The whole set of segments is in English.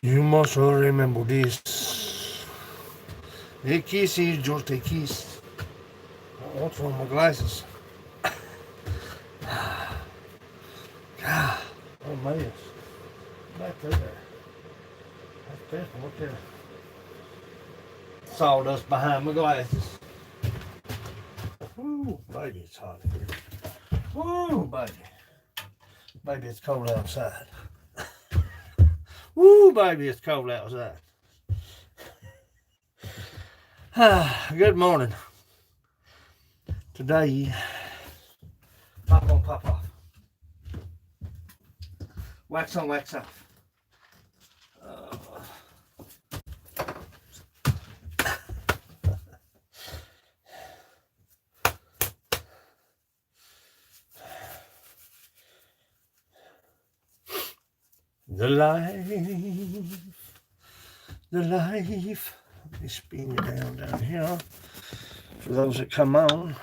You must remember this. A kiss is just a kiss. What's wrong with my glasses? God, oh man, back there. That's beautiful. Look there. Sawdust behind my glasses. Ooh, baby, it's hot here. Ooh, baby. Baby, it's cold outside. Ooh, baby, it's cold outside. Good morning. Today, pop on, pop off. Wax on, wax off. The life. Let me spin you down here. For those that come on,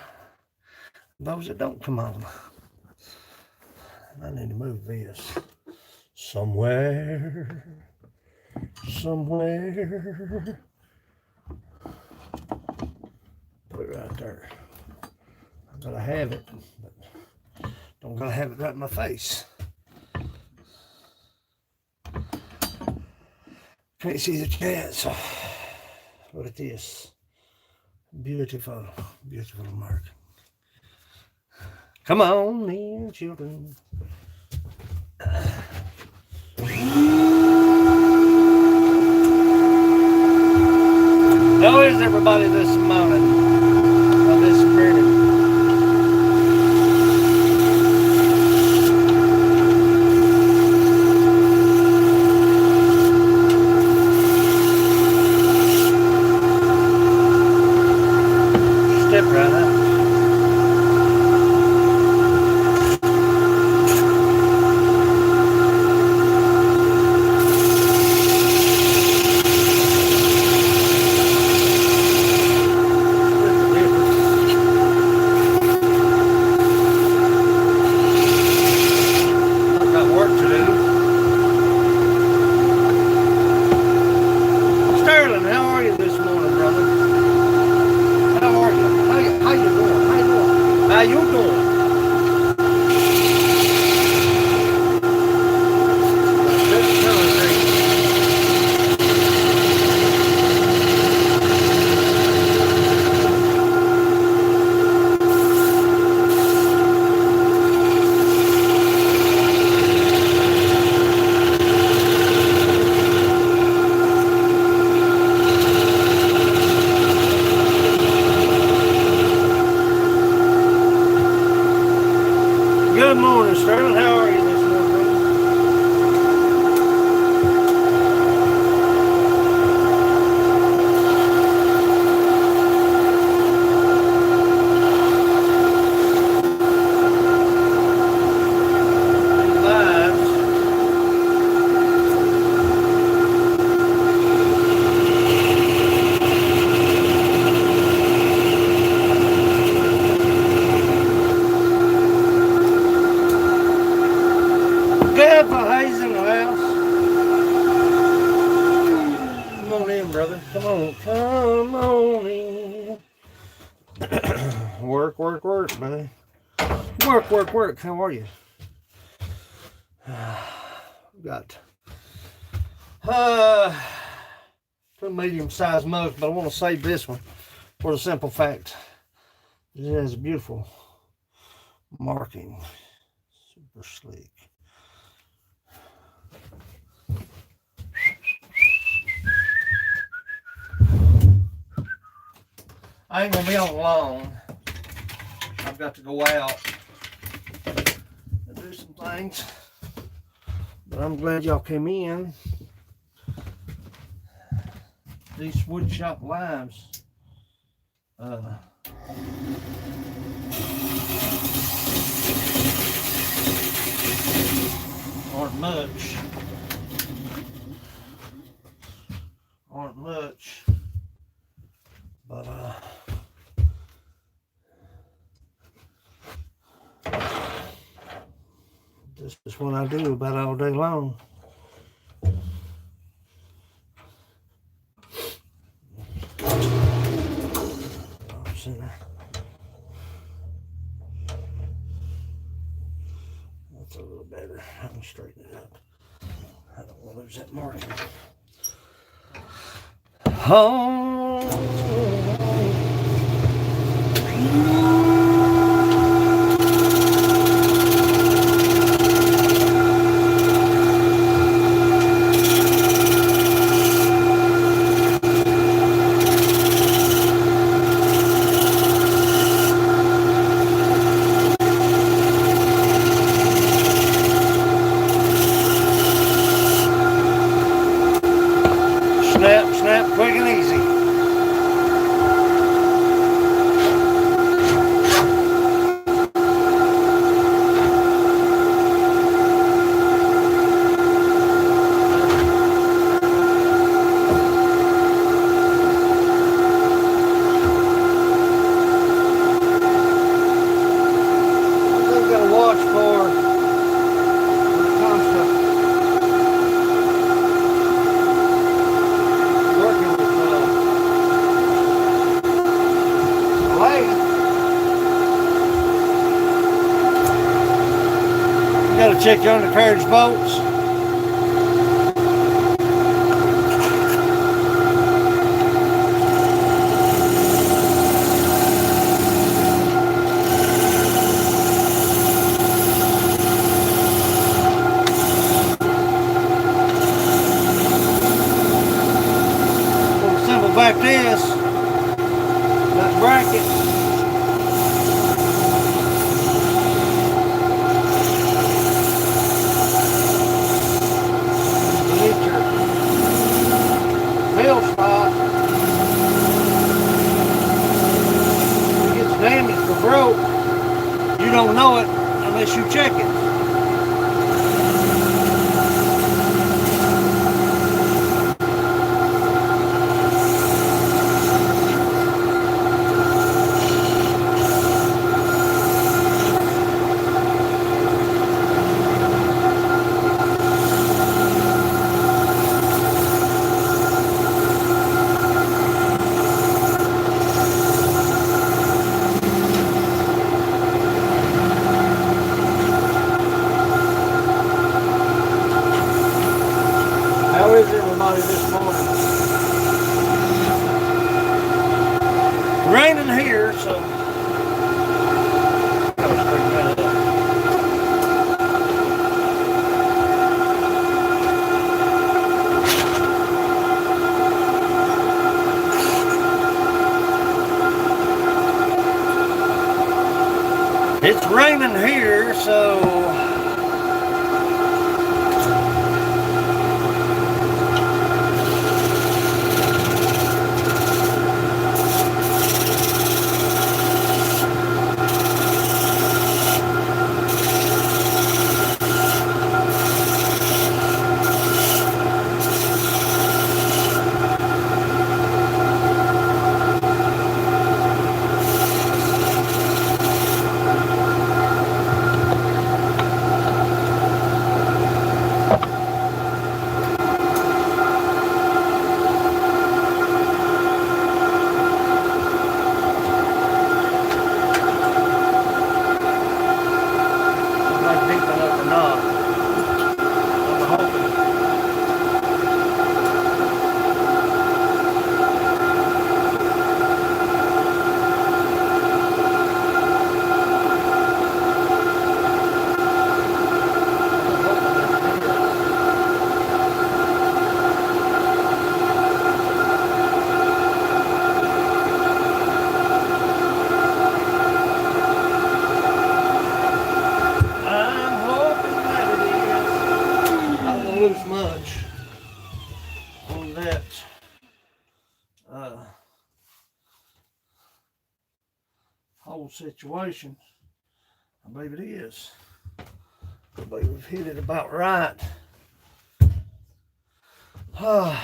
those that don't come on. I need to move this somewhere. Put it right there. I gotta have it, but don't gotta have it right in my face. Can't see the chat, so look at this. Beautiful, beautiful mark. Come on in, children. How is everybody this morning? Or this morning? Step right up. Good morning, Sterling. How are you this morning, Good for Hayes in the house. Come on in, brother. Come on in. Work, buddy. Work. How are you? Got two medium-sized mugs, but I want to save this one for the simple fact it has a beautiful marking. Super sleek. I ain't gonna be on long. I've got to go out and do some things. But I'm glad y'all came in. These Woodshop limes. Aren't much. But this is what I do about all day long. better. I can straighten it up. I don't want to lose that marking. Oh. Snap, snap, quick and easy. Gotta check your undercarriage bolts. We'll assemble back this, that bracket. Spot. If it gets damaged or broke, you don't know it unless you check it. How is everybody this morning? Raining here, so gotta straighten that up. It's raining here, so lose much on that whole situation. I believe it is. I believe we've hit it about right. Ah,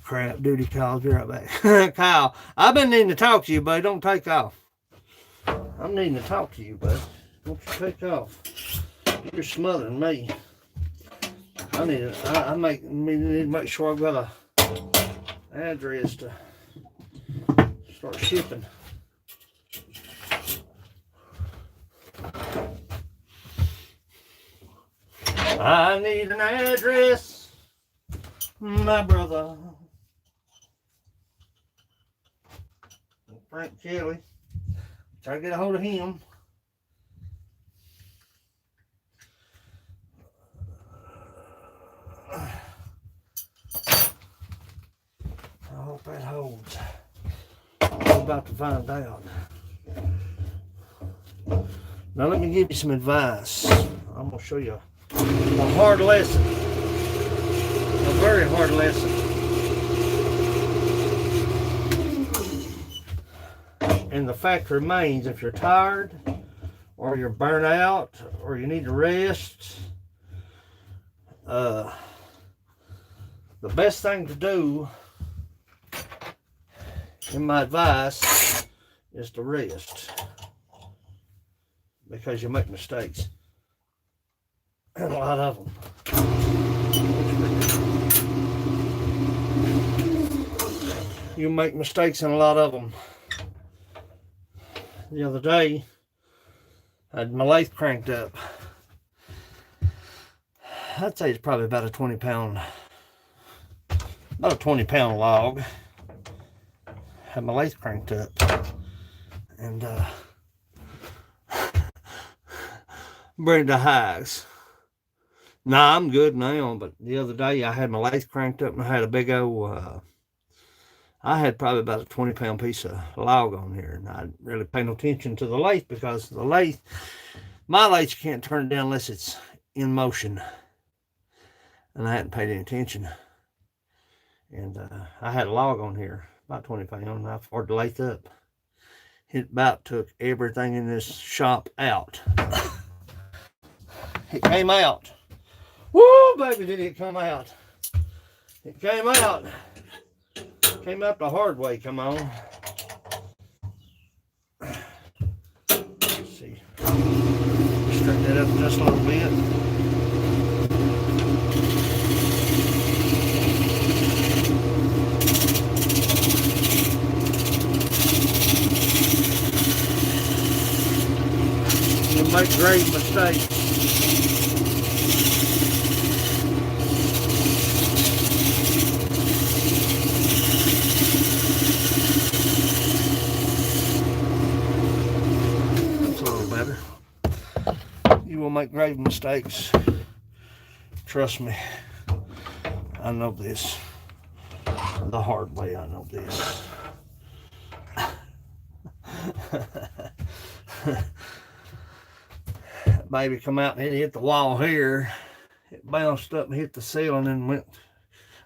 crap. Duty calls. Be right back. Kyle, I've been needing to talk to you, buddy. Don't take off. I'm needing to talk to you, bud. Don't you take off. You're smothering me. I need to make sure I've got a address to start shipping. I need an address, my brother. Frank Kelly. Try to get a hold of him. I hope that holds. I'm about to find out. Now let me give you some advice. I'm going to show you a hard lesson. A very hard lesson. And the fact remains, if you're tired or you're burnt out or you need to rest, the best thing to do, in my advice, is to rest, because you make mistakes, and a lot of them. You make mistakes in a lot of them. The other day, I had my lathe cranked up. I'd say it's probably about a 20-pound log. Had my lathe cranked up, and bring it to highs. Nah, I'm good now, but the other day I had my lathe cranked up and I had a big old, I had probably about a 20-pound piece of log on here, and I didn't really pay no attention to the lathe, because the lathe, my lathe, you can't turn it down unless it's in motion, and I hadn't paid any attention, and I had a log on here, about 20 pounds, and I fired the lathe up. It about took everything in this shop out. It came out. Woo, baby, did it come out. It came out. Came out the hard way, come on. Let's see. Straighten that up just a little bit. You'll make grave mistakes. You will make grave mistakes. Trust me. I know this. The hard way, I know this. Baby come out and it hit the wall here. It bounced up and hit the ceiling and went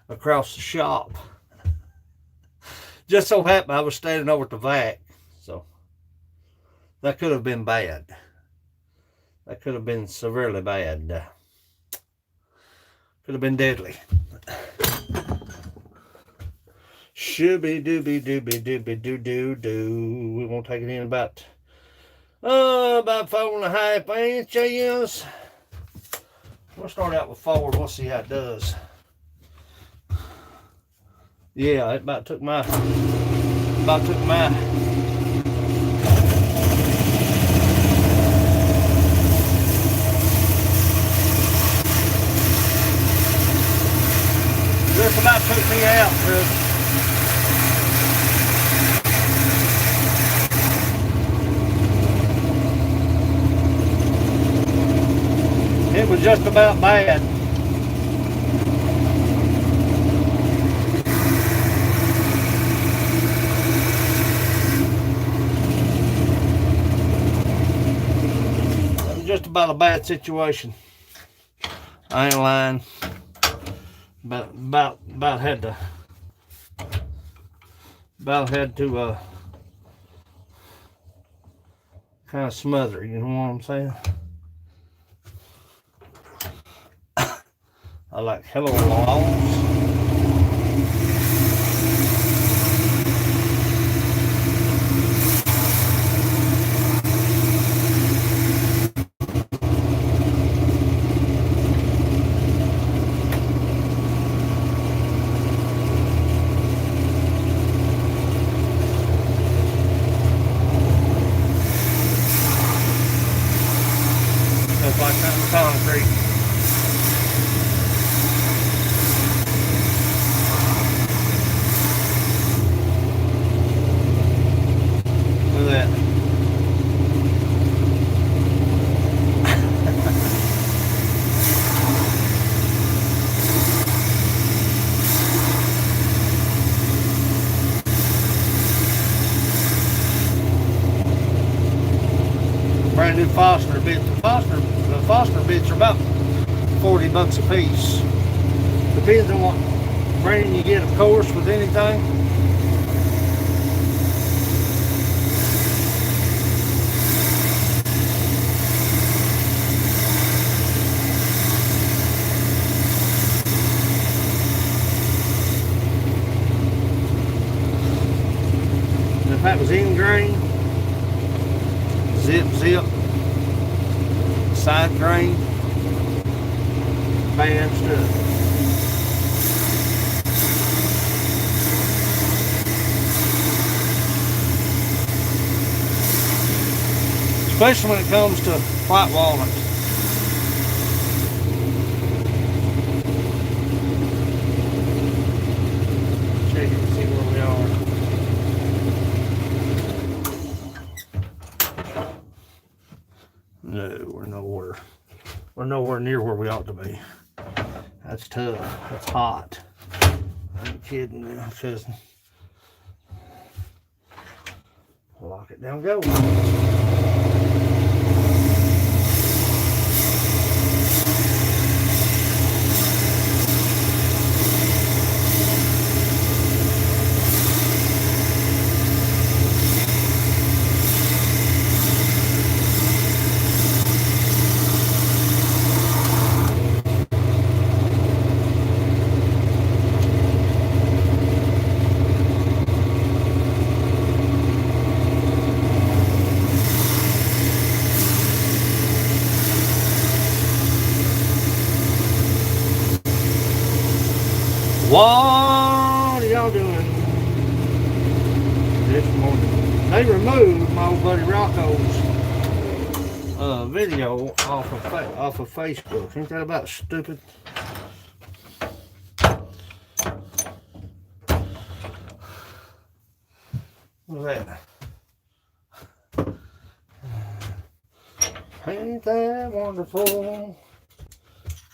across the shop. Just so happened I was standing over at the vac. So that could have been bad. That could have been severely bad. Could have been deadly. Shooby dooby dooby dooby doo doo doo. We won't take it in about 4.5 inches. We'll start out with 4. We'll see how it does. Yeah, it about took my just about took me out, bro. It was just about bad. It was just about a bad situation. I ain't lying. About had to kind of smother, you know what I'm saying? I like hello logs. It's like concrete. good Fastener bits. The Fastener bits are about $40 a piece. Depends on what brand you get, of course, with anything. If that was end grain, zip, side grain, bad stuff. Especially when it comes to white walnut. Check it and see where we are. No, we're nowhere near where we ought to be. That's tough. That's hot. I ain't kidding now, cousin. Lock it down, go. What are y'all doing this morning? They removed my old buddy Rocco's video off of Facebook. Ain't that about stupid? What's that? Ain't that wonderful?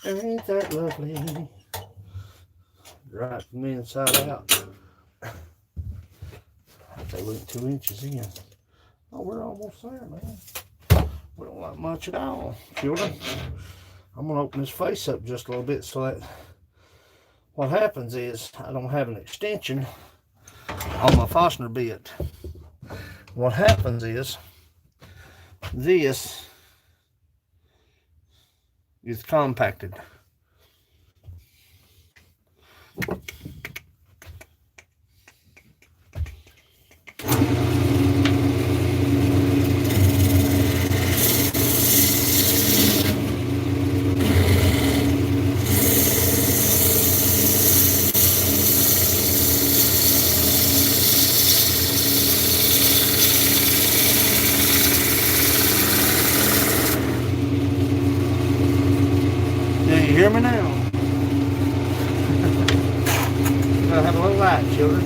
Ain't that lovely? Right from the inside out. They went 2 inches in. Oh, we're almost there, man. We don't like much at all, children. I'm gonna open this face up just a little bit so that what happens is I don't have an extension on my Fastener bit. What happens is this is compacted. Do you hear me now? Gotta have a little light, children.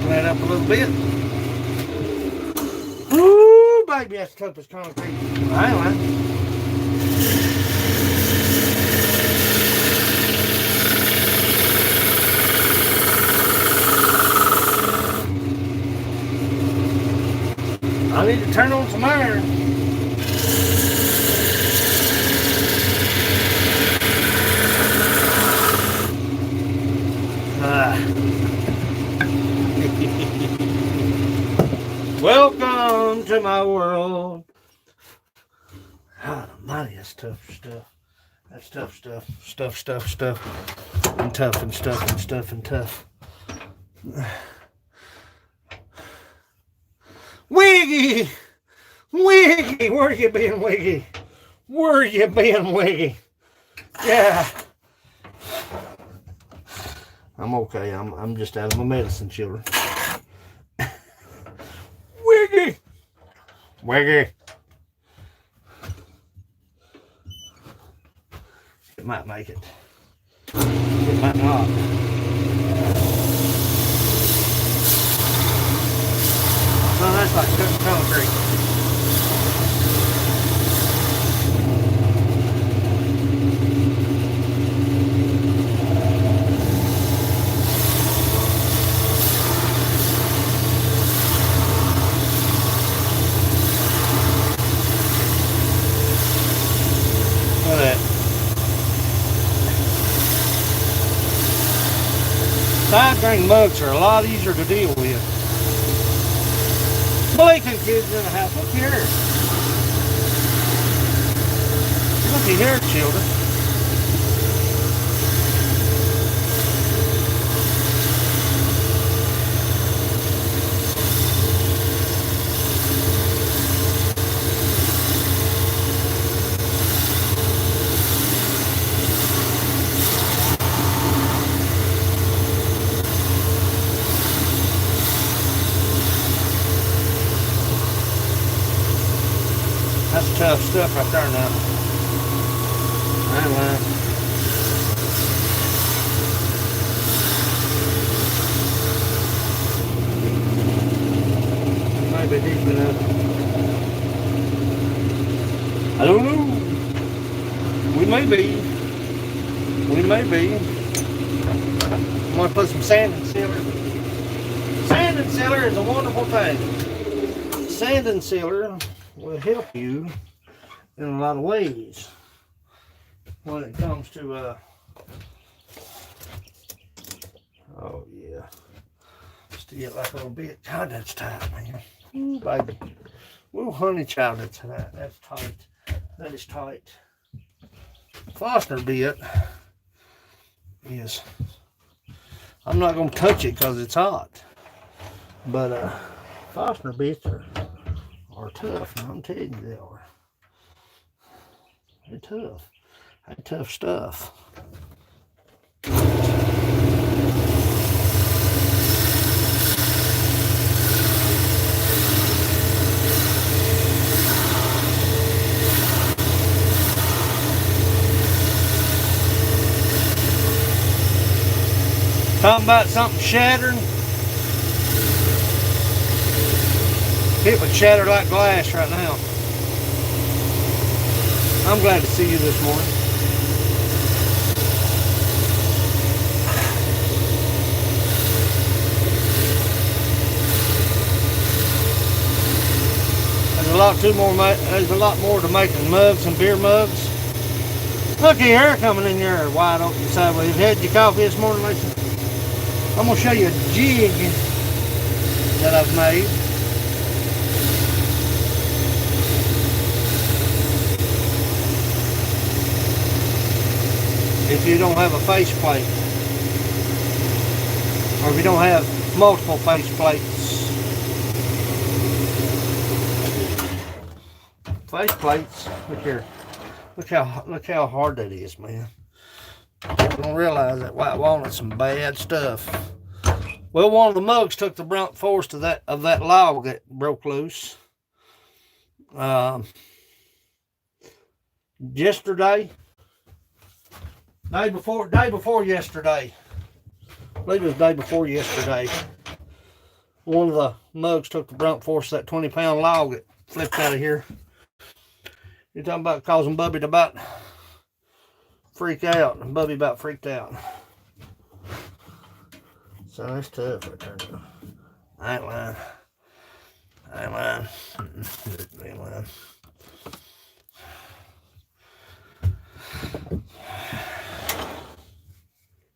That up a little bit. Ooh, baby, that's tough as concrete. Hang on. I need to turn on some iron. Welcome to my world. God almighty, that's tough stuff. That's tough stuff. Stuff. And tough and stuff and stuff and tough. Wiggy! Wiggy! Where you been, Wiggy? Where you been, Wiggy? Yeah. I'm okay. I'm just out of my medicine, children. Wiggy! Wiggy! might make it. It might not. No, that's like cutting concrete. Look at that. Side grain mugs are a lot easier to deal with. Blinking kids in the house. Look here. Looky here, children. That's tough stuff right there now. I ain't lying. Might be deep enough. I don't know. We may be. We may be. I'm going to put some sand and sealer. Sand and sealer is a wonderful thing. Sand and sealer will help you in a lot of ways when it comes to oh yeah, still like a little bit. God, that's tight, man. Ooh, baby. Ooh, honey child, that's tight. That's tight. That is tight. Fastener bit is, I'm not gonna touch it because it's hot, but fastener bits are tough. I'm telling you, they are. They're tough. They're tough stuff. Talking about something shattering. It would shatter like glass right now. I'm glad to see you this morning. There's a lot more to making mugs and beer mugs. Looky here, coming in here wide open sideways. Had your coffee this morning, Lisa? I'm gonna show you a jig that I've made. If you don't have a face plate, or if you don't have multiple face plates. Face plates, look here. Look how hard that is, man. You don't realize that white walnut's some bad stuff. Well, one of the mugs took the brunt force of that log that broke loose. Yesterday, day before yesterday. I believe it was day before yesterday. One of the mugs took the brunt force of that 20-pound log that flipped out of here. You're talking about causing Bubby to about freak out. And Bubby about freaked out. So that's tough right there. I ain't lying. I ain't lying. I ain't lying.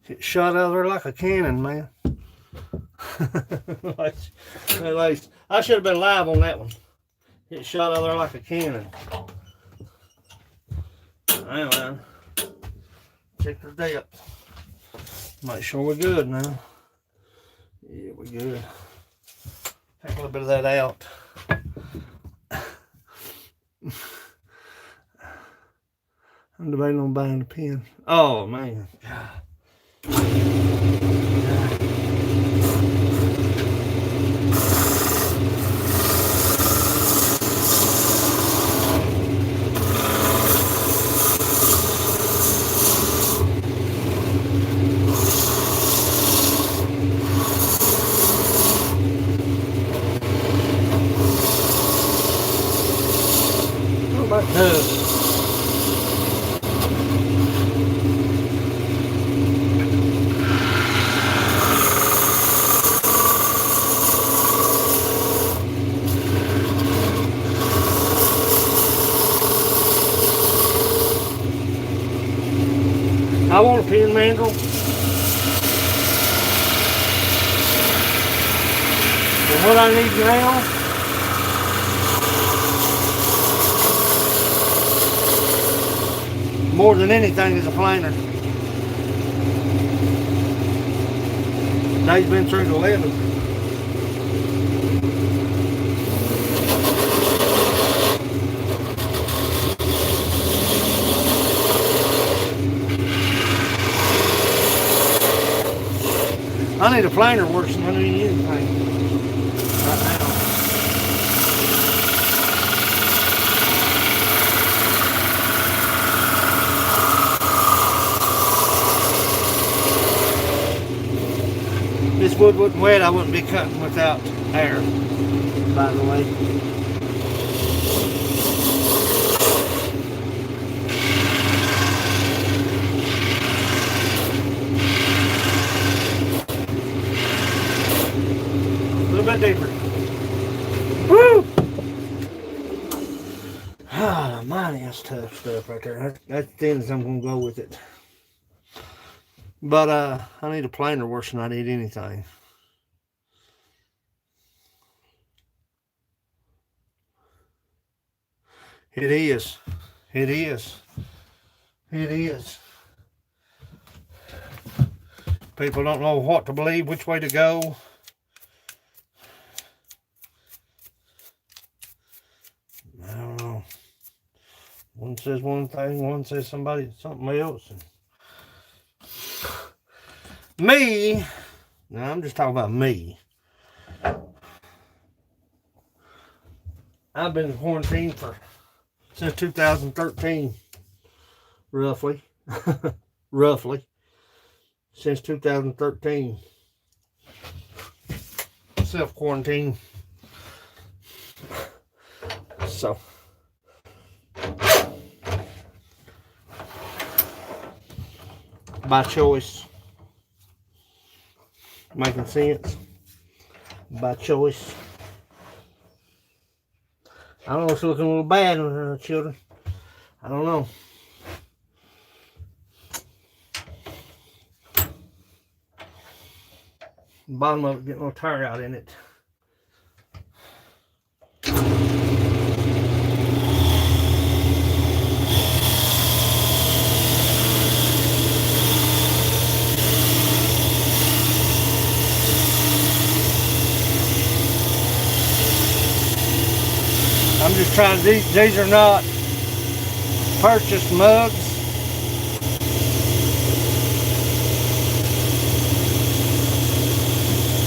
It shot out of there like a cannon, man. I should have been live on that one. It shot out of there like a cannon. I ain't lying. Check the depth. Make sure we're good now. Yeah, we're good. Take a little bit of that out. I'm debating on buying a pen. Oh, man. God. I want a pin mandrel. And what I need now more than anything is a planer. Day's been through to 11. I need a planer worse than I need anything right now. If this wood wasn't wet, I wouldn't be cutting without air, by the way. Deeper. Woo! Ah, mighty, that's tough stuff right there. That's thin as I'm gonna go with it. But I need a planer worse than I need anything. It is. It is. It is. People don't know what to believe, which way to go. I don't know. One says one thing, one says something else. Me, now I'm just talking about me. I've been in quarantine since 2013, roughly. Roughly. Since 2013. Self-quarantine. So, by choice. Making sense? By choice. I don't know, it's looking a little bad on children. I don't know. Bottom of it getting a little tire out in it. I'm just trying to, these are not purchased mugs.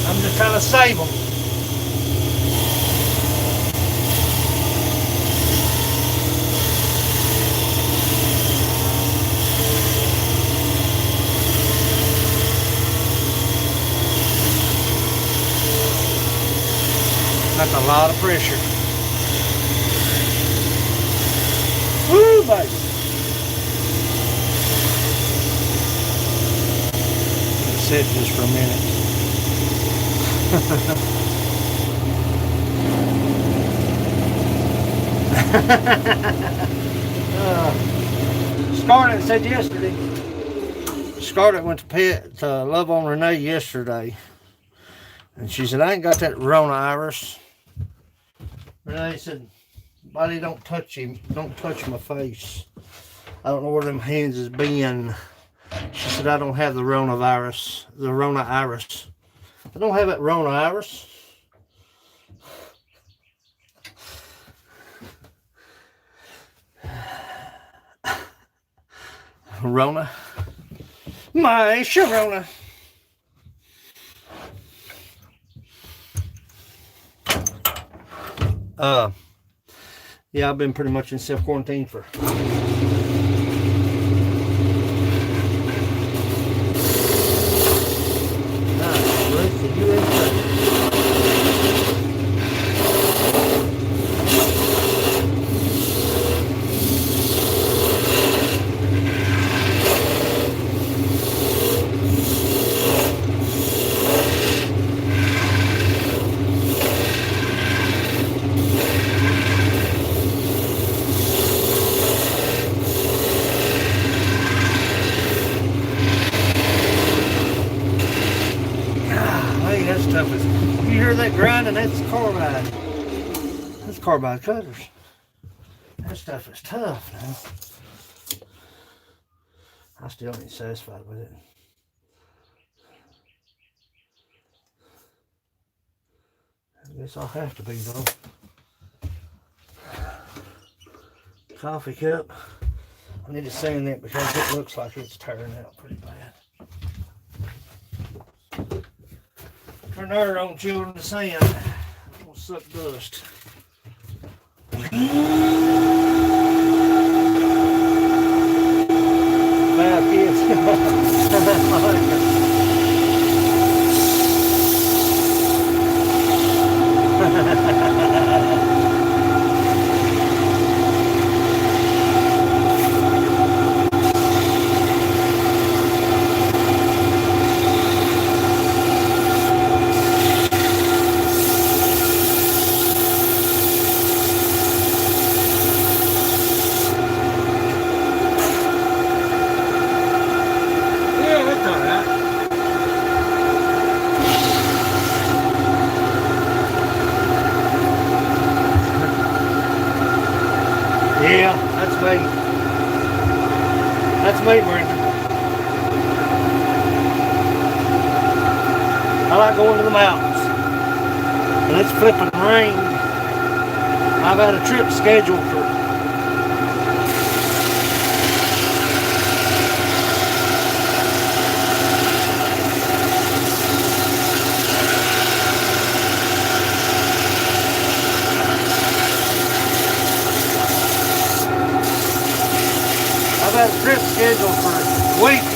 I'm just trying to save them. That's a lot of pressure. Woo, baby. Sit just for a minute. Scarlett said yesterday. Scarlett went to Love on Renee yesterday. And she said, I ain't got that rhinovirus. Renee said, buddy, don't touch him. Don't touch my face. I don't know where them hands has been. She said, I don't have the rhinovirus. The rhinovirus. I don't have that rhinovirus. Rona. My Sharona. Yeah, I've been pretty much in self-quarantine for stuff is, you hear that grinding, that's carbide. That's carbide cutters. That stuff is tough, man. I still ain't satisfied with it. I guess I'll have to be though. Coffee cup. I need to sand it because it looks like it's tearing out pretty bad. Turn there on children to sand. I'm gonna suck dust. Bad kids. Yeah, that's me. That's me, Brenda. I like going to the mountains. And it's flipping rain. I've had a trip scheduled for scheduled for weeks.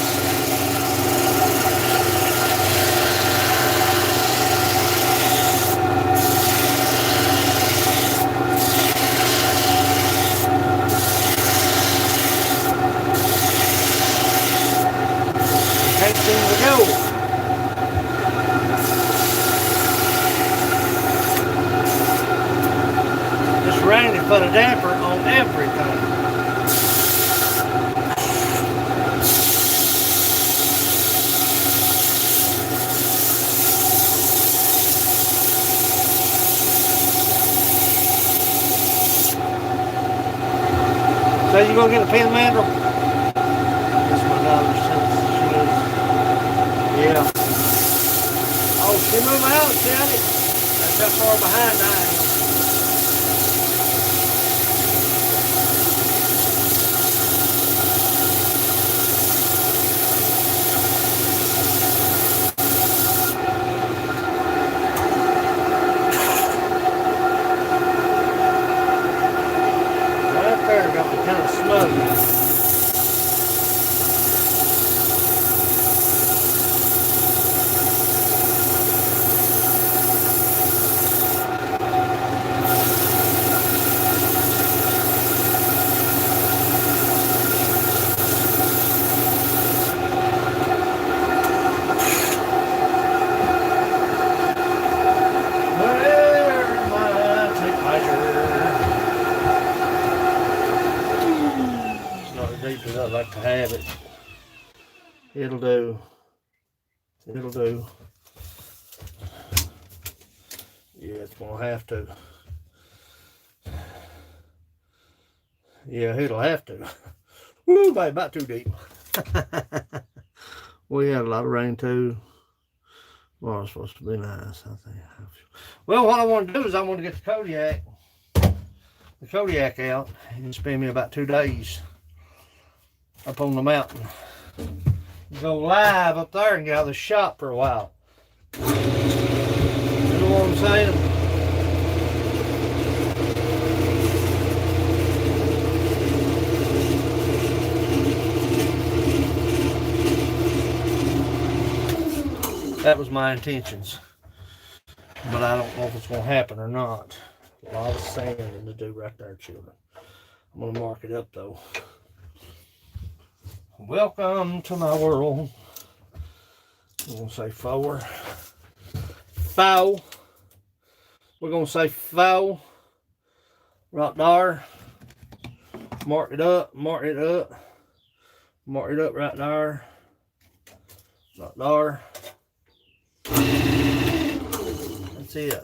Can't seem to go. This rain has put a damper on everything. So you gonna get a pin mandrel? That's my daughter says she is. Yeah. Oh, she moved out, Shawty. That's how far behind I am. Kind of smooth. I like to have it. It'll do. It'll do. Yeah, it's gonna have to. Yeah, it'll have to. Woo, babe, about too deep. We had a lot of rain too. Well, it's supposed to be nice, I think. Well, what I want to do is I want to get the Kodiak out and spend me about 2 days up on the mountain. Go live up there and get out of the shop for a while. You know what I'm saying? That was my intentions. But I don't know if it's going to happen or not. A lot of sanding to do right there, children. I'm going to mark it up though. Welcome to my world. I'm going to say four. Foul. We're going to say foul. Right there. Mark it up. Mark it up. Mark it up right there. Right there. that's it.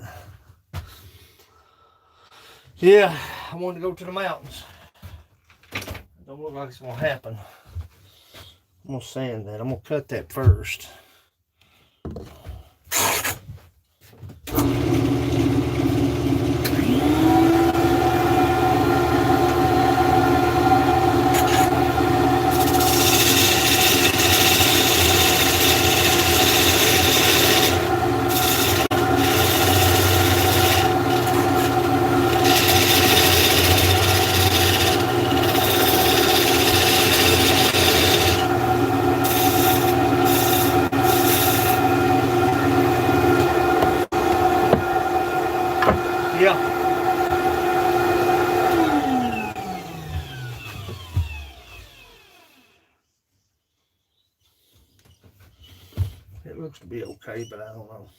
Yeah, I want to go to the mountains. Don't look like it's gonna happen. I'm gonna sand that. I'm gonna cut that first. Yeah. It looks to be okay, but I don't know.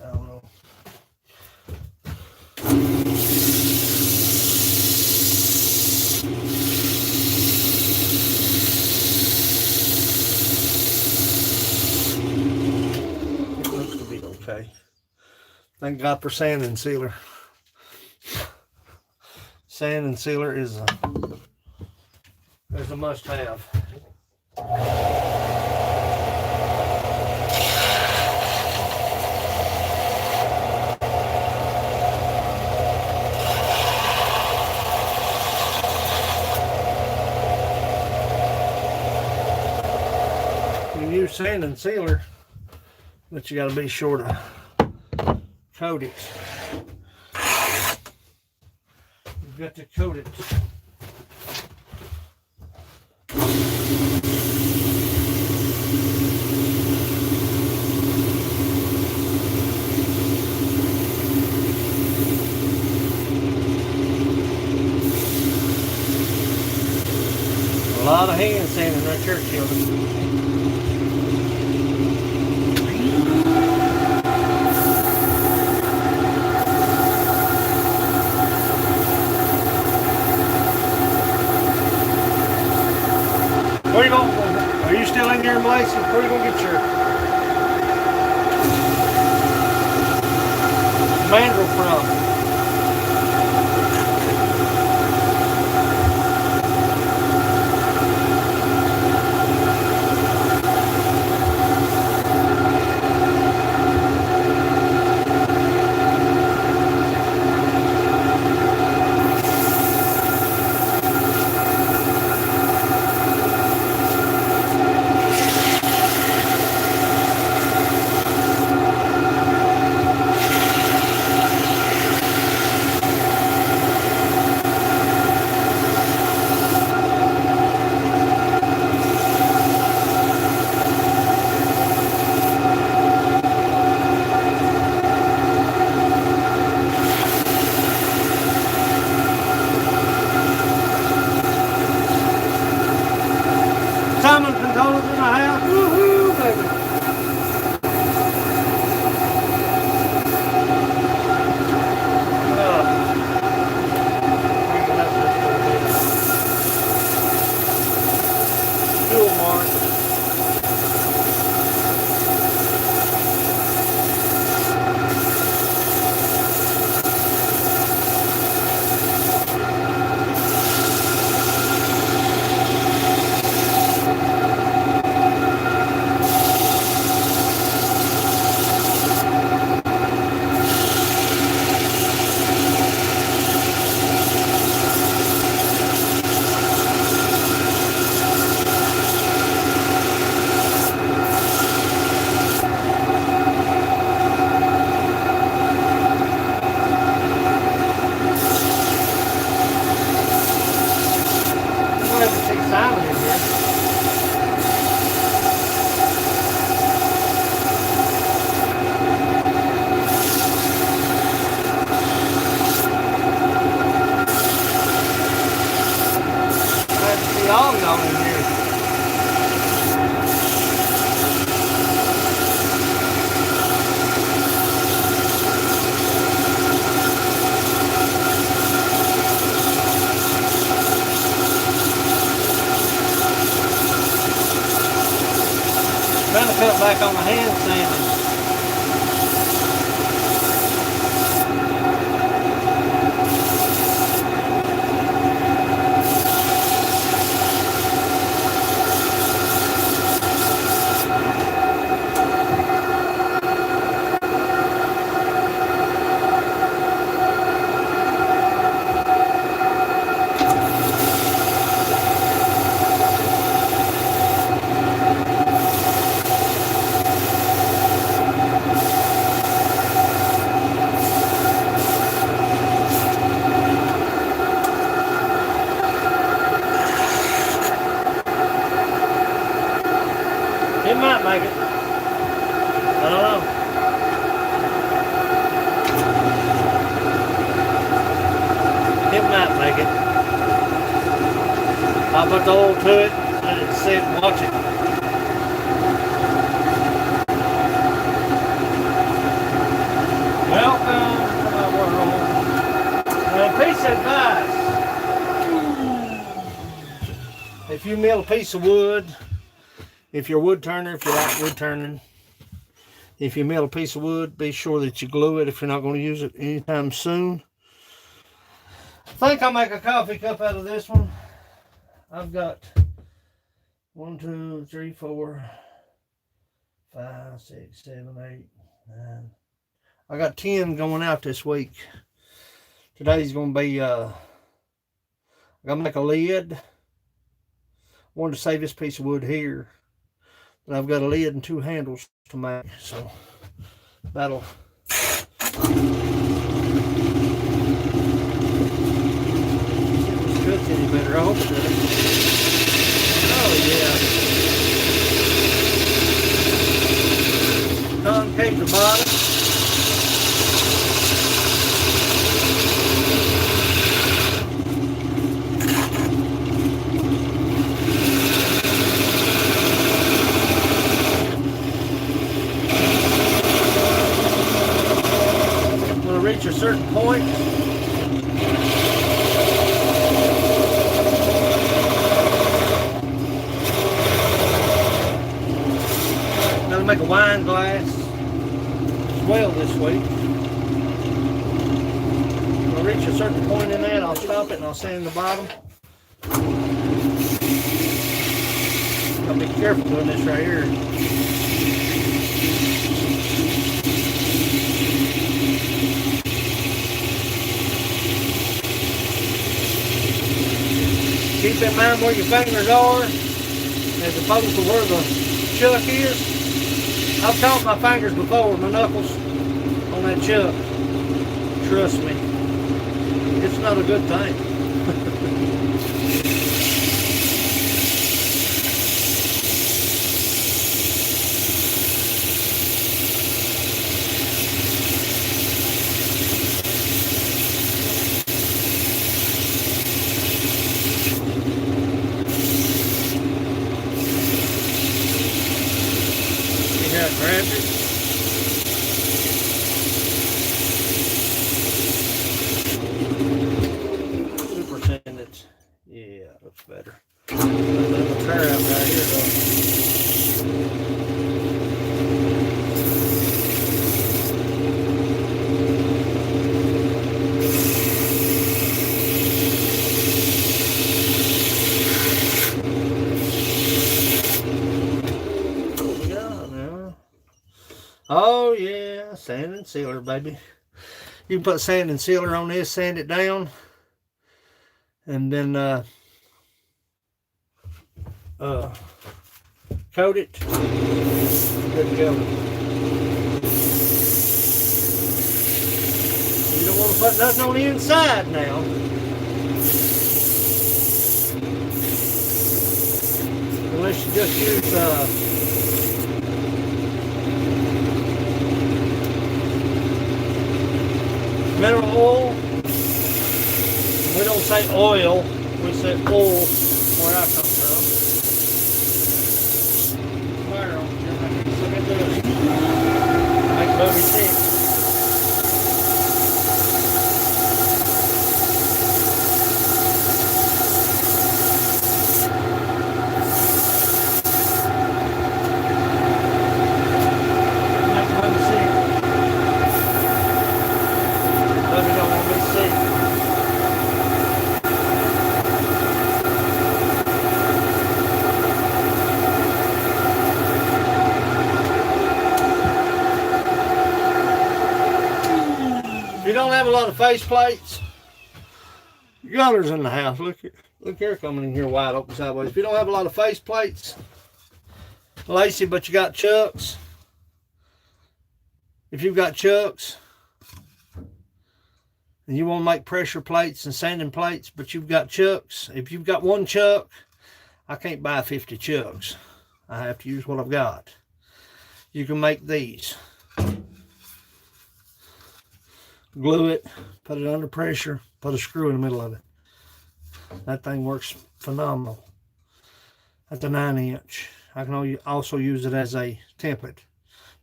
I don't know. It looks to be okay. Thank God for sand and sealer. Sand and sealer is a must-have. You use sand and sealer, but you got to be sure to coat it. You've got to coat it. A lot of hand sanding right there, children. Where you going? Are you still in here in Lacey? Where are you going to get your mandrel from? Timing controllers in the house. Woohoo, baby. Fuel mark. Simon in here. Glad to see all y'all in here. Trying to cut back on the hand sanding. It might make it. I don't know. It might make it. I'll put the oil to it, let it sit and watch it. Welcome to my world. And piece of advice. If you mill a piece of wood, if you're a wood turner, if you like wood turning, if you mill a piece of wood, be sure that you glue it if you're not going to use it anytime soon. I think I'll make a coffee cup out of this one. I've got 1, 2, 3, 4, 5, 6, 7, 8, 9. I got 10 going out this week. Today's going to be, I'm going to make a lid. I wanted to save this piece of wood here. But I've got a lid and 2 handles to make. So that'll... any better. I hope it does. Oh yeah. Concave the bottom. I'm going to reach a certain point. Make a wine glass as well this week. I'll reach a certain point in that, I'll stop it and I'll sand the bottom. I'll be careful doing this right here. Keep in mind where your fingers are as opposed to where the chuck is. I've caught my fingers before, my knuckles on that chuck. Trust me, it's not a good thing. Grab it. Super sand it. Yeah, looks better. There's a little tear out right here though. Oh yeah, sand and sealer, baby. You can put sand and sealer on this, sand it down, and then coat it. Good to go. You don't want to put nothing on the inside now. Unless you just use mineral oil. We don't say oil, we say oil where I come from. Well, look at this. Make booty thick. You don't have a lot of face plates. Gutters in the house. Look here, coming in here wide open sideways. If you don't have a lot of face plates, lacy, but you got chucks. If you've got chucks and you want to make pressure plates and sanding plates, but you've got chucks. If you've got one chuck, I can't buy 50 chucks. I have to use what I've got. You can make these. Glue it, put it under pressure, put a screw in the middle of it. That thing works phenomenal. That's a 9-inch. I can also use it as a template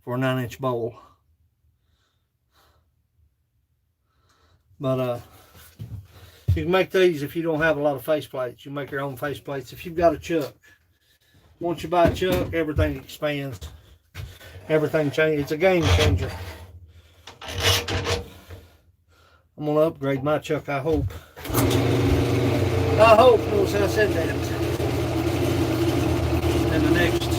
for a 9-inch bowl. But you can make these if you don't have a lot of faceplates. You make your own faceplates. If you've got a chuck, once you buy a chuck, everything expands. Everything changes. It's a game changer. I'm gonna upgrade my chuck. I hope. Notice I said that. In the next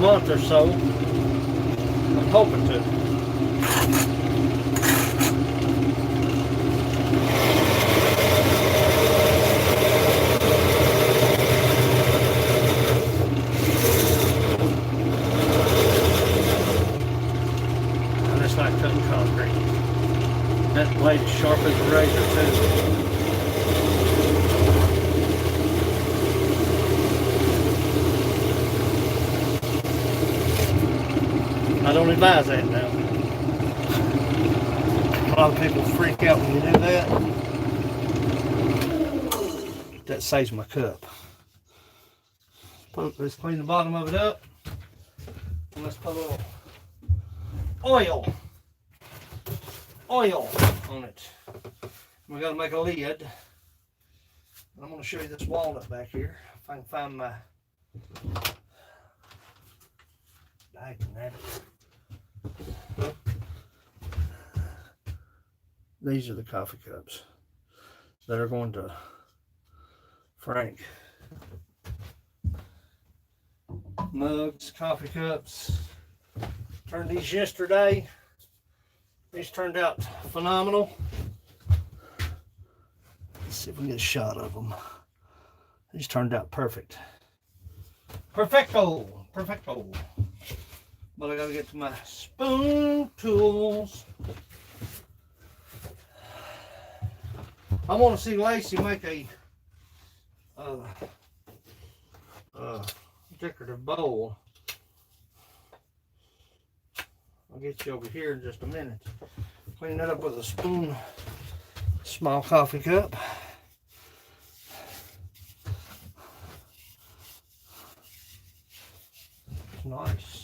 month or so, I'm hoping to. I just like cutting concrete. That blade is sharp as a razor too. I don't advise that now. A lot of people freak out when you do that. That saves my cup. Let's clean the bottom of it up. And let's put a little oil on it. We got to make a lid. I'm going to show you this walnut back here. If I can find my these are the coffee cups that are going to Frank. Mugs, coffee cups. Turned these yesterday. These turned out phenomenal. Let's see if we can get a shot of them. These turned out perfect. Perfecto. But I gotta get to my spoon tools. I want to see Lacey make a decorative bowl. I'll get you over here in just a minute. Clean that up with a spoon, small coffee cup. It's nice.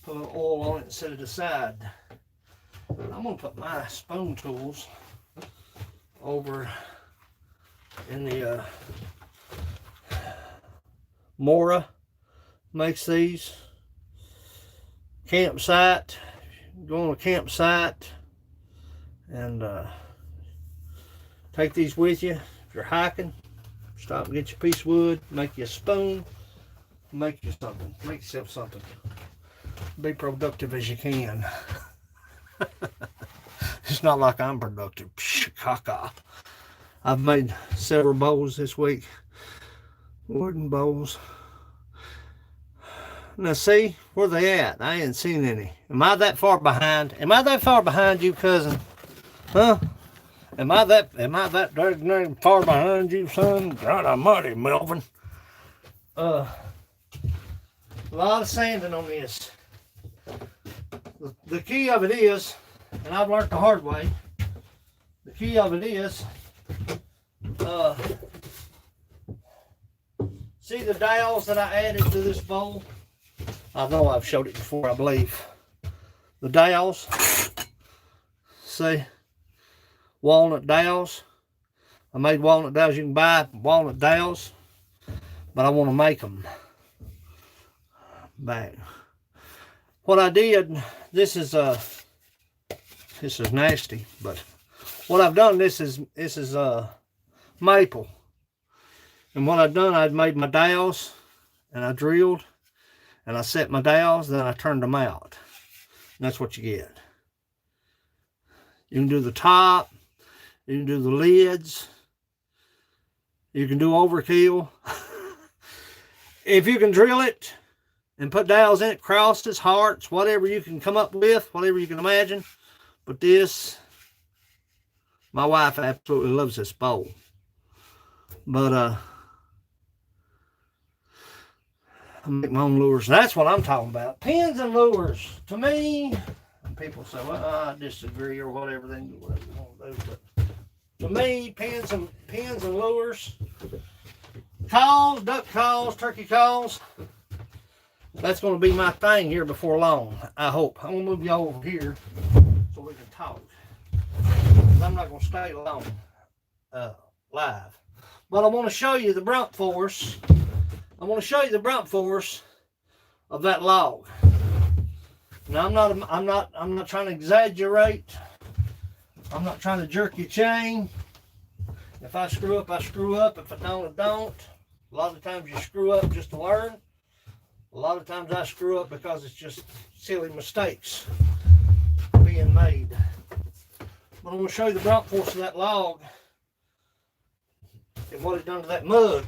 Put a little oil on it and set it aside. I'm gonna put my spoon tools over in the Mora makes these. Campsite. Go on a campsite and take these with you. If you're hiking, stop and get your piece of wood, make you a spoon, make you something, make yourself something. Be productive as you can. It's not like I'm productive. Caca. I've made several bowls this week. Wooden bowls. Now see, where they at? I ain't seen any. Am I that far behind? Am I that far behind you, cousin? Huh? Am I that dang far behind you, son? God almighty, Melvin. A lot of sanding on this. The key of it is, and I've learned the hard way, the key of it is, see the dowels that I added to this bowl? I know I've showed it before, I believe. The dowels, see, walnut dowels. I made walnut dowels. You can buy walnut dowels, but I want to make them back. What I did, this is nasty, but what I've done, this is maple. And what I've done, I'd made my dowels, and I drilled, and I set my dowels, then I turned them out. And that's what you get. You can do the top, you can do the lids, you can do overkill. If you can drill it and put dowels in it, crosses, hearts, whatever you can come up with, whatever you can imagine. But this, my wife absolutely loves this bowl. But make my own lures. That's what I'm talking about. Pins and lures. To me, people say, well, I disagree or whatever, then whatever you want to do. But to me, pins and lures, calls, duck calls, turkey calls, that's going to be my thing here before long, I hope. I'm going to move y'all over here so we can talk. I'm not going to stay long live. But I want to show you the brunt force. I want to show you the brunt force of that log. Now I'm not trying to exaggerate. I'm not trying to jerk your chain. If I screw up, I screw up. If I don't, I don't. A lot of times you screw up just to learn. A lot of times I screw up because it's just silly mistakes being made. But I'm going to show you the brunt force of that log and what it done to that mug.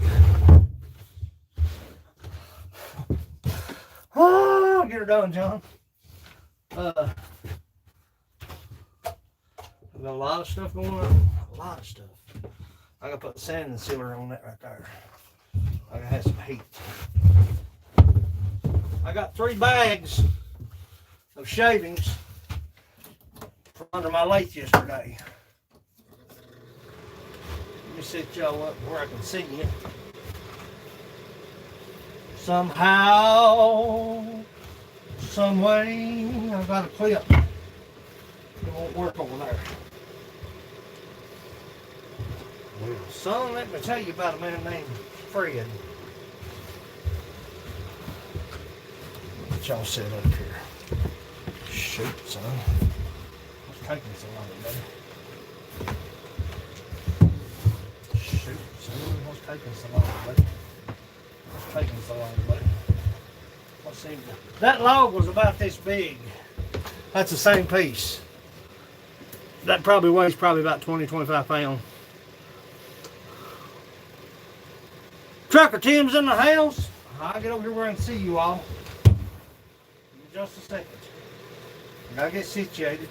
Oh, get her done, John. We got a lot of stuff going on. A lot of stuff. I gotta put sand and sealer on that right there. I gotta have some heat. I got 3 bags of shavings from under my lathe yesterday. Let me set y'all up where I can see you. Somehow, some way, I've got a clip. It won't work over there. Well, son, let me tell you about a man named Fred. Get y'all set up here. Shoot, son. What's taking so long, buddy? Shoot, son. What's taking so long, buddy? What's taking so long, buddy? What seems to... That log was about this big. That's the same piece. That probably weighs about 20-25 pounds. Trucker Tim's in the house. I'll get over here where I can see you all. In just a second. I gotta get situated.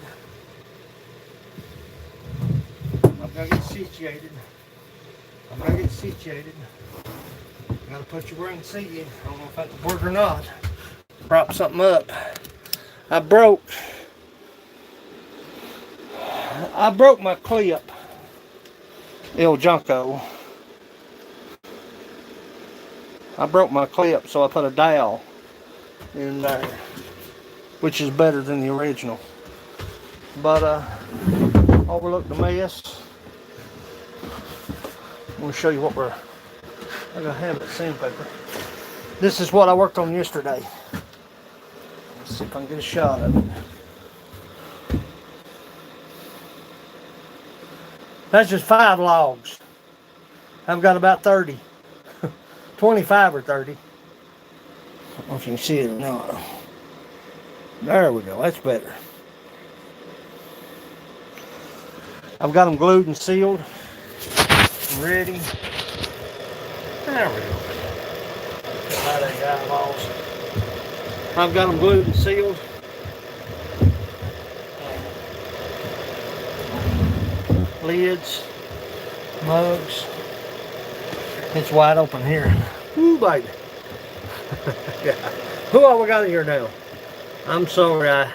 I'm gonna get situated. I'm gonna get situated. I gotta put you where I can see you. I don't know if that's work or not. Prop something up. I broke my clip. El Junco. I broke my clip, so I put a dowel in there, which is better than the original. But overlook the mess. I'm going to show you what I gotta have it sandpaper. This is what I worked on yesterday. Let's see if I can get a shot of it. That's just 5 logs. I've got about 30. 25 or 30. I don't know if you can see it or not. There we go. That's better. I've got them glued and sealed. Ready. There we go. I've got them glued and sealed. Lids, mugs. It's wide open here. Woo, baby. Yeah. Who all we got here now? I'm sorry.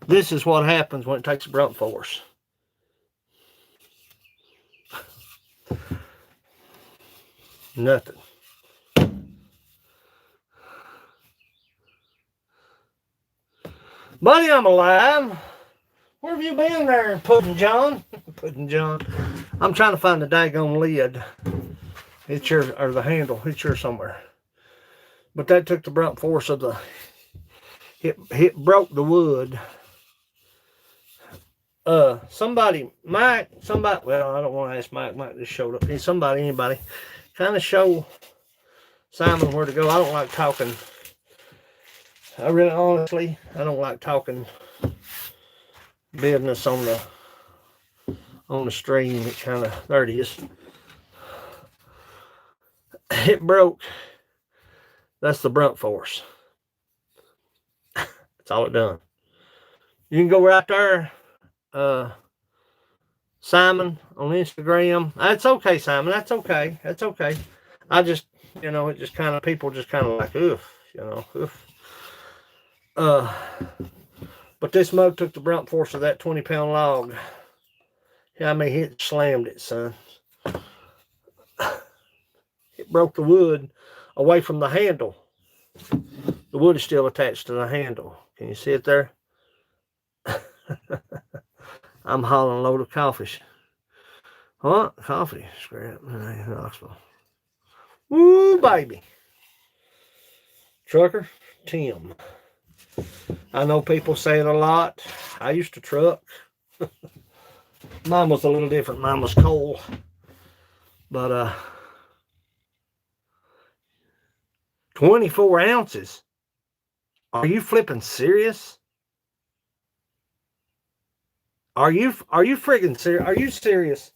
This is what happens when it takes a brunt force. Nothing. Buddy, I'm alive. Where have you been there, Puddin' John? Puddin' John. I'm trying to find the daggone lid. It's here, or the handle. It's here somewhere. But that took the brunt force of the... It broke the wood. Somebody, Mike, well, I don't want to ask Mike. Mike just showed up. Anybody. Kind of show Simon where to go. I don't like talking. Honestly, I don't like talking business on the stream. It kind of, there it is. It broke. That's the brunt force. That's all it done. You can go right there, Simon, on Instagram. That's okay, Simon. That's okay. That's okay. I just, you know, it just kind of, people just kind of like, oof, you know, oof. But this mug took the brunt force of that 20-pound log. Yeah, I mean, it slammed it, son. It broke the wood away from the handle. The wood is still attached to the handle. Can you see it there? I'm hauling a load of coffee. What? Coffee scrap. Woo, baby. Trucker, Tim. I know people say it a lot. I used to truck. Mine was a little different. Mine was coal. But 24 ounces. Are you flipping serious? Are you friggin' serious? Are you serious?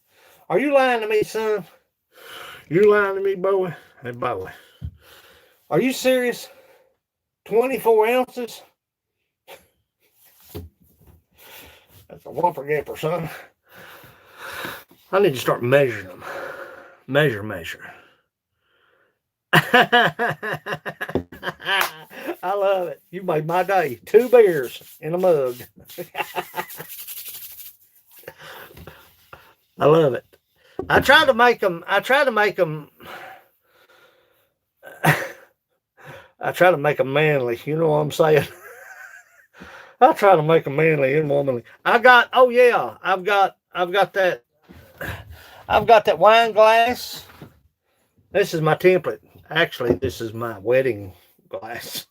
Are you lying to me, son? You lying to me, boy? Hey, boy. Are you serious? 24 ounces? That's a whopper gapper, son. I need to start measuring them. Measure. I love it. You made my day. 2 beers in a mug. I love it. I try to make them manly. You know what I'm saying? I try to make them manly and womanly. I've got that wine glass. This is my template. Actually, this is my wedding glass.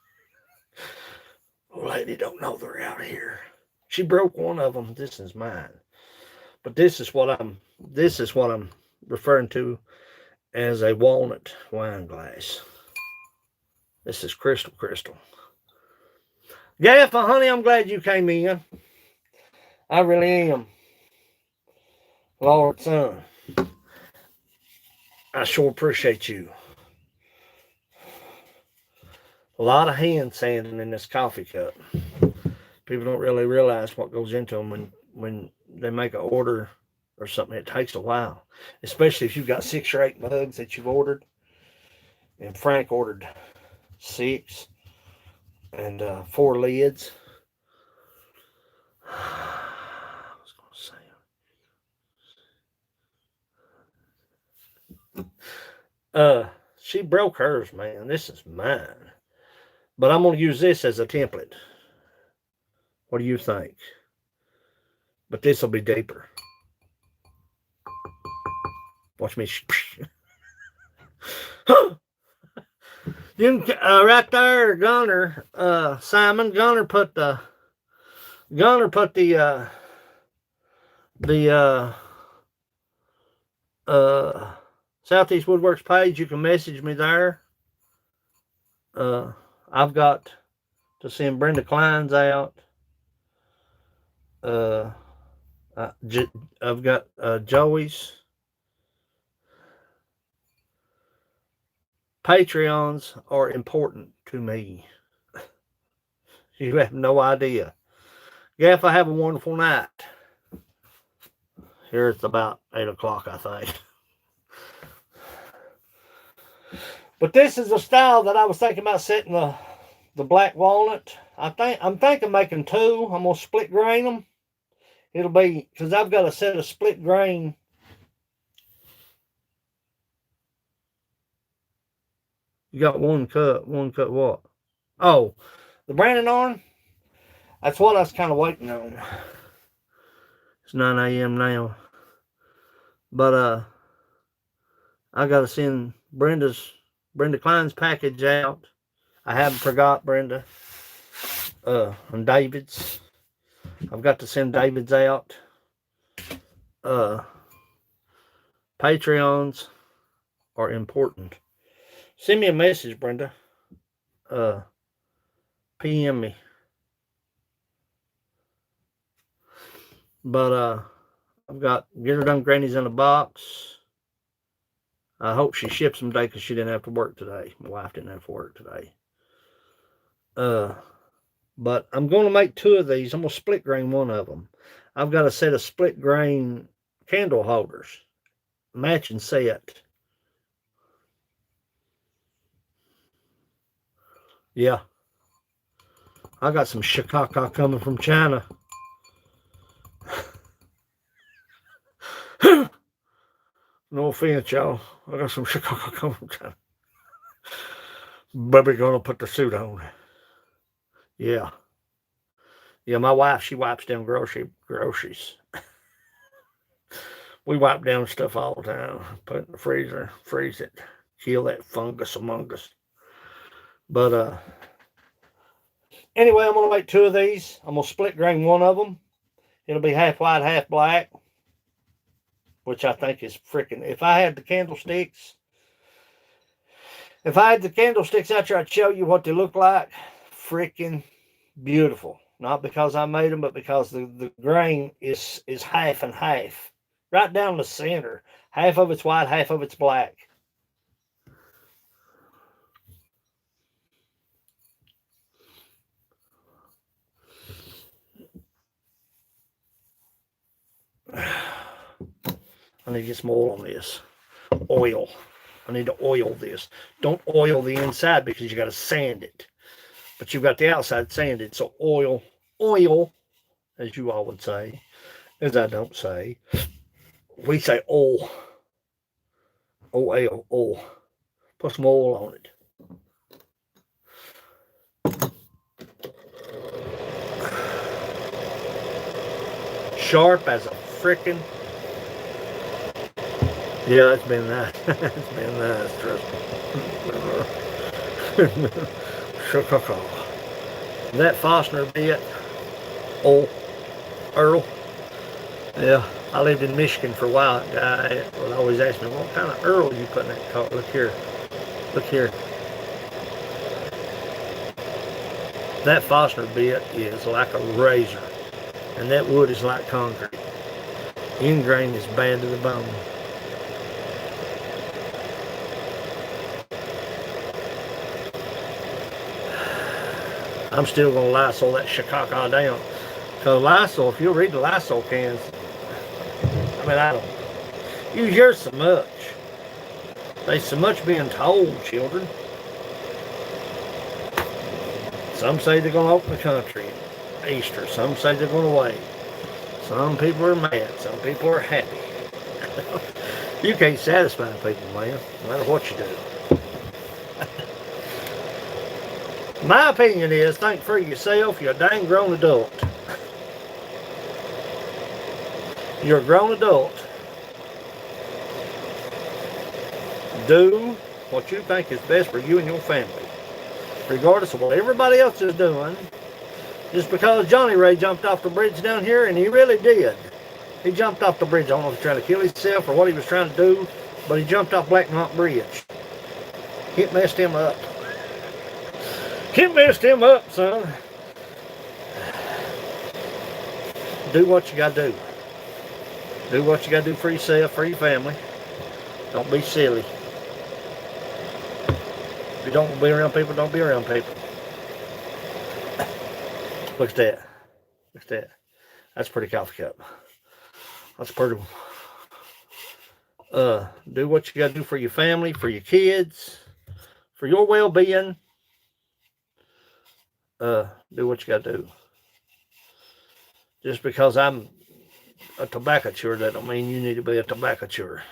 Lady don't know they're out here. She broke one of them. This is mine. But this is what I'm referring to as a walnut wine glass. This is crystal. Gaffer, honey, I'm glad you came in. I really am. Lord, son, I sure appreciate you. A lot of hand sanding in this coffee cup. People don't really realize what goes into them when they make an order or something. It takes a while, especially if you've got 6 or 8 mugs that you've ordered. And Frank ordered 6 and 4 lids. I was going to say, she broke hers, man. This is mine. But I'm going to use this as a template. What do you think? But this will be deeper. Watch me. You can, right there, Gunner, Simon. Gunner put the Southeast Woodworks page. You can message me there. I've got to send Brenda Klein's out. I've got Joey's. Patreons are important to me. You have no idea. Gaff, I have a wonderful night. Here it's about 8 o'clock, I think. But this is the style that I was thinking about setting the black walnut. I'm thinking making 2. I'm gonna split grain them. It'll be because I've got a set of split grain. You got 1 cup. 1 cup what? Oh, the Brandon on. That's what I was kind of waiting on. It's 9 a.m. now. But I gotta send Brenda Klein's package out. I haven't forgot Brenda. And David's. I've got to send David's out. Patreons are important. Send me a message, Brenda. PM me. But I've got Get Her Done Grannies in a box. I hope she ships them today because she didn't have to work today. My wife didn't have to work today. But I'm going to make 2 of these. I'm going to split grain one of them. I've got a set of split grain candle holders. Matching set. Yeah. I got some shikaka coming from China. No offense, y'all. I got some shikaka coming from China. Baby gonna put the suit on. Yeah. Yeah, my wife, she wipes down groceries. We wipe down stuff all the time. Put it in the freezer, freeze it, kill that fungus among us. But anyway, I'm gonna make 2 of these. I'm gonna split grain one of them. It'll be half white, half black, which I think is freaking. If I had the candlesticks out here, I'd show you what they look like. Freaking beautiful. Not because I made them, but because the grain is half and half. Right down the center. Half of it's white, half of it's black. I need to get some oil on this. Oil. I need to oil this. Don't oil the inside because you got to sand it. But you've got the outside sanded. So oil, as you all would say, as I don't say. We say oil. O-L, oil. Put some oil on it. Sharp as a frickin'. Yeah, it's been nice. It's been nice, trust me. That Fostner bit, old Earl. Yeah, I lived in Michigan for a while. A guy would always ask me, what kind of Earl you put in that car? Look here. Look here. That Fostner bit is like a razor. And that wood is like concrete. End grain is bad to the bone. I'm still going to Lysol that shikaka down. Because Lysol, if you'll read the Lysol cans, I mean, I don't use yours so much. There's so much being told, children. Some say they're going to open the country at Easter. Some say they're going to wait. Some people are mad. Some people are happy. You can't satisfy people, man, no matter what you do. My opinion is, think for yourself. You're a dang grown adult. You're a grown adult. Do what you think is best for you and your family, regardless of what everybody else is doing. Just because Johnny Ray jumped off the bridge down here, and he really did. He jumped off the bridge. I don't know if he was trying to kill himself or what he was trying to do, but he jumped off Black Knot Bridge. It messed him up. It messed him up, son. Do what you got to do. Do what you got to do for yourself, for your family. Don't be silly. If you don't be around people, don't be around people. Look at that. Look at that. That's a pretty coffee cup. That's pretty. Do what you got to do for your family, for your kids, for your well-being. Do what you got to do. Just because I'm a tobacco chewer, that don't mean you need to be a tobacco chewer.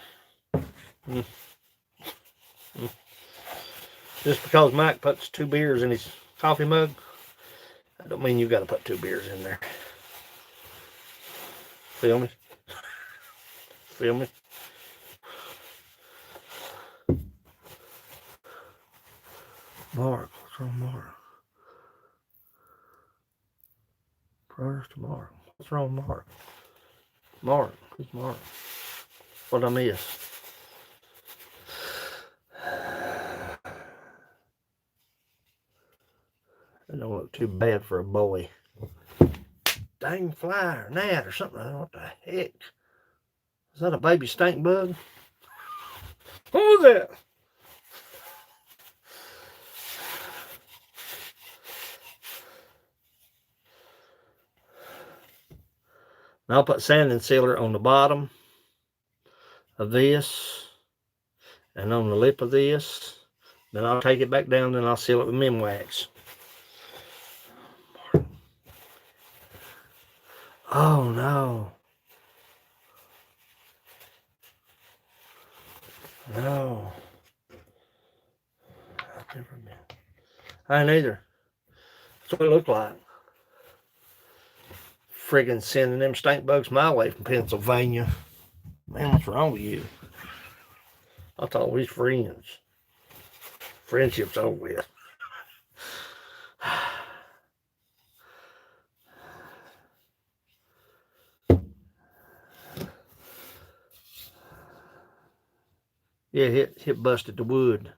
Just because Mike puts 2 beers in his coffee mug, that don't mean you got to put 2 beers in there. Feel me? Feel me? Mark, what's wrong, Mark? Prayers to Mark. What's wrong, Mark? Mark, who's Mark? What'd I miss? It don't look too bad for a boy. Dang fly or gnat or something. I don't know what the heck. Is that a baby stink bug? What was that? Now I'll put sand and sealer on the bottom of this and on the lip of this Then I'll take it back down and I'll seal it with Minwax. Oh no. No. I've never been. I ain't either. That's what it looked like. Friggin' sending them stink bugs my way from Pennsylvania. Man, what's wrong with you? I thought we was friends. Friendship's over with. Yeah, hit busted the wood.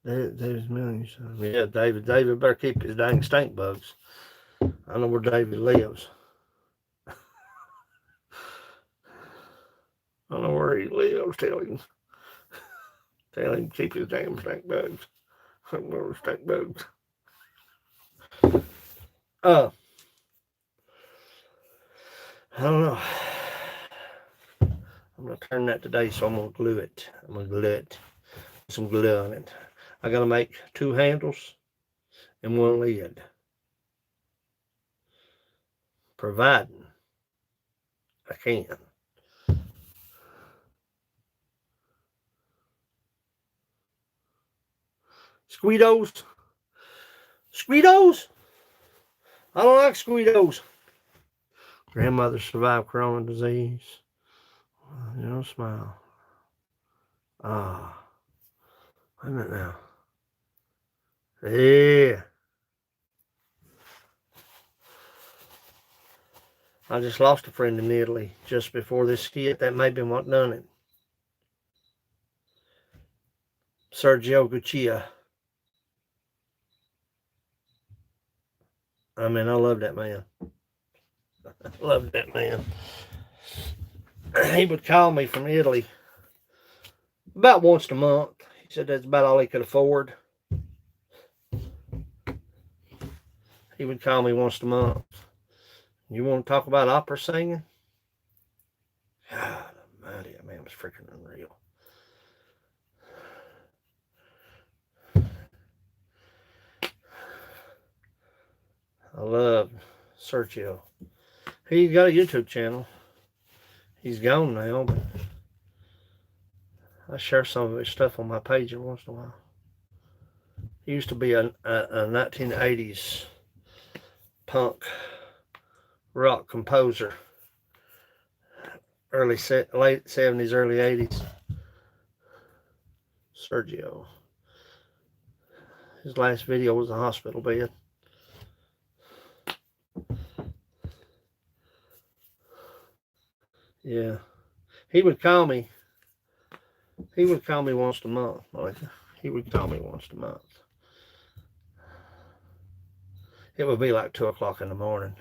There's millions. Yeah, David better keep his dang stink bugs. I know where David lives. I know where he lives. Tell him to keep his damn stink bugs. I don't know where stink bugs. I don't know. I'm gonna turn that today, so I'm gonna glue it. I'm gonna glue it. Put some glue on it. I gotta make 2 handles and 1 lid. Providing I can. Squeedos. Squeedos. I don't like Squeedos. Grandmother survived corona disease. You don't smile. Ah. Wait a minute now. Yeah. I just lost a friend in Italy just before this hit. That may have been what done it. Sergio Guccia. I mean, I love that man. I love that man. He would call me from Italy about once a month. He said that's about all he could afford. He would call me once a month. You want to talk about opera singing? God almighty, that man was freaking unreal. I love Sergio. He's got a YouTube channel. He's gone now, but I share some of his stuff on my page every once in a while. He used to be a 1980s punk rock composer. Late 70s, early 80s. Sergio. His last video was a hospital bed. Yeah. He would call me. He would call me once a month. He would call me once a month. It would be like 2 o'clock in the morning.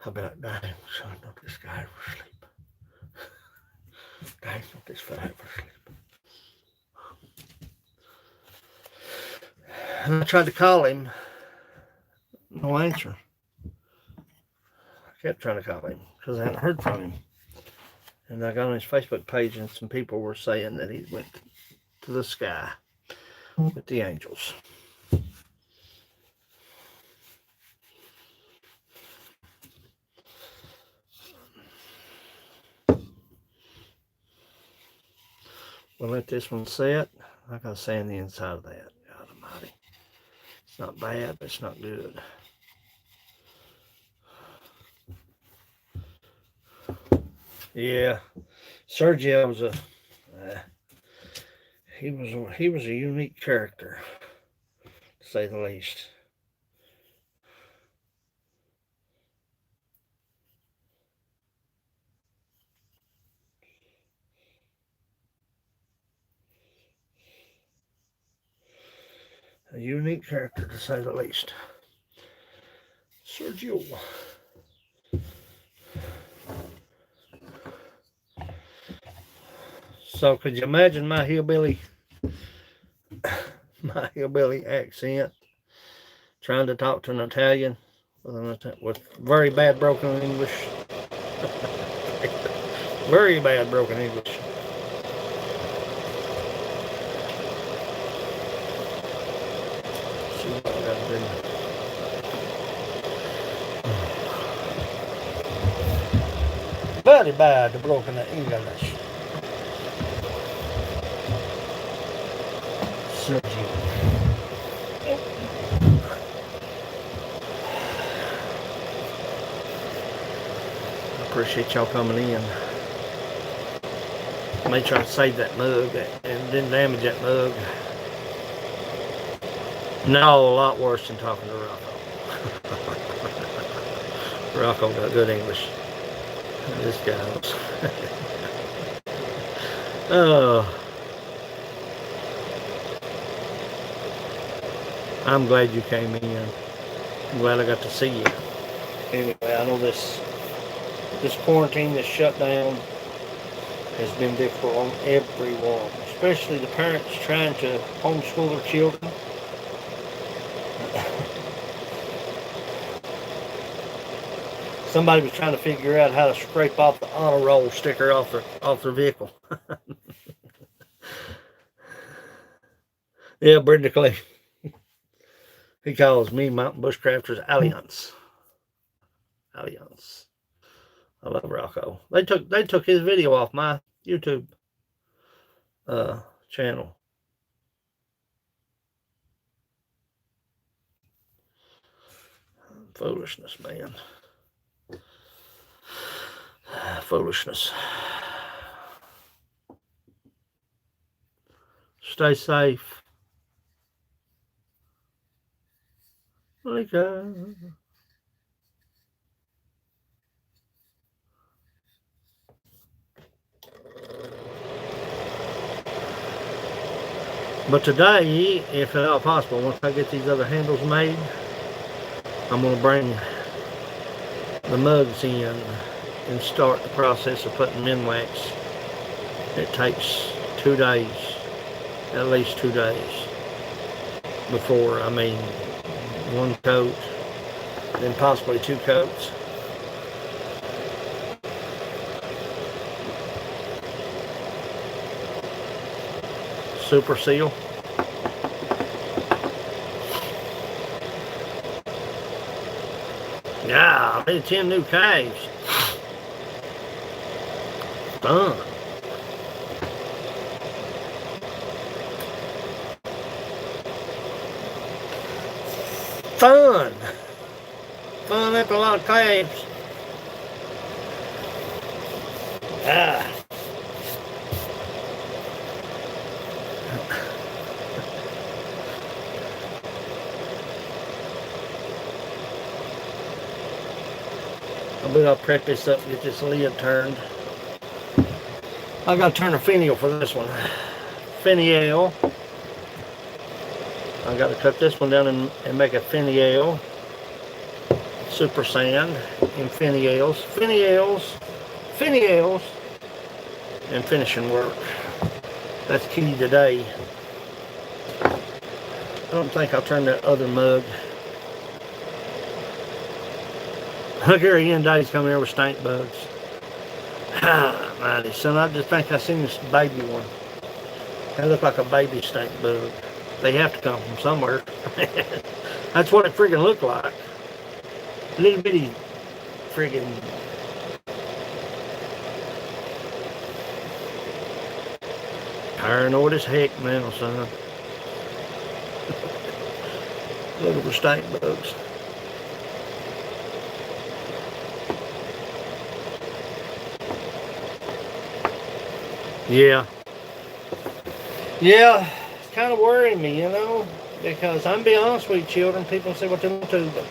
I'd be like, dang, son, don't this guy ever sleep? Dang, don't this fella ever sleep? And I tried to call him. No answer. I kept trying to call him because I hadn't heard from him. And I got on his Facebook page and some people were saying that he went to the sky with the angels. We'll let this one set. I gotta sand the inside of that. God almighty. It's not bad, but it's not good. Yeah, Sergio was he was a unique character, to say the least. A unique character, to say the least. Sergio. So could you imagine my hillbilly accent, trying to talk to an Italian with very bad broken English? Very bad broken English. see what we gotta do. Very bad, broken English. Sergio. Appreciate y'all coming in. I may try to save that mug and didn't damage that mug. No, a lot worse than talking to Rocco. Rocco got good English. This guy's. Oh. I'm glad you came in. I'm glad I got to see you. Anyway, I know this quarantine, this shutdown has been difficult on everyone, especially the parents trying to homeschool their children. Somebody was trying to figure out how to scrape off the honor roll sticker off their vehicle. Yeah, Brenda Clay. He calls me Mountain Bushcrafters Alliance. Alliance. I love Rocco. They took his video off my YouTube channel. Foolishness, man. Foolishness. Stay safe. But today, if at all possible, once I get these other handles made, I'm going to bring the mugs in and start the process of putting Minwax. It takes 2 days, at least 2 days, before, I mean, 1 coat, then possibly 2 coats. Super seal. Yeah, I made 10 new caves. Fun. Fun. Fun at a lot of caves. Ah. I bet I'll prep this up and get this lid turned. I gotta turn a finial for this one. Finial. I gotta cut this one down and make a finial. Super sand in finials. Finials. Finials. And finishing work. That's key today. I don't think I'll turn that other mug. Look here, Ian Day's coming here with stink bugs. Ah, mighty son, I just think I seen this baby one. They look like a baby stink bug. They have to come from somewhere. That's what it friggin' looked like. Little bitty friggin' paranoid as heck now, son. Look at the stink bugs. Yeah. Yeah, it's kind of worrying me, you know, because I'm being honest with you, children. People say what they want to, but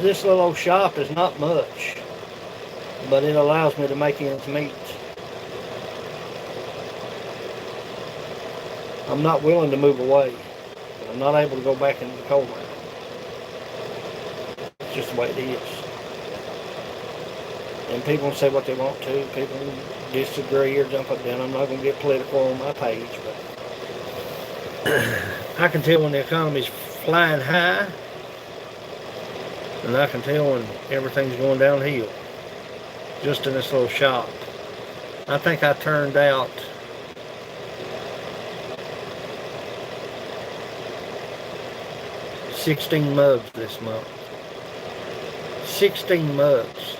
this little old shop is not much, but it allows me to make ends meet. I'm not willing to move away, but I'm not able to go back into the coal mine. It's just the way it is. And people say what they want to. People disagree or jump up and down. I'm not going to get political on my page, but I can tell when the economy's flying high, and I can tell when everything's going downhill. Just in this little shop. I think I turned out 16 mugs this month. 16 mugs.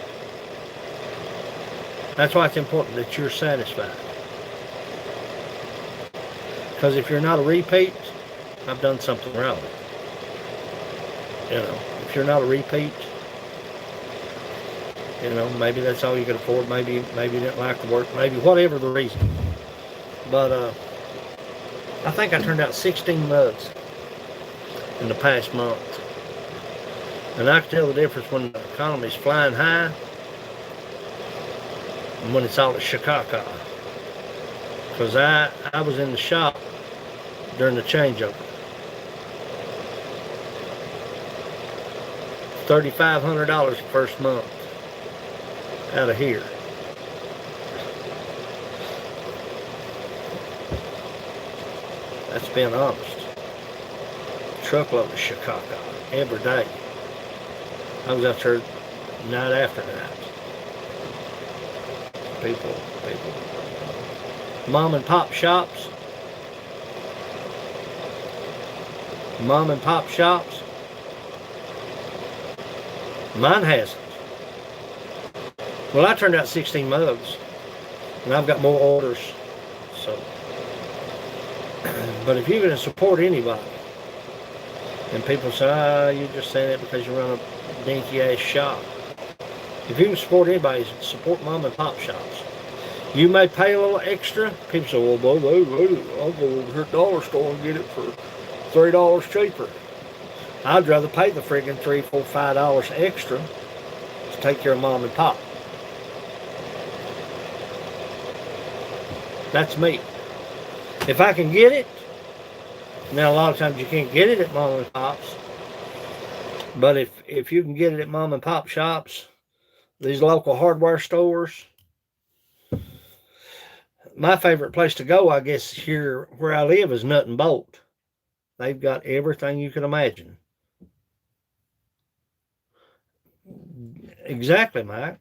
That's why it's important that you're satisfied. Because if you're not a repeat, I've done something wrong. You know, if you're not a repeat, you know, maybe that's all you could afford. Maybe you didn't like the work. Maybe whatever the reason. But I think I turned out 16 mugs in the past month. And I can tell the difference when the economy's flying high and when it's all at Chicago. Because I was in the shop during the changeover. $3,500 the first month out of here. That's being honest. Truckload of Chicago every day. I was out there night after night. People. Mom and pop shops. Mom and pop shops. Mine hasn't. Well, I turned out 16 mugs, and I've got more orders. So, but if you're going to support anybody, and people say, you're just saying it because you run a dinky ass shop. If you can support anybody, support mom and pop shops. You may pay a little extra. People say, well, I'll go over to the dollar store and get it for $3 cheaper. I'd rather pay the friggin' $3, $4, $5 extra to take care of mom and pop. That's me. If I can get it, now a lot of times you can't get it at mom and pops, but if you can get it at mom and pop shops, these local hardware stores, my favorite place to go, I guess, here where I live is Nut and Bolt. They've got everything you can imagine. Exactly, Mike.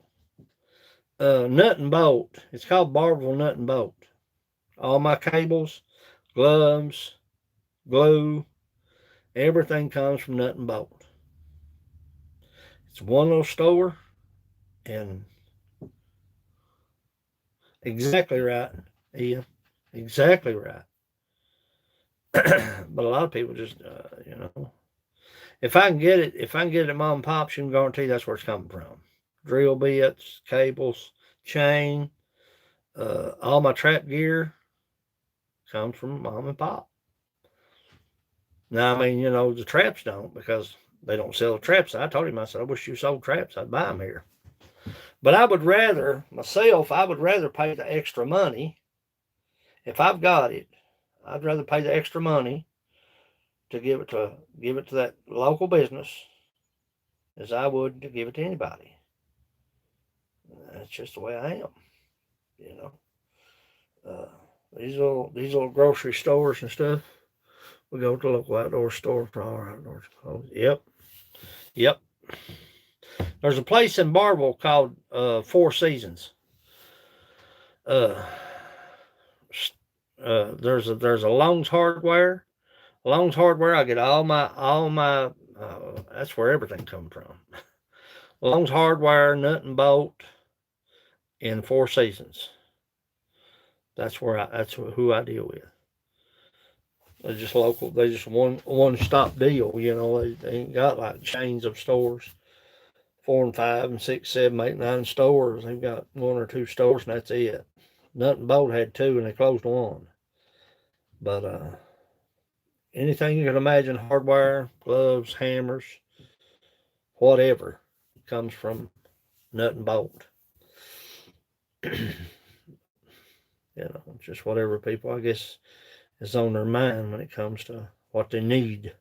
Nut and Bolt. It's called Barberville Nut and Bolt. All my cables, gloves, glue, everything comes from Nut and Bolt. It's one little store, and exactly right, Ian. Exactly right. But a lot of people just, you know, if I can get it at mom and pop's, you can guarantee that's where it's coming from. Drill bits, cables, chain, all my trap gear comes from mom and pop. Now, I mean, you know, the traps don't, because they don't sell the traps. I told him, I said, I wish you sold traps. I'd buy them here. But I would rather, myself, pay the extra money. If I've got it, I'd rather pay the extra money to give it to that local business as I would to give it to anybody. That's just the way I am, you know. These little grocery stores and stuff. We go to the local outdoor store for all our outdoor clothes. Yep. There's a place in Barberville called Four Seasons. There's a Long's Hardware. Long's Hardware, I get all my that's where everything comes from. Long's Hardware, Nut and Bolt, and Four Seasons. That's who I deal with. They're just local. They just one stop deal. You know, they ain't got like chains of stores, 4 and 5 and 6, 7, 8, 9 stores. They've got 1 or 2 stores, and that's it. Nut and Bolt had 2, and they closed 1. But anything you can imagine, hardware, gloves, hammers, whatever, comes from Nut and Bolt. You know, just whatever people, I guess, is on their mind when it comes to what they need.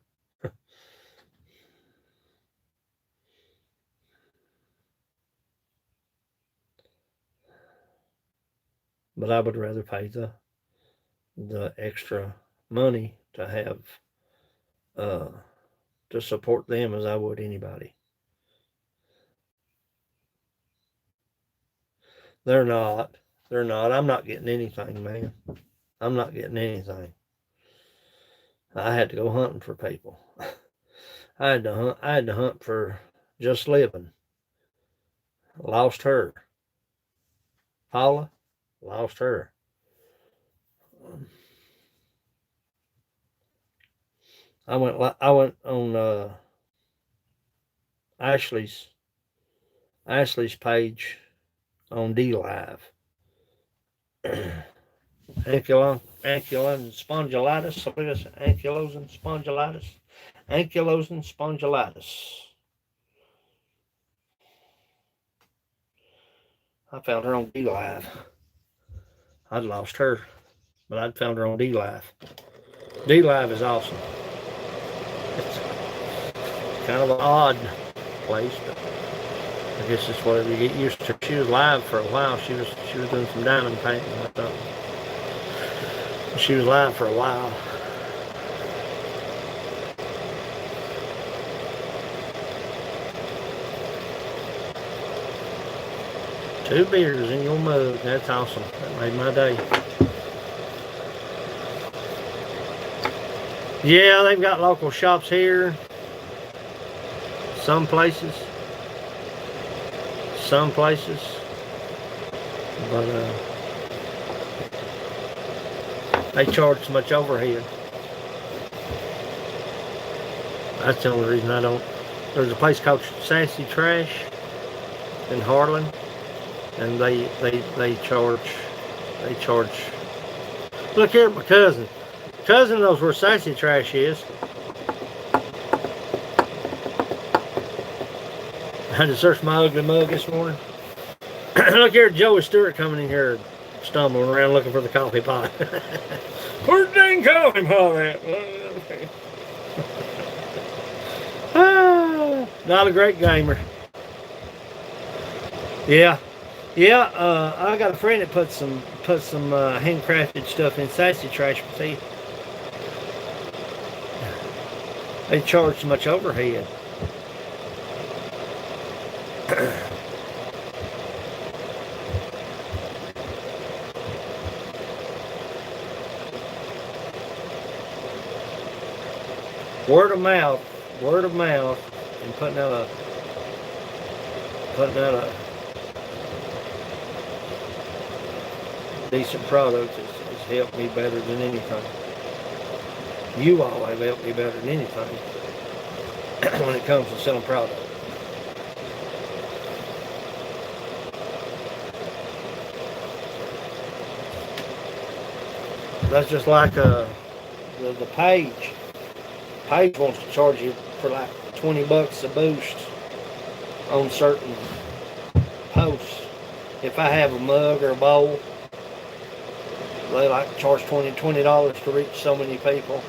But I would rather pay the extra money to have to support them as I would anybody. They're not. I'm not getting anything, man. I'm not getting anything. I had to go hunting for people. I had to hunt for just living. Lost her. Paula, lost her. I went on Ashley's Ashley's page on D Live. Ankylosing spondylitis. I believe it's ankylosing spondylitis. Ankylosing spondylitis. I found her on D Live. I'd lost her, but I'd found her on D Live. D Live is awesome. It's kind of an odd place, but I guess it's what you get used to. She was live for a while. She was doing some diamond painting or something. She was live for a while. Two beers in your mug. That's awesome. That made my day. Yeah, they've got local shops here. Some places. But they charge so much overhead. That's the only reason I don't. There's a place called Sassy Trash in Harlan, and they charge. Look here at my cousin. Cousin knows where Sassy Trash is. I had to search my ugly mug this morning. Look here at Joey Stewart coming in here, stumbling around looking for the coffee pot. Where's the dang coffee pot at? Not a great gamer. Yeah. I got a friend that put some handcrafted stuff in Sassy Trash. See, they charge so much overhead. Word of mouth, and putting out a decent product has helped me better than anything. You all have helped me better than anything when it comes to selling product. That's just like the page. Page wants to charge you for like $20 a boost on certain posts. If I have a mug or a bowl, they like to charge $20 to reach so many people.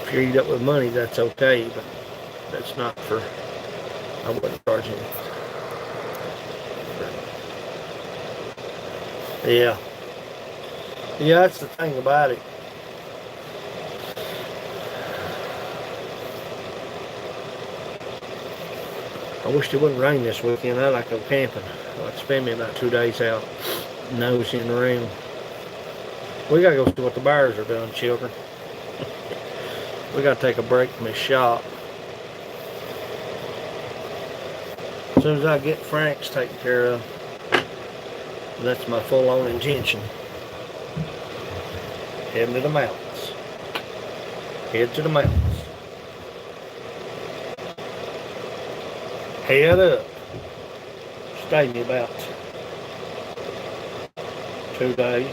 If you're eat up with money, that's okay, but that's not for. I wouldn't charge you. Yeah, that's the thing about it. I wish it wouldn't rain this weekend. I like to go camping. I like to spend me about 2 days out nosing around. We gotta go see what the bears are doing, children. We gotta take a break from this shop. As soon as I get Frank's taken care of, that's my full-on intention. Heading to the mountains. Head to the mountains. Head up. Stay me about 2 days.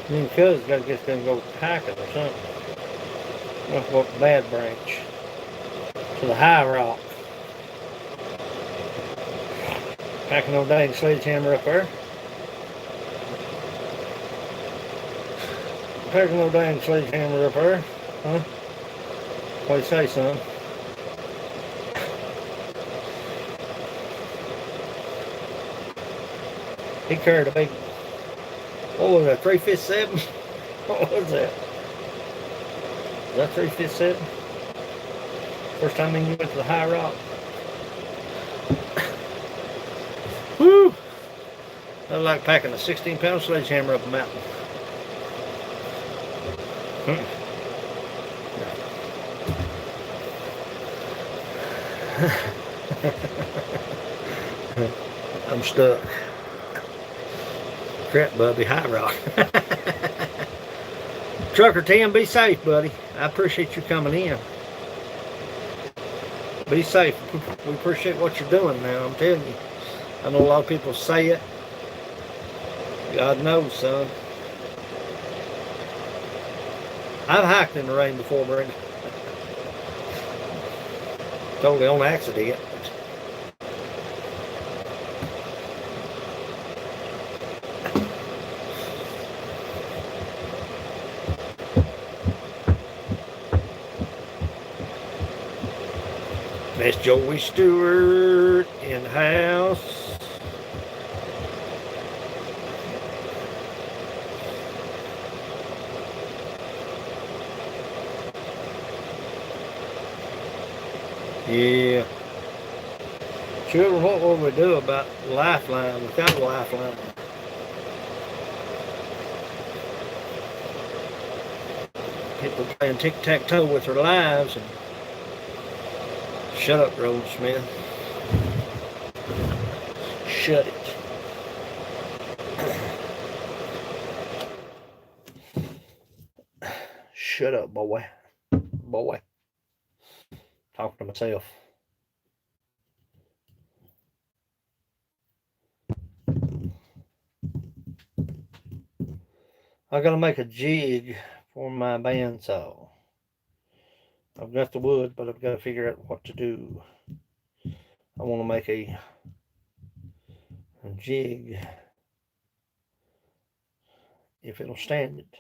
Me and Cuz gotta get them to go hiking or something. We'll go up the Bad Branch to the High Rock. Packing no dang sledgehammer up there. Packing no dang sledgehammer up there, huh? What do you say, son? He carried a big, what was that, 357? What was that? Was that 357? First time you went to the High Rock? Woo! I like packing a 16-pound sledgehammer up a mountain. I'm stuck. Crap, Bubby. High rock. Trucker Tim, be safe, buddy. I appreciate you coming in. Be safe. We appreciate what you're doing now. I'm telling you. I know a lot of people say it. God knows, son. I've hiked in the rain before, Brenda. Totally on accident. Miss Joey Stewart in the house. Yeah. Children, what will we do about Lifeline, without a Lifeline? People playing tic-tac-toe with their lives. And shut up, Roland Smith. Shut it. Shut up, boy. Boy. Talking to myself. I gotta make a jig for my bandsaw. I've got the wood, but I've got to figure out what to do. I want to make a jig if it'll stand it.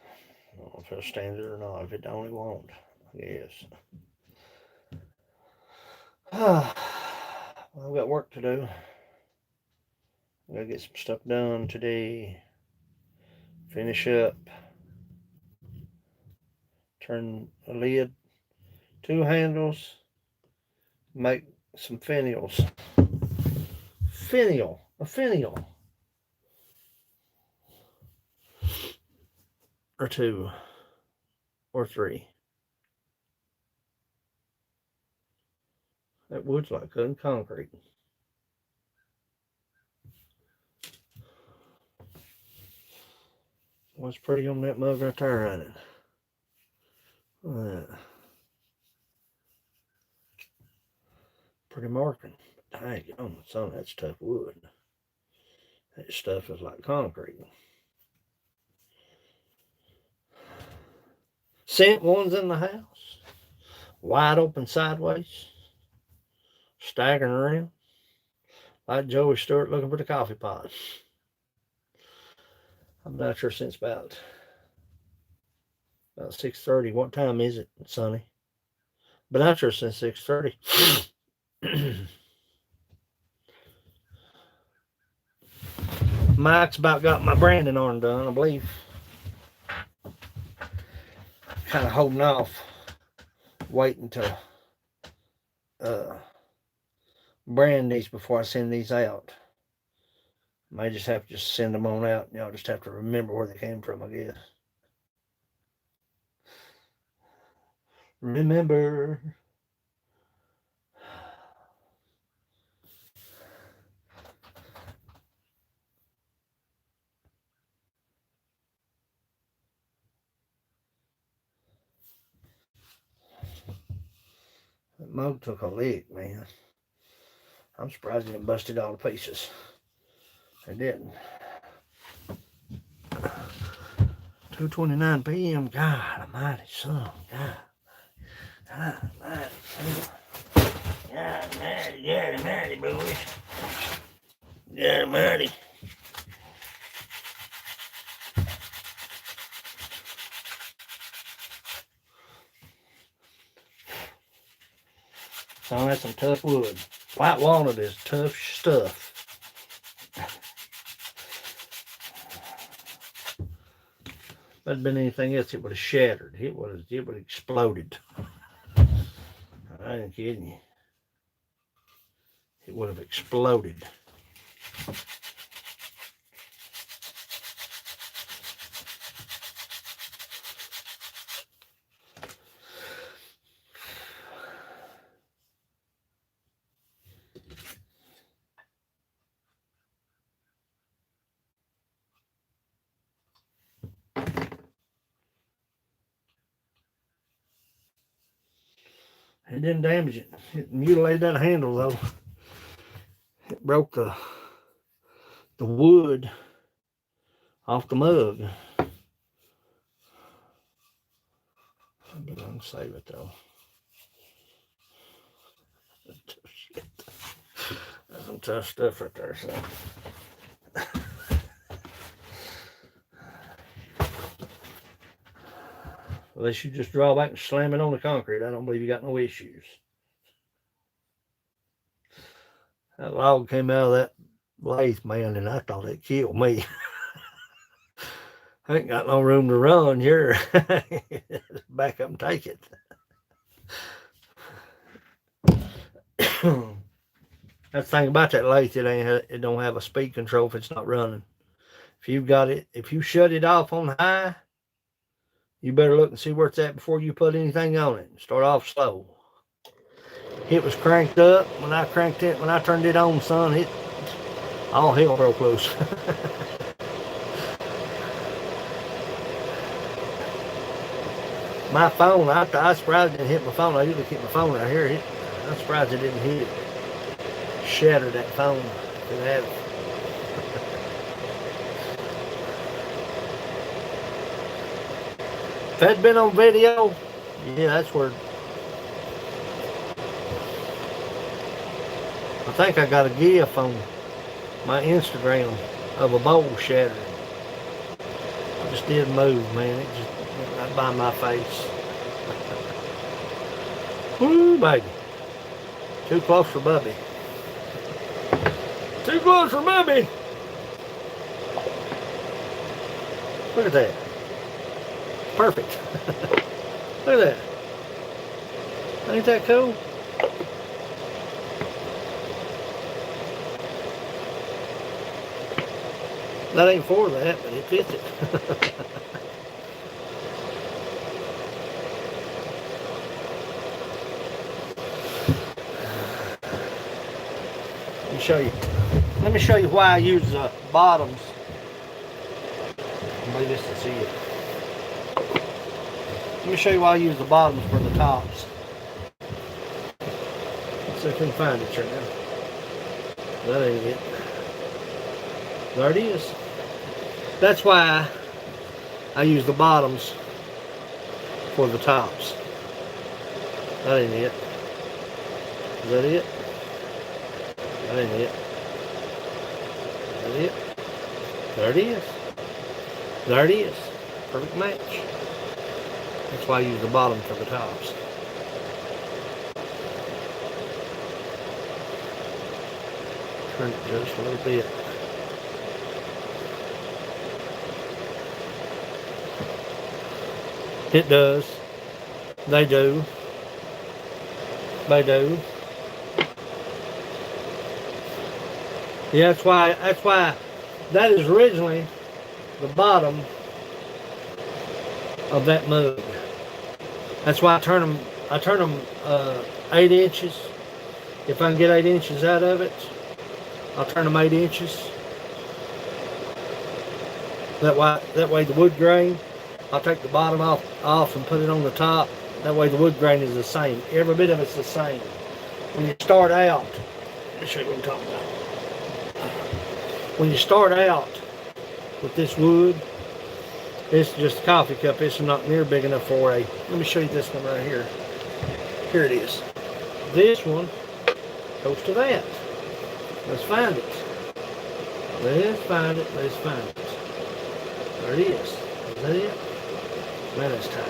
I don't know if it'll stand it or not. If it don't, it won't. I guess. Well, I've got work to do. I gotta get some stuff done today. Finish up. Turn a lid, 2 handles. Make some finials. A finial. Or 2. Or 3. That wood's like cutting concrete. What's pretty on that mug right there running? Pretty marking. Dang, oh, son, that's tough wood. That stuff is like concrete. Scent ones in the house. Wide open sideways. Staggering around. Like Joey Stewart looking for the coffee pot. I'm not sure since about 6:30. What time is it, Sonny? But not sure since 6:30. Mike's about got my branding arm done, I believe. Kind of holding off, waiting to brand these before I send these out. May just have to just send them on out. Y'all just have to remember where they came from, I guess. Remember. That mug took a lick, man. I'm surprised it didn't busted all to pieces. It didn't. 2:29 p.m. God almighty, son. God almighty, son. God almighty, boys. God almighty. So that's some tough wood. White walnut is tough stuff. If it had been anything else, it would have shattered. It would have exploded. I ain't kidding you. It would have exploded. It didn't damage it. It mutilated that handle though. It broke the wood off the mug. I'm gonna save it though. Shit. That's some tough stuff right there, so. Unless you just draw back and slam it on the concrete, I don't believe you got no issues. That log came out of that lathe, man, and I thought it killed me. I ain't got no room to run here. Back up and take it. That's the thing about that lathe, it don't have a speed control if it's not running. If you've got it, if you shut it off on high, you better look and see where it's at before you put anything on it. Start off slow. It was cranked up. When I turned it on, son, all hell broke loose. My phone, I surprised it didn't hit my phone. I usually keep my phone right here. I'm surprised it didn't hit it. Shattered that phone. Could have. If that'd been on video, yeah, that's where. I think I got a gif on my Instagram of a bowl shattering. I just didn't move, man. It just went right by my face. Woo, baby. Too close for Bubby. Too close for Bubby. Look at that. Perfect. Look at that. Ain't that cool? That ain't for that, but it fits it. Let me show you why I use the bottoms. Maybe this to see it. Let me show you why I use the bottoms for the tops. Let's see if I can find it right now. That ain't it. There it is. That's why I use the bottoms for the tops. That ain't it. Is that it? That ain't it. Is that it? There it is. There it is. Perfect match. That's why I use the bottom for the tops. Turn it just a little bit. It does. They do. They do. Yeah, that's why that is originally the bottom of that mug. That's why I turn them 8 inches. If I can get 8 inches out of it, I'll turn them 8 inches. That way the wood grain, I'll take the bottom off and put it on the top. That way the wood grain is the same. Every bit of it's the same. When you start out, let me show you what I'm talking about. When you start out with this wood, it's just a coffee cup. It's not near big enough for a. Let me show you this one right here. Here it is. This one goes to that. Let's find it. Let's find it. Let's find it. There it is. Is that it? Man, it's tight.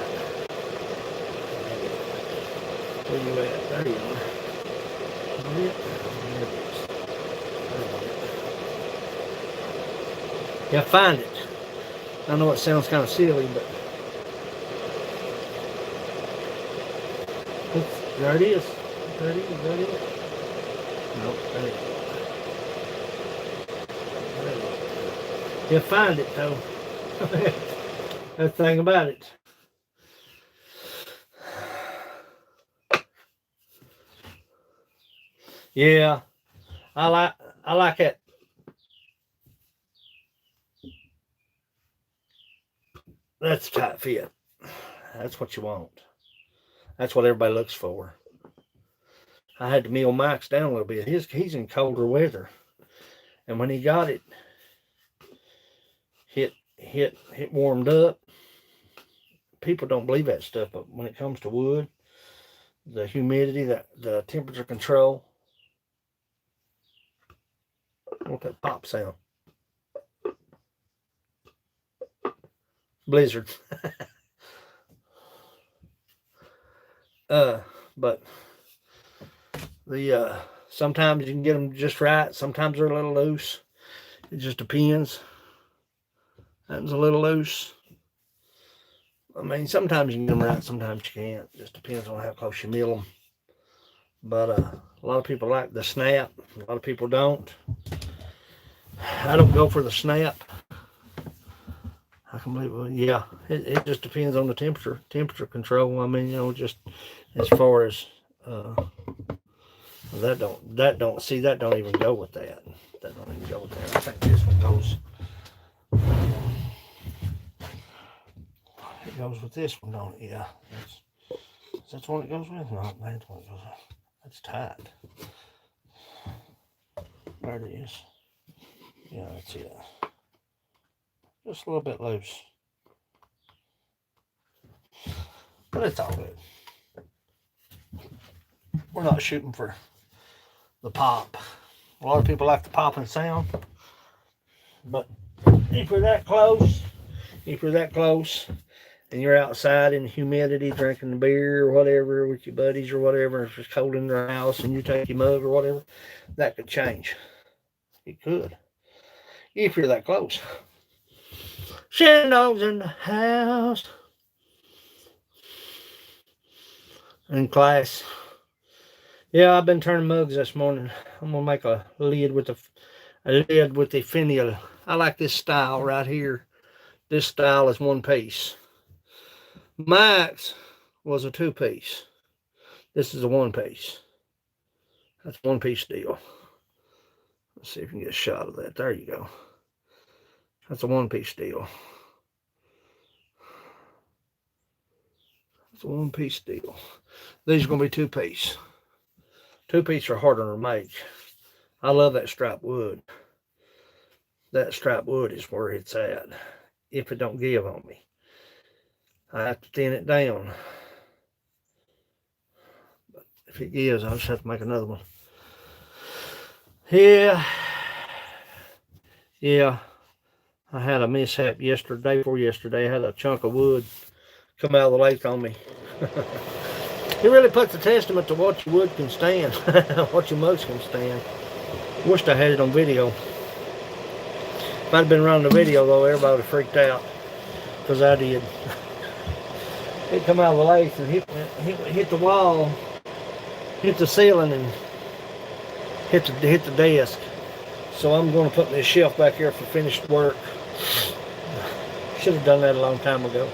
Where you at? There you are. There it is. Yeah, find it. I know it sounds kind of silly, but there it is. There it is. There it is. Nope, there it is. He'll find it though. That's the thing about it. Yeah, I like it. That's a tight fit. That's what you want. That's what everybody looks for. I had to mill Mike's down a little bit. He's in colder weather, and when he got it hit warmed up, people don't believe that stuff. But when it comes to wood, the humidity, the temperature control, I want that pop sound. Blizzard. But the sometimes you can get them just right. Sometimes they're a little loose. It just depends. That was a little loose. I mean, sometimes you can get them right, sometimes you can't. Just depends on how close you mill them. But a lot of people like the snap. A lot of people don't. I don't go for the snap. I can believe, well, yeah, it just depends on the temperature control. I mean, you know, just as far as that don't even go with that. That don't even go with that. I think this one goes. It goes with this one, don't it? Yeah. That's the one it goes with? No, that's one it goes with. That's tight. There it is. Yeah, that's it. Just a little bit loose. But it's all good. We're not shooting for the pop. A lot of people like the popping sound. But if you're that close, and you're outside in humidity drinking the beer or whatever with your buddies or whatever, if it's cold in their house and you take your mug or whatever, that could change. It could. If you're that close. Shandog's in the house. In class. Yeah, I've been turning mugs this morning. I'm gonna make a lid with the finial. I like this style right here. This style is one piece. Mike's was a 2-piece. This is a 1-piece. That's a 1-piece deal. Let's see if we can get a shot of that. There you go. That's a 1-piece deal. It's a 1-piece deal. These are going to be 2-piece. 2-piece are harder to make. I love that striped wood. That striped wood is where it's at. If it don't give on me, I have to thin it down. But if it gives, I'll just have to make another one. Yeah. I had a mishap yesterday. Before yesterday, I had a chunk of wood come out of the lake on me. It really puts a testament to what your wood can stand, what your mugs can stand. Wished I had it on video. If I'd been running the video though, everybody would have freaked out, because I did. It come out of the lake and hit the wall, hit the ceiling, and hit the desk. So I'm going to put this shelf back here for finished work. Should have done that a long time ago.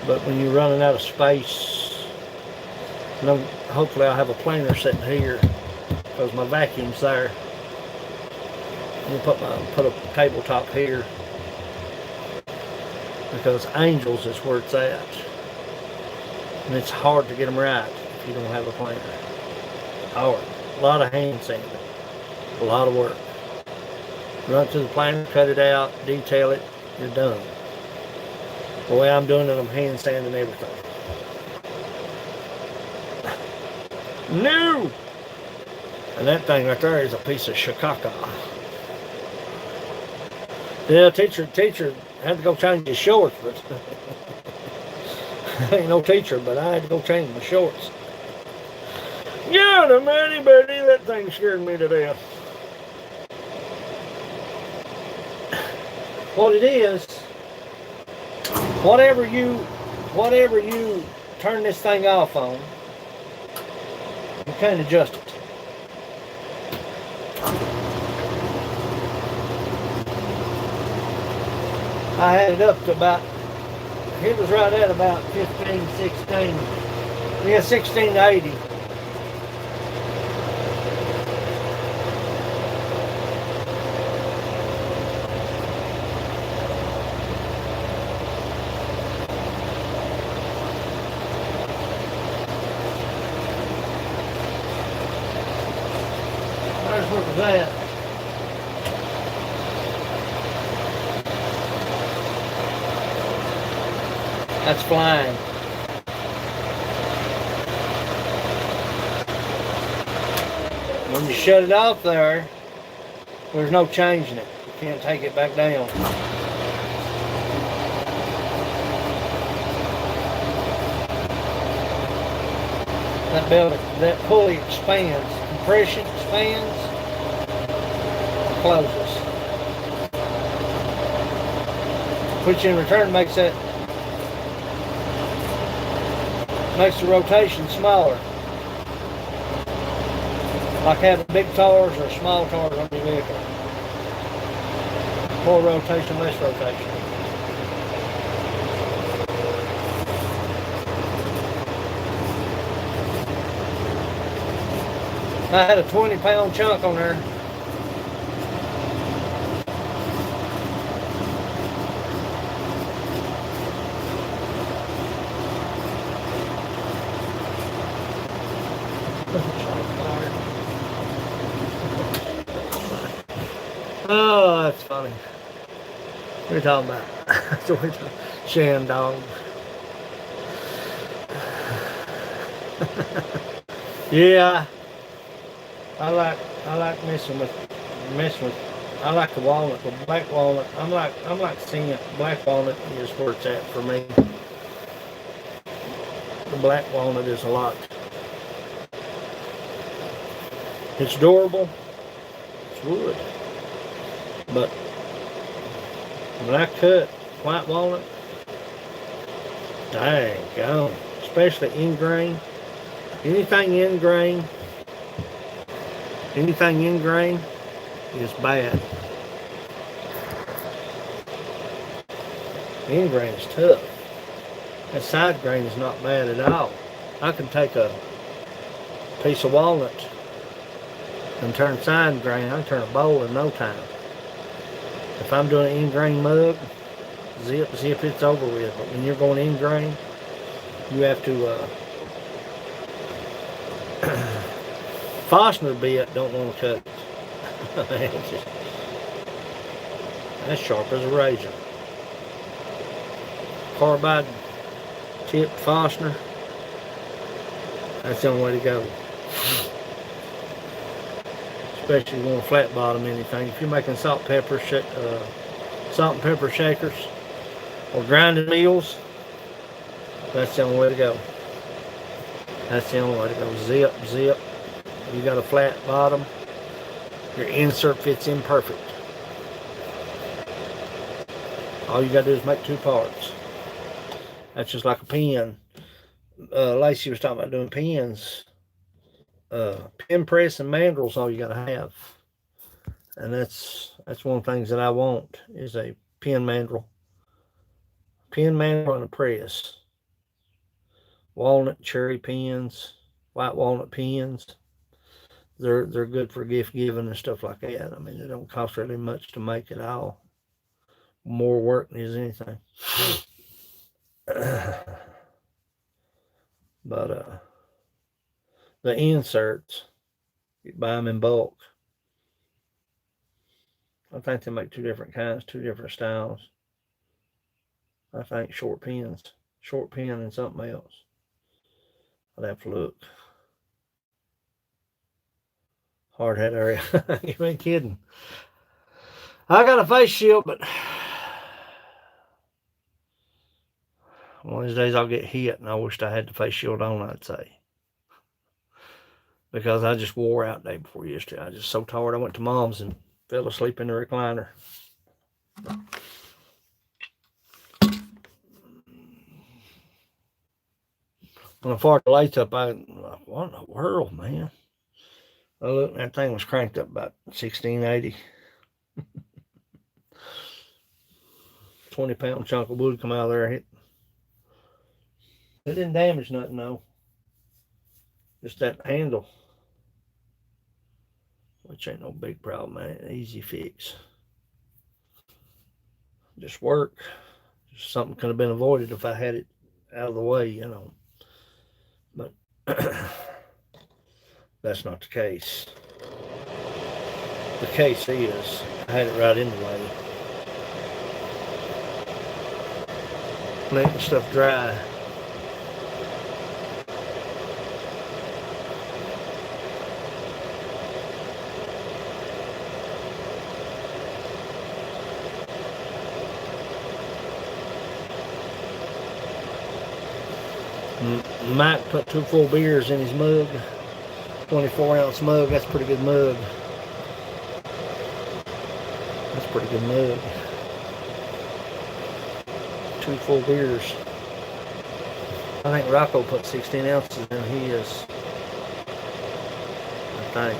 But when you're running out of space, hopefully I'll have a planer sitting here because my vacuum's there. I'm gonna put a tabletop here because Angels is where it's at, and it's hard to get them right if you don't have a planer. Hard. A lot of hand sanding, a lot of work. Run through the planer, cut it out, detail it, you're done. The way I'm doing it, I'm hand sanding everything. No! And that thing right there is a piece of shikaka. Yeah, teacher had to go change his shorts, but I ain't no teacher, but I had to go change my shorts. Yeah, the mighty Betty, that thing scared me to death. What it is, whatever you turn this thing off on, you can't adjust it. I had it up to about, it was right at about 15, 16. Yeah, 1680. Where's what was that? That's flying. When you shut it off there, there's no changing it. You can't take it back down. That belt, that pulley expands. Compression expands, closes. Which in return makes the rotation smaller. Like having big tires or small tires on your vehicle. More rotation, less rotation. I had a 20-pound chunk on there. Oh, that's funny. What are you talking about? That's what we're talking about. Shan dog. Yeah. I like messing with I like the walnut, the black walnut. I'm like seeing black walnut is where it's at for me. The black walnut is a lot. It's durable. It's wood. But when I cut white walnut, dang gone. Especially in grain. Anything in grain is bad. In grain is tough. That side grain is not bad at all. I can take a piece of walnut and turn side grain. I can turn a bowl in no time. If I'm doing an in grain mug, zip, it's over with. But when you're going in grain, you have to Fosner bit don't want to cut it. That's sharp as a razor. Carbide tip Fosner, that's the only way to go. Especially if you want to flat bottom anything. If you're making salt and pepper shakers or grinding meals, that's the only way to go. That's the only way to go. Zip, zip. You got a flat bottom, your insert fits in perfect. All you got to do is make two parts. That's just like a pen. Lacey was talking about doing pens. Pen press and mandrels, all you got to have. And that's one of the things that I want is a pen mandrel. Pen mandrel and a press. Walnut, cherry pens, white walnut pens. They're good for gift giving and stuff like that. I mean, they don't cost really much to make at all. More work than is anything. But the inserts, you buy them in bulk. I think they make two different kinds, two different styles. I think short pen and something else. I'd have to look. Hard hat area. You ain't kidding. I got a face shield, but one of these days I'll get hit, and I wished I had the face shield on, I'd say. Because I just wore out the day before yesterday. I was just so tired. I went to Mom's and fell asleep in the recliner. When I fired the lights up, I was like, what in the world, man? I looked, that thing was cranked up about 1680. 20-pound chunk of wood come out of there. It didn't damage nothing though. Just that handle, which ain't no big problem, man. Easy fix. Just work. Just something could have been avoided if I had it out of the way, you know. But that's not the case. The case is I had it right in the way. Letting stuff dry. Mike put 2 full beers in his mug. 24-ounce mug. That's a pretty good mug. That's a pretty good mug. 2 full beers. I think Rocco put 16 ounces in his. I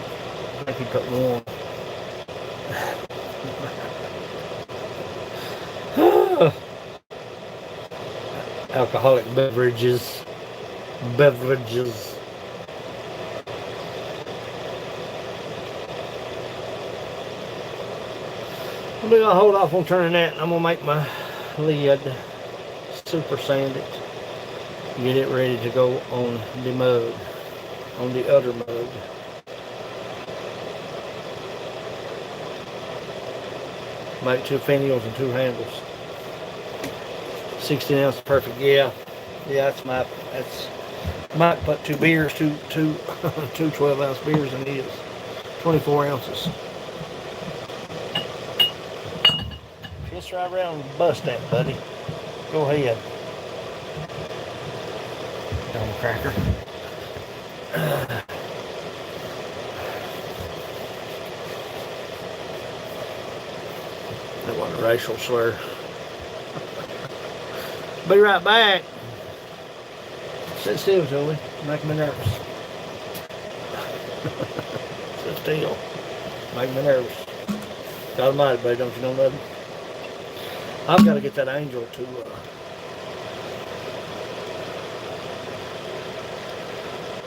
think he put one. Alcoholic beverages. Beverages. I'm gonna hold off on turning that. I'm gonna make my lid, super sand it, get it ready to go on the mug, on the other mug. Make 2 finials and 2 handles. 16 ounces perfect. Yeah, that's Mike put 2 beers, two 12-ounce beers in his, 24 ounces. Just right around and bust that, buddy. Go ahead. Dumb cracker. That wasn't a racial slur. Be right back. Sit still, Joey. Make me nervous. Sit still. Make me nervous. God almighty, buddy, don't you know nothing? I've got to get that angel to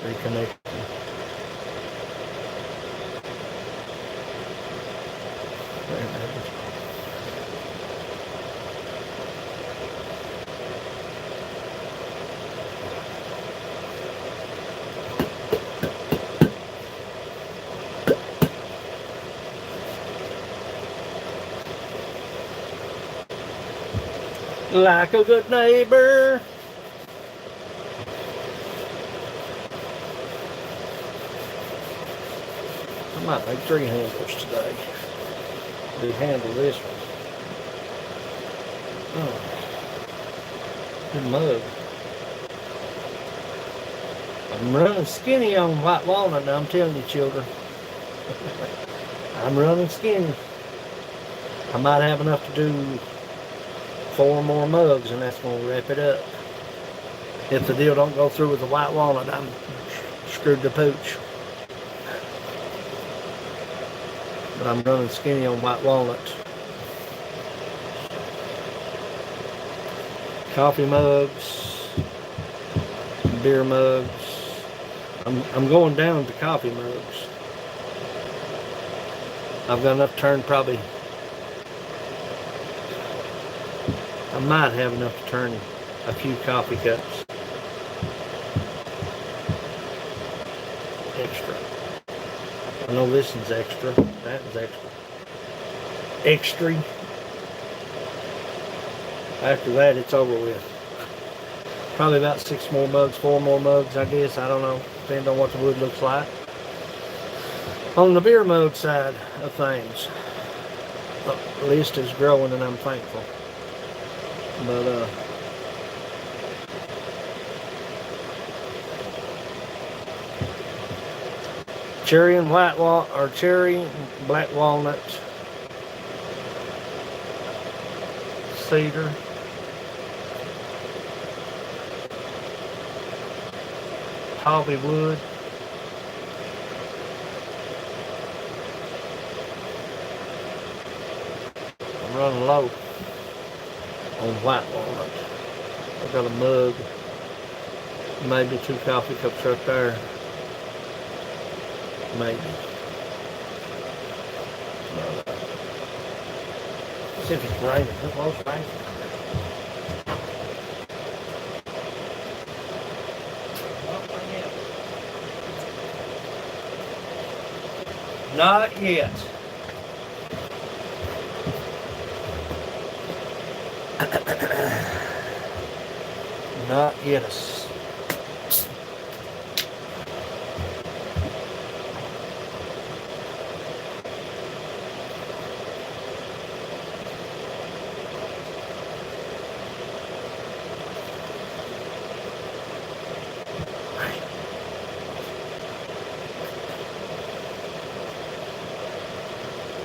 reconnect. Like a good neighbor. I might make 3 handles today. We handle this one. Oh, good mug. I'm running skinny on white walnut now, I'm telling you, children. I'm running skinny. I might have enough to do 4 more mugs, and that's going to wrap it up. If the deal don't go through with the white walnut, I'm screwed the pooch. But I'm running skinny on white walnut. Coffee mugs, beer mugs. I'm going down to coffee mugs. I've got enough to turn probably. I might have enough to turn a few coffee cups. Extra. I know this one's extra. That one's extra. Extra. After that, it's over with. Probably about 6 more mugs, 4 more mugs, I guess. I don't know. Depending on what the wood looks like. On the beer mug side of things, the list is growing, and I'm thankful. But cherry and cherry and black walnut, cedar, hobby wood, I'm running low. on white walnut. I got a mug, maybe 2 coffee cups right there. Maybe. Let's see if it's raining. It was raining. Not yet. Not yet.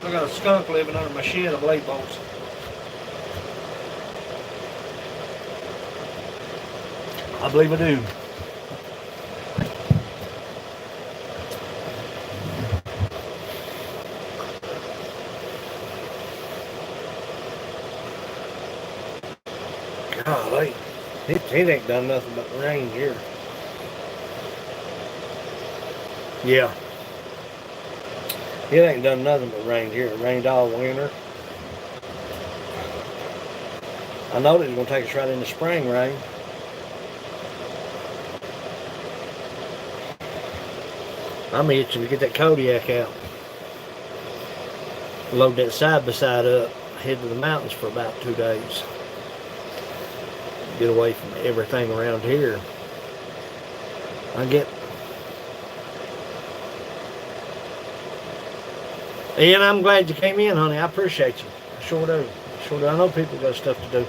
I got a skunk living under my shed of blade bolts. I believe I do. Golly, it ain't done nothing but rain here. Yeah. It ain't done nothing but rain here. It rained all winter. I know that it's going to take us right into spring rain. I'm itching to get that Kodiak out. Load that side by side up. Head to the mountains for about 2 days. Get away from everything around here. And I'm glad you came in, honey. I appreciate you. I sure do. I sure do. I know people got stuff to do.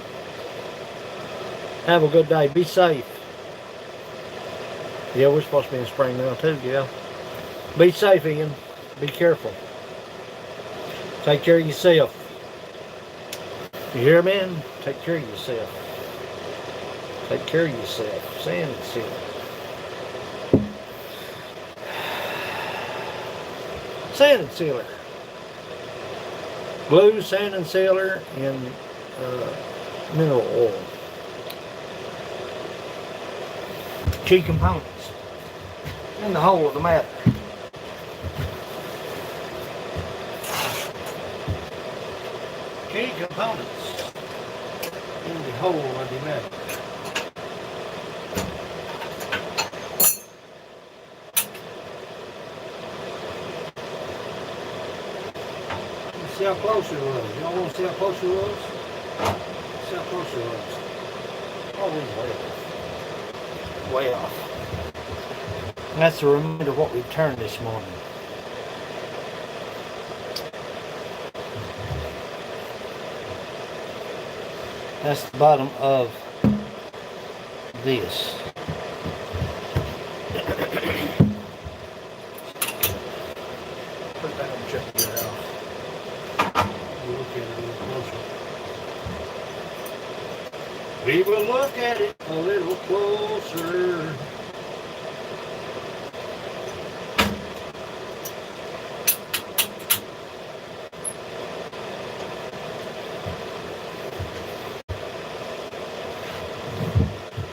Have a good day. Be safe. Yeah, we're supposed to be in spring now too, yeah. Be safe, Ian. Be careful. Take care of yourself. You hear, man? Take care of yourself. Take care of yourself. Sand and sealer. Sand and sealer. Glue, sand and sealer, and mineral oil. Key components in the whole of the matter. Key components in the whole of the matter. See how close it was. Y'all want to see how close it was? See how close it was. Oh, way off. And that's the remainder of what we turned this morning. That's the bottom of this. Put that on check it out. We will look at it a little closer.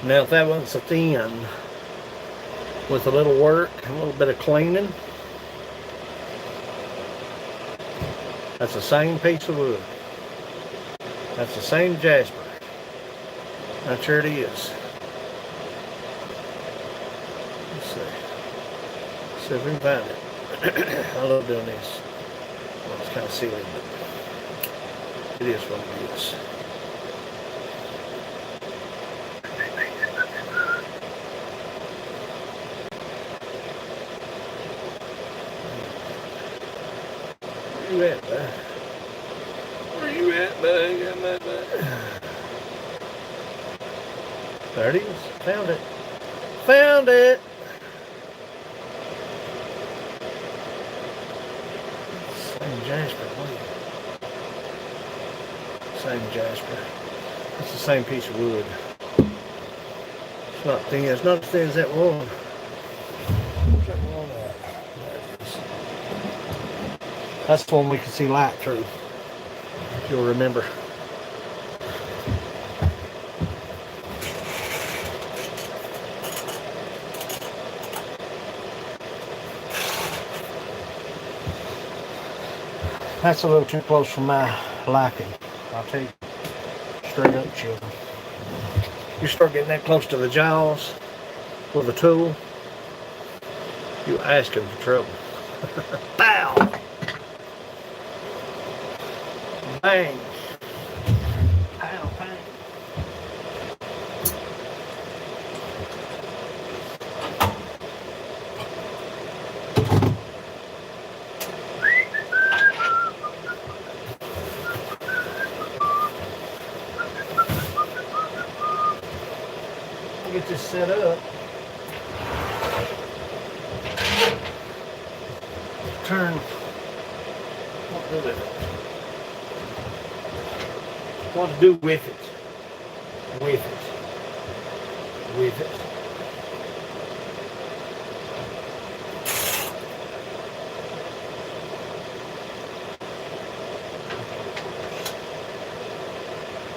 Now, if that wasn't so thin, with a little work, a little bit of cleaning, that's the same piece of wood. That's the same jasper. That's sure it is. Let's see. See if we can find it. I love doing this. Well, it's kind of silly, but it is what it is. Where you at, bud? Where you at, bud? There it is. Found it. Found it! Same jasper, same jasper. It's the same piece of wood. It's not thin. It's not as thin as that one. Where's that one at? There it is. That's the one we can see light through. If you'll remember. That's a little too close for my liking. I'll tell you straight up, children. You start getting that close to the jaws with a tool, you're asking for trouble. Bow! Bang! Pow, bang! Get this set up. Turn. What to do with it? What to do with it? With it. With it.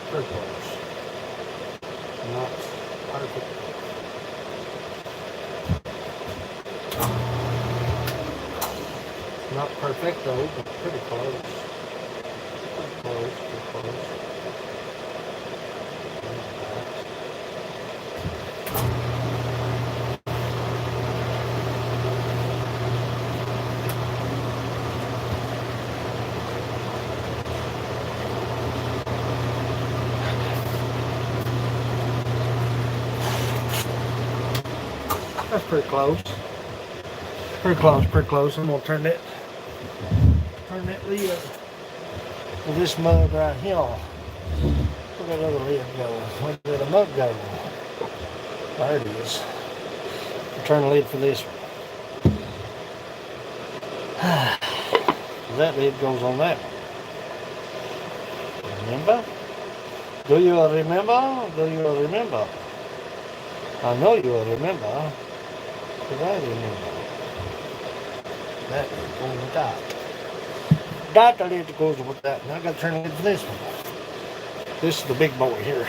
Very close. Not perfect. Not perfecto, but pretty close. Pretty close, pretty close. That's pretty close. Pretty close, pretty close. I'm gonna turn that lid of this mug right here. Where that other lid go? Where did the mug go? There it is. Turn the lid for this one. That lid goes on that one. Remember? Do you remember? Do you remember? I know you will remember. Because I remember. That lid goes with that. That lid goes with that. Now I gotta turn the lid for this one. This is the big boy here.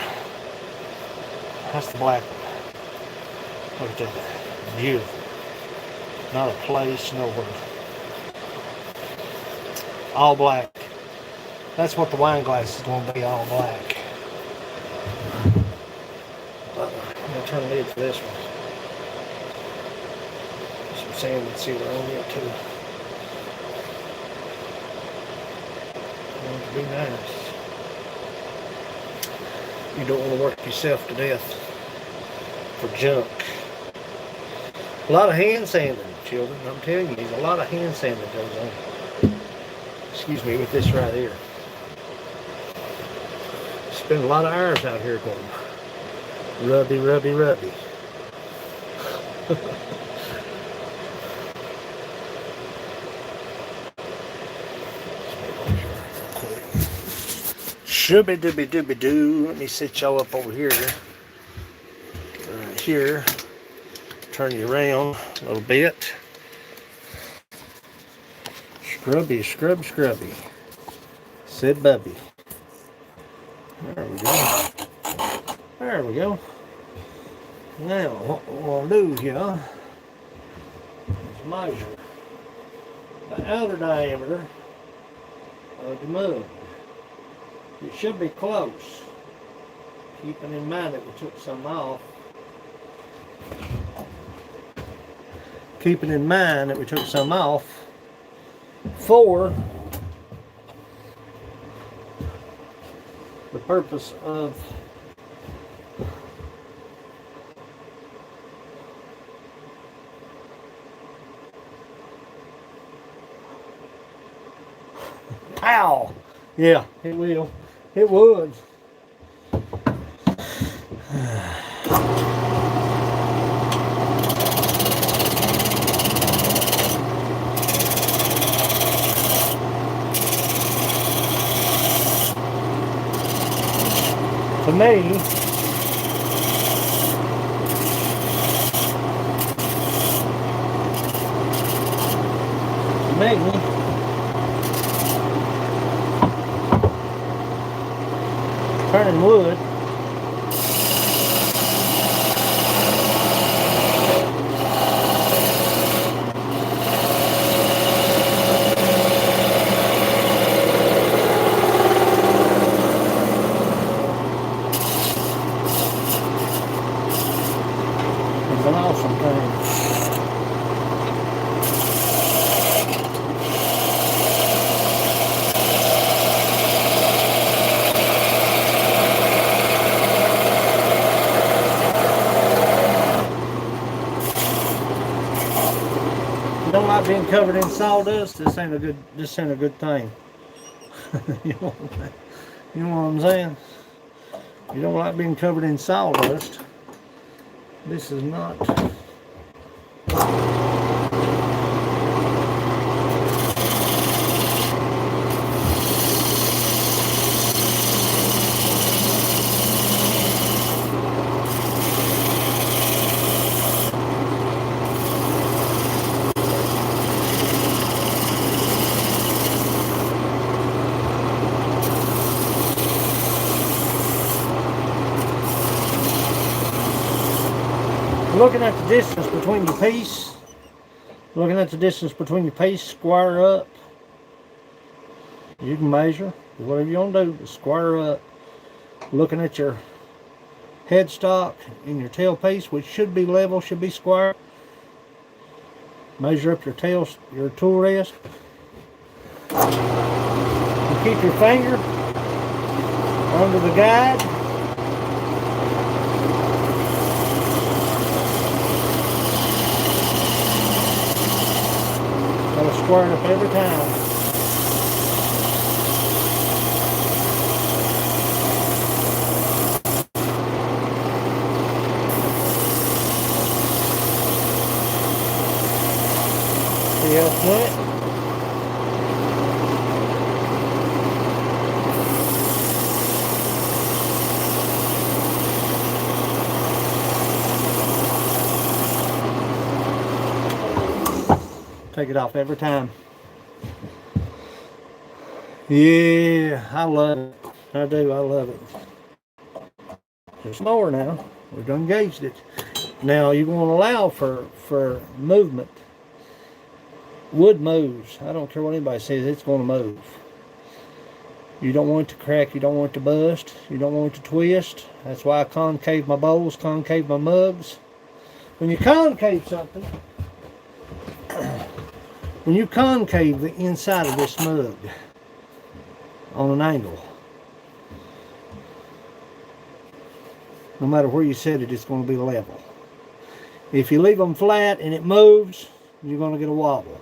That's the black one. Look at that. Beautiful. Not a place nowhere. All black. That's what the wine glass is going to be, all black. I'm going to turn the lid for this one. Some sand and sealer on it too. Want it to be nice. You don't want to work yourself to death for junk. A lot of hand sanding, children. I'm telling you, there's a lot of hand sanding that goes on. Excuse me, with this right here. Spend a lot of hours out here going rubby, rubby, rubby. Shooby dooby dooby doo. Let me sit y'all up over here. Right here. Turn you around a little bit. Scrubby, scrub, scrubby. Said Bubby. There we go. There we go. Now, what we're going to do here is measure the outer diameter of the mug. It should be close, keeping in mind that we took some off. Keeping in mind that we took some off for the purpose of ow! Yeah, it will. It would. To me, turning wood like being covered in sawdust, this ain't a good thing. You know what I'm saying? You don't like being covered in sawdust. This is not. Looking at the distance between your piece, square up. You can measure, whatever you want to do, square up. Looking at your headstock and your tail piece, which should be level, should be square. Measure up your tool rest. And keep your finger under the guide. Square it up every time. See how it's went? Take it off every time. Yeah, I love it. I do, I love it. There's more now. We've done gauged it. Now you're going to allow for movement. Wood moves. I don't care what anybody says, it's going to move. You don't want it to crack, you don't want it to bust, you don't want it to twist. That's why I concave my bowls, concave my mugs. When you concave something, when you concave the inside of this mug on an angle, no matter where you set it, it's going to be level. If you leave them flat and it moves, you're going to get a wobble.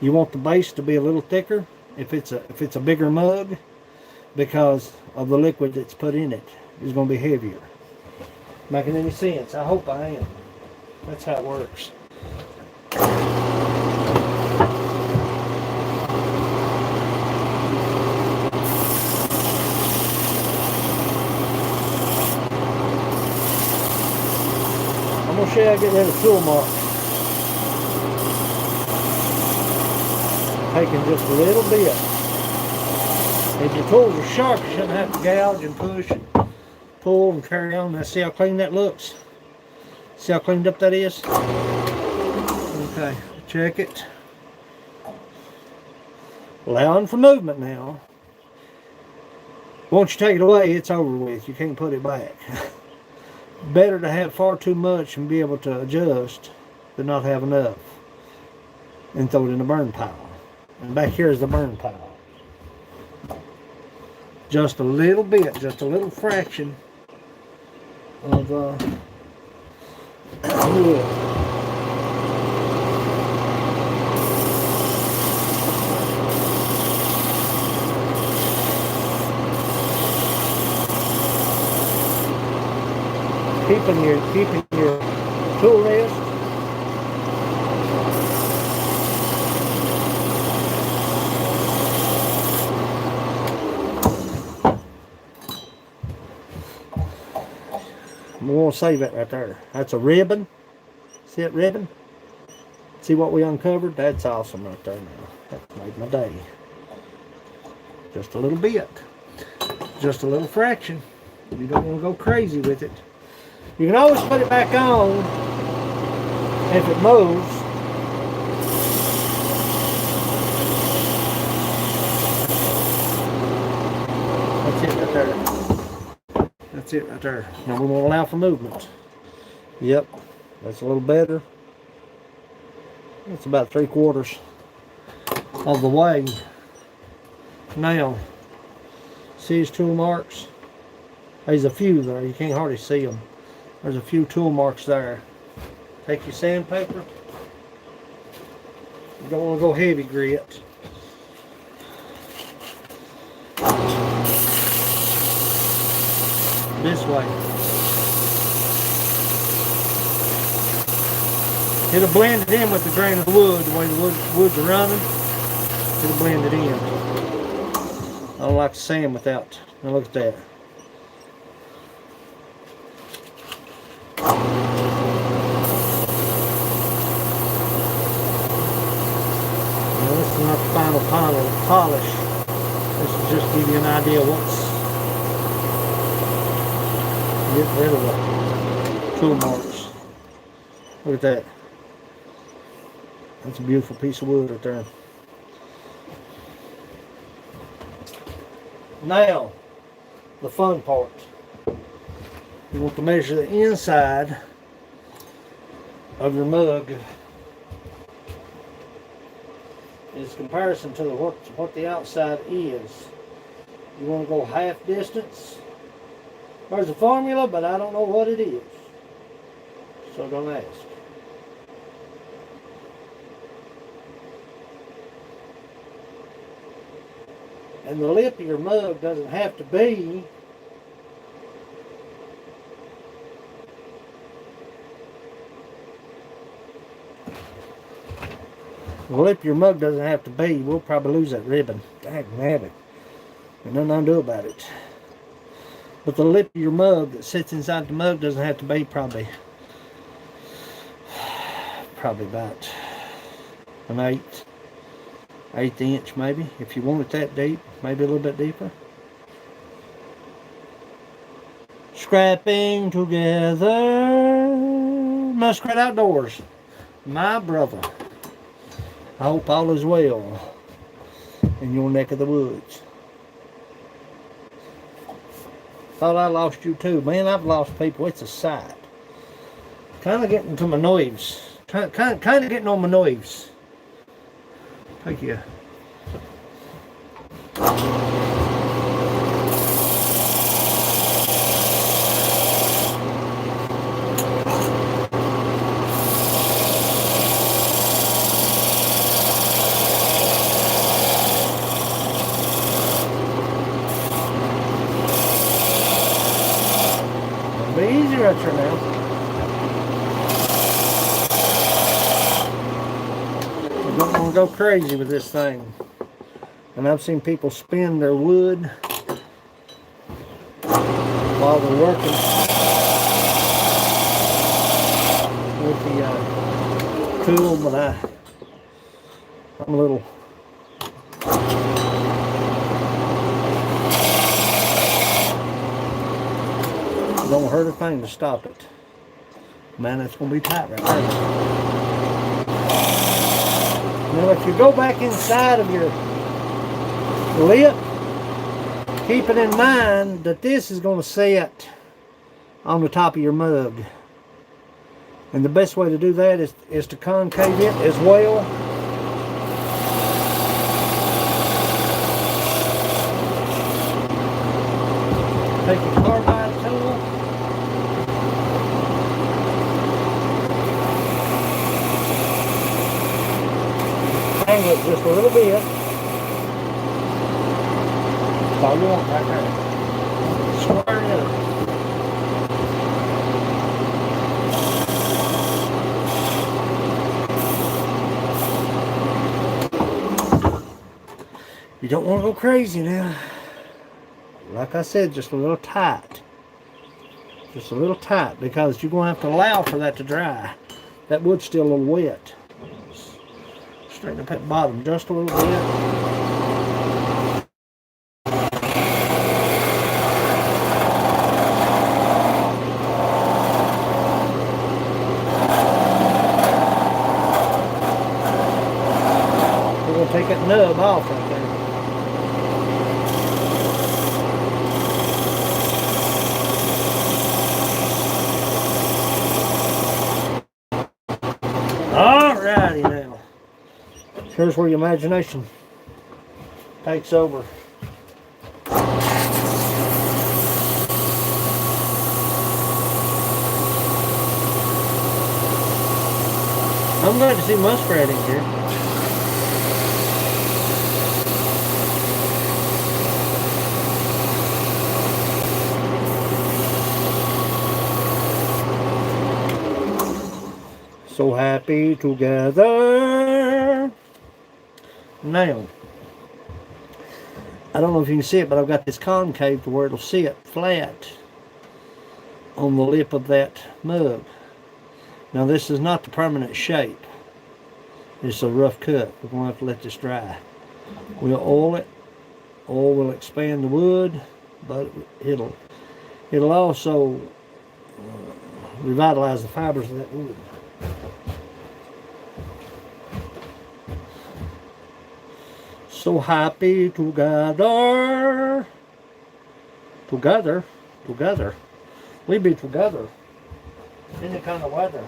You want the base to be a little thicker if it's a bigger mug, because of the liquid that's put in it is going to be heavier. Making any sense? I hope I am. That's how it works. I'm going to show you how to get rid of tool marks. Taking just a little bit. If your tools are sharp, you shouldn't have to gouge and push and pull and carry on. Now see how clean that looks? See how cleaned up that is? Okay, check it. Allowing for movement now. Once you take it away, it's over with. You can't put it back. Better to have far too much and be able to adjust than not have enough and throw it in the burn pile. And back here is the burn pile. Just a little bit, just a little fraction of wood. Keeping your tool rest. We want to save it right there. That's a ribbon. See that ribbon? See what we uncovered? That's awesome right there now. That made my day. Just a little bit. Just a little fraction. You don't want to go crazy with it. You can always put it back on if it moves. That's it right there. That's it right there. Now we won't allow for movement. Yep, that's a little better. It's about 3/4 of the way. Now, see his tool marks? There's a few there. You can't hardly see them. There's a few tool marks there. Take your sandpaper. You don't want to go heavy grit. This way. It'll blend it in with the grain of the wood, the way the woods are running. It'll blend it in. I don't like sand without. Now look at that. Now this is not the final polish. This will just give you an idea what's. Get rid of the tool marks. Look at that. That's a beautiful piece of wood right there. Now, the fun part. You want to measure the inside of your mug in comparison to what the outside is. You want to go half distance. There's a formula, but I don't know what it is. So don't ask. And the lip of your mug doesn't have to be we'll probably lose that ribbon. Dang nabbit. There's nothing I can do about it. But the lip of your mug that sits inside the mug doesn't have to be probably about an eighth inch maybe. If you want it that deep, maybe a little bit deeper. Scrapping together. Muskrat Outdoors. My brother. I hope all is well in your neck of the woods. Thought I lost you too. Man, I've lost people. It's a sight. Kind of getting to my nerves. Kind of getting on my nerves. Thank you. It'll be easier at you now. Don't want to go crazy with this thing. And I've seen people spin their wood while they're working with the tool, but I'm a little don't hurt a thing to stop it. Man, it's going to be tight right there. Now if you go back inside of your lip, keep it in mind that this is going to sit on the top of your mug. And the best way to do that is to concave it as well. Take your carbide tool. Angle it just a little bit. That's all you want right there. Square it up. You don't want to go crazy now. Like I said, just a little tight. Just a little tight because you're going to have to allow for that to dry. That wood's still a little wet. Straighten up that bottom just a little bit. We're going to take that nub off right there. Alrighty now. Here's where your imagination takes over. I'm glad to see muskrat in here. So happy together. Now, I don't know if you can see it, but I've got this concave to where it'll sit flat on the lip of that mug. Now this is not the permanent shape. It's a rough cut. We're going to have to let this dry. We'll oil it. Oil will expand the wood, but it'll also revitalize the fibers of that wood. So happy together. Together. We be together. Any kind of weather.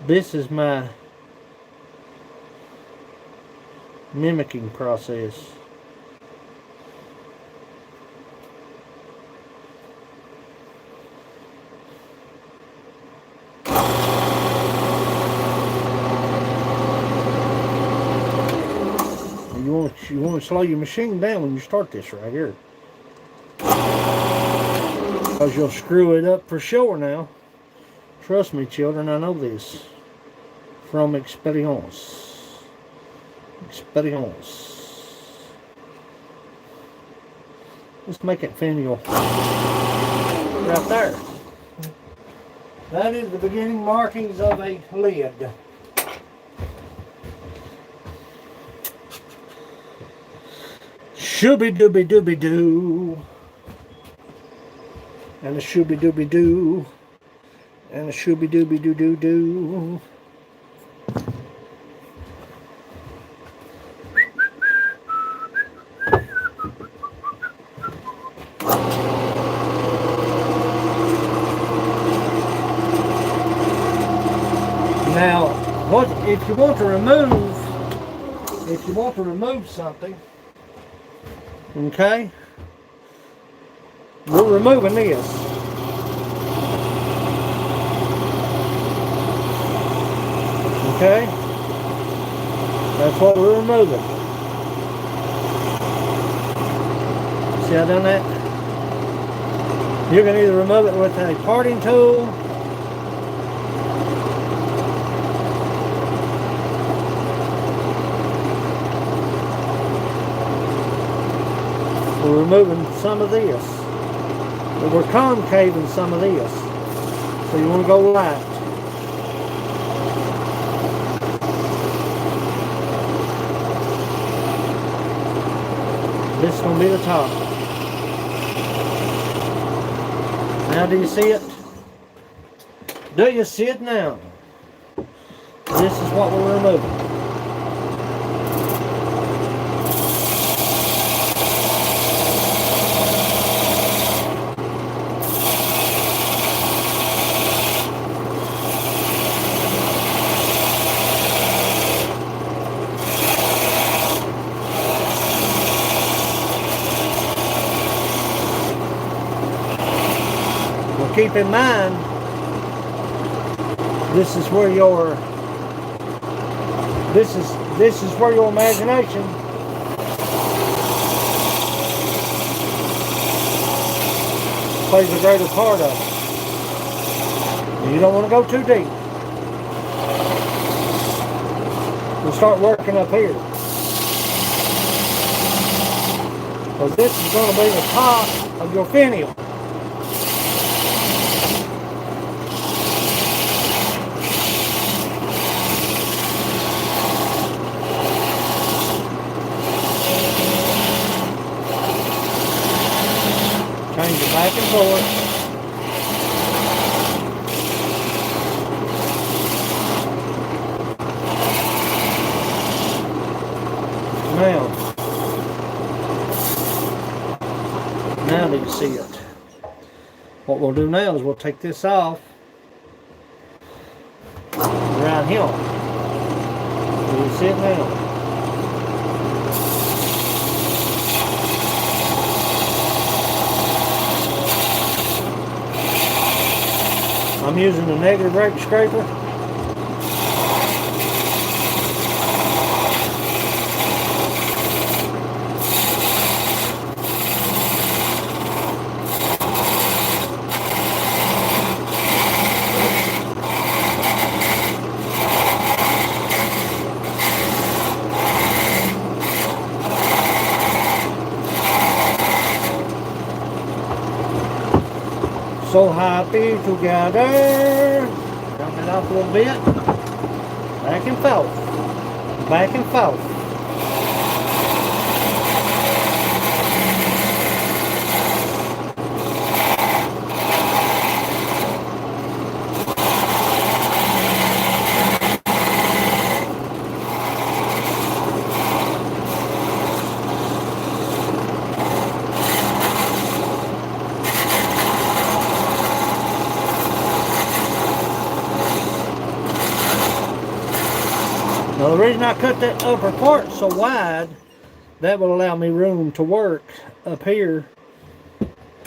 This is my mimicking process. You want to slow your machine down when you start this right here, because you'll screw it up for sure now. Trust me, children, I know this from experience. Let's make it finial right there. That is the beginning markings of a lid. Shooby dooby dooby doo. And a shooby dooby doo. And a shooby dooby doo doo doo. Now, if you want to remove something, okay, we're removing this. Okay, that's what we're removing. See how I done that? You can either remove it with a parting tool, we're removing some of this, but we're concaving some of this, so you want to go light. This is going to be the top. Now do you see it? Do you see it now? This is what we're removing. Keep in mind, this is where your imagination plays a greater part of it. You don't want to go too deep. We'll start working up here, because this is going to be the top of your finial. Change it back and forth. Now do you see it? What we'll do now is we'll take this off right here. Do you see it now? I'm using the negative rake scraper. So happy together. Drop it off a little bit. Back and forth. Back and forth. Now the reason I cut that upper part so wide, that will allow me room to work up here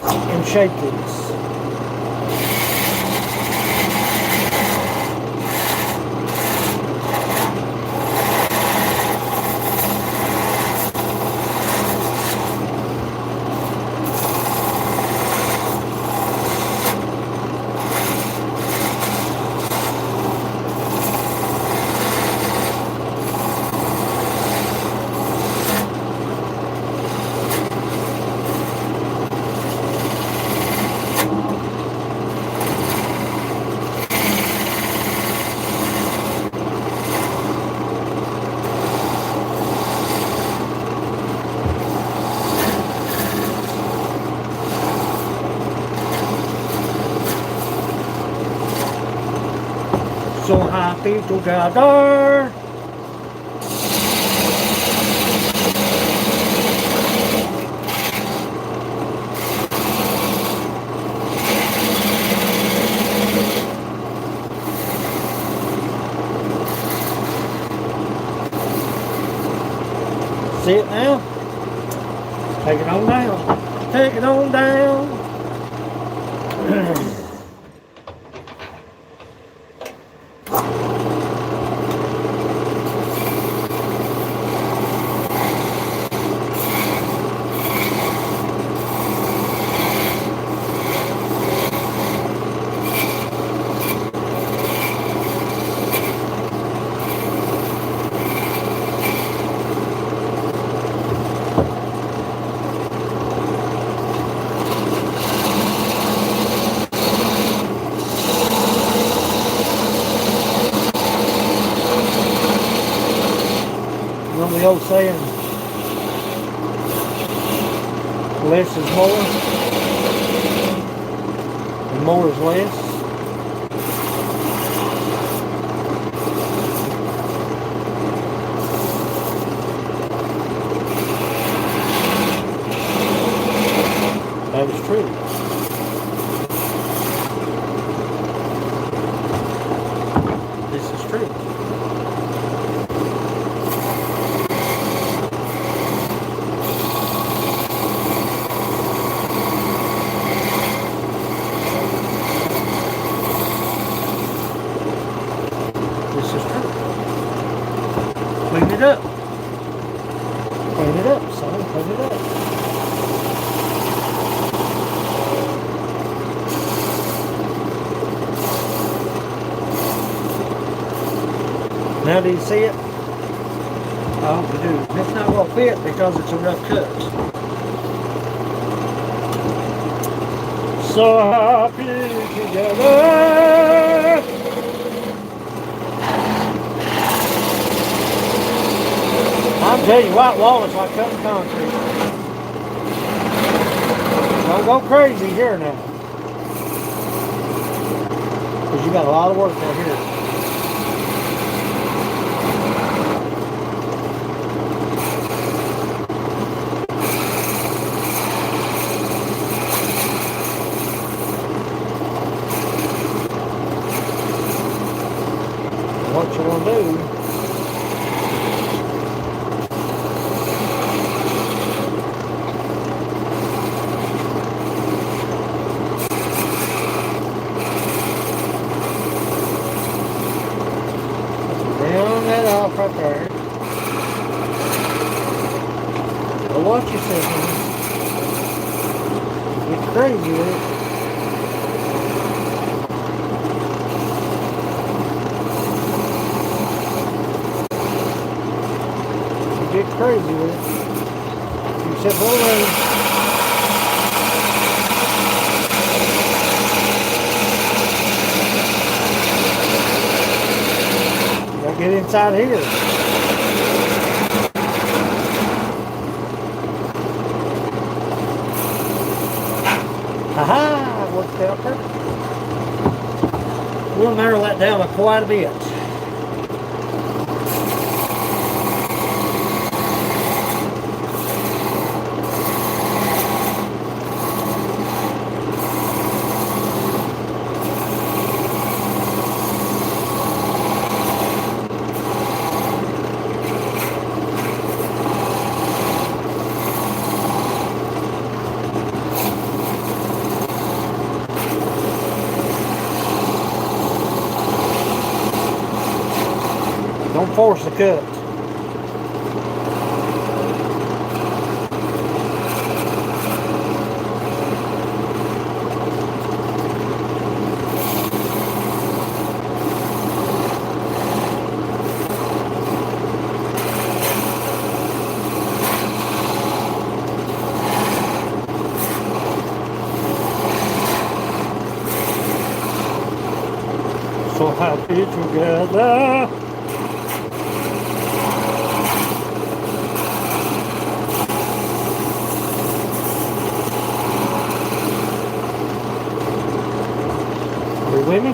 and shape these. So happy together. See it now? Take it on down. Take it on down. The old saying, less is more, and more is less. That is true. This is true. Clean it up. Clean it up, son. Clean it up. Now do you see it? I hope you do. It's not going to fit because it's a rough cut. So happy together. I'm telling you, white wall is like cutting concrete. Don't go crazy here now. Because you got a lot of work out here. What you want to do? Off right there. But watch yourself, man. Get crazy with it. Get crazy with it. You said, hold on. inside here. Aha! Worked out perfect. We'll narrow that down quite a bit. Don't force the cut. So happy together. Are you with me?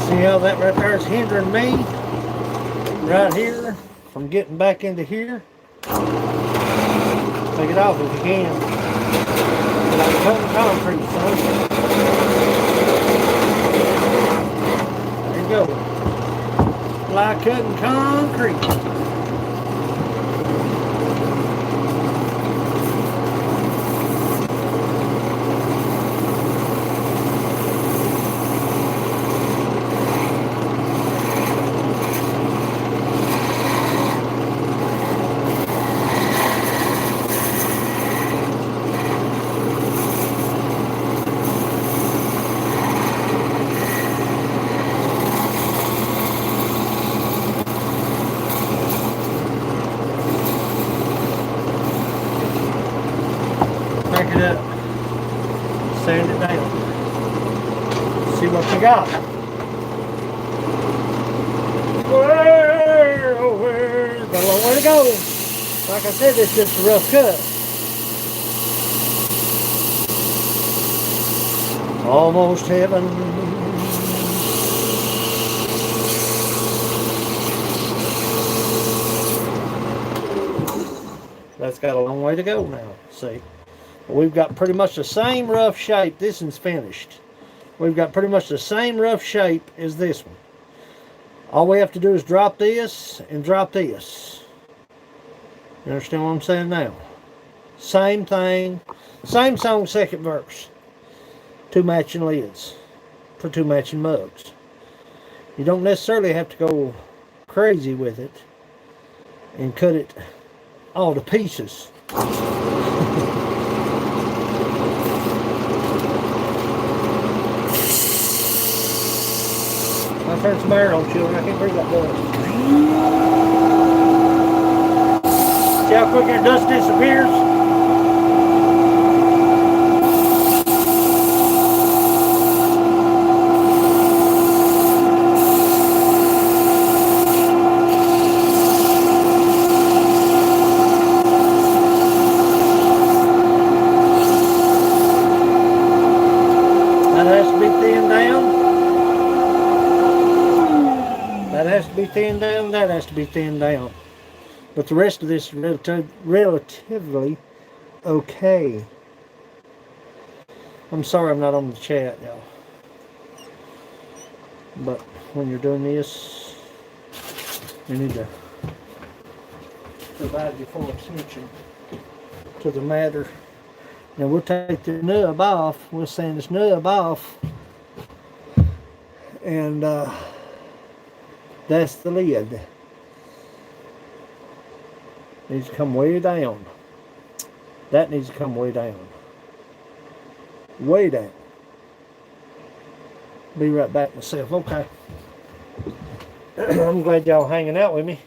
See how that right there is hindering me right here from getting back into here? Take it off if you can. Like cutting concrete, son. There you go. Like cutting concrete. Crank it up, sand it down, see what you got. Where, oh where, got a long way to go. Like I said, it's just a rough cut. Almost heaven. That's got a long way to go now, see. We've got pretty much the same rough shape. This one's finished. We've got pretty much the same rough shape as this one. All we have to do is drop this and drop this. You understand what I'm saying now? Same thing. Same song, second verse. 2 matching lids for 2 matching mugs. You don't necessarily have to go crazy with it and cut it all to pieces. I turned some air on, children. I can't breathe that dust. See how quick your dust disappears? That has to be thinned down. That has to be thinned down, that has to be thinned down. But the rest of this is relatively okay. I'm sorry I'm not on the chat, y'all. But when you're doing this, you need to provide your full attention to the matter. Now we'll take the nub off, we'll sand this nub off, and that's the lid. Needs to come way down. That needs to come way down. Way down. Be right back myself. Okay. I'm glad y'all hanging out with me.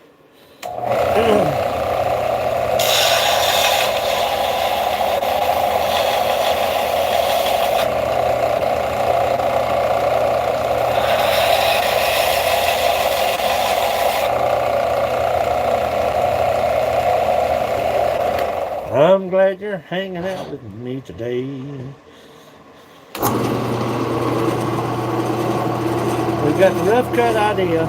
I'm glad you're hanging out with me today. We've got the rough cut idea.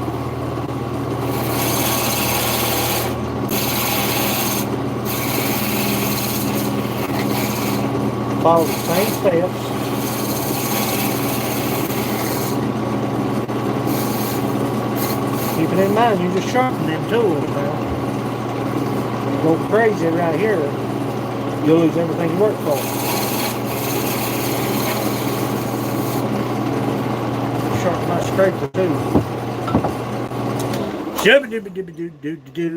Follow the same steps. Keep it in mind, you just sharpen them tools now. You go crazy right here, you'll lose everything you work for. Sharpen my scraper too.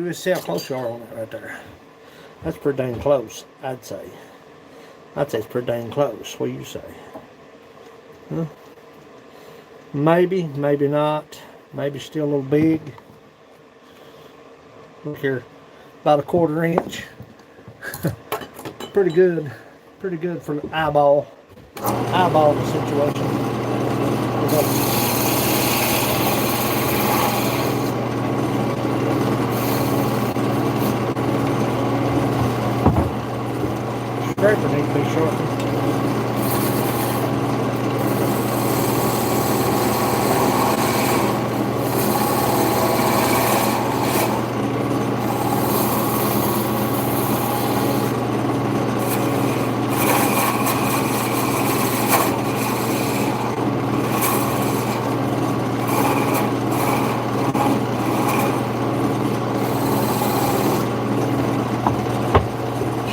Let's see how close you are on it right there. That's pretty dang close, I'd say. I'd say it's pretty dang close. What do you say? Huh? Maybe, maybe not. Maybe still a little big. Look here, about a 1/4 inch. Pretty good. Pretty good for the eyeball the situation. Scraper needs to be sharpened.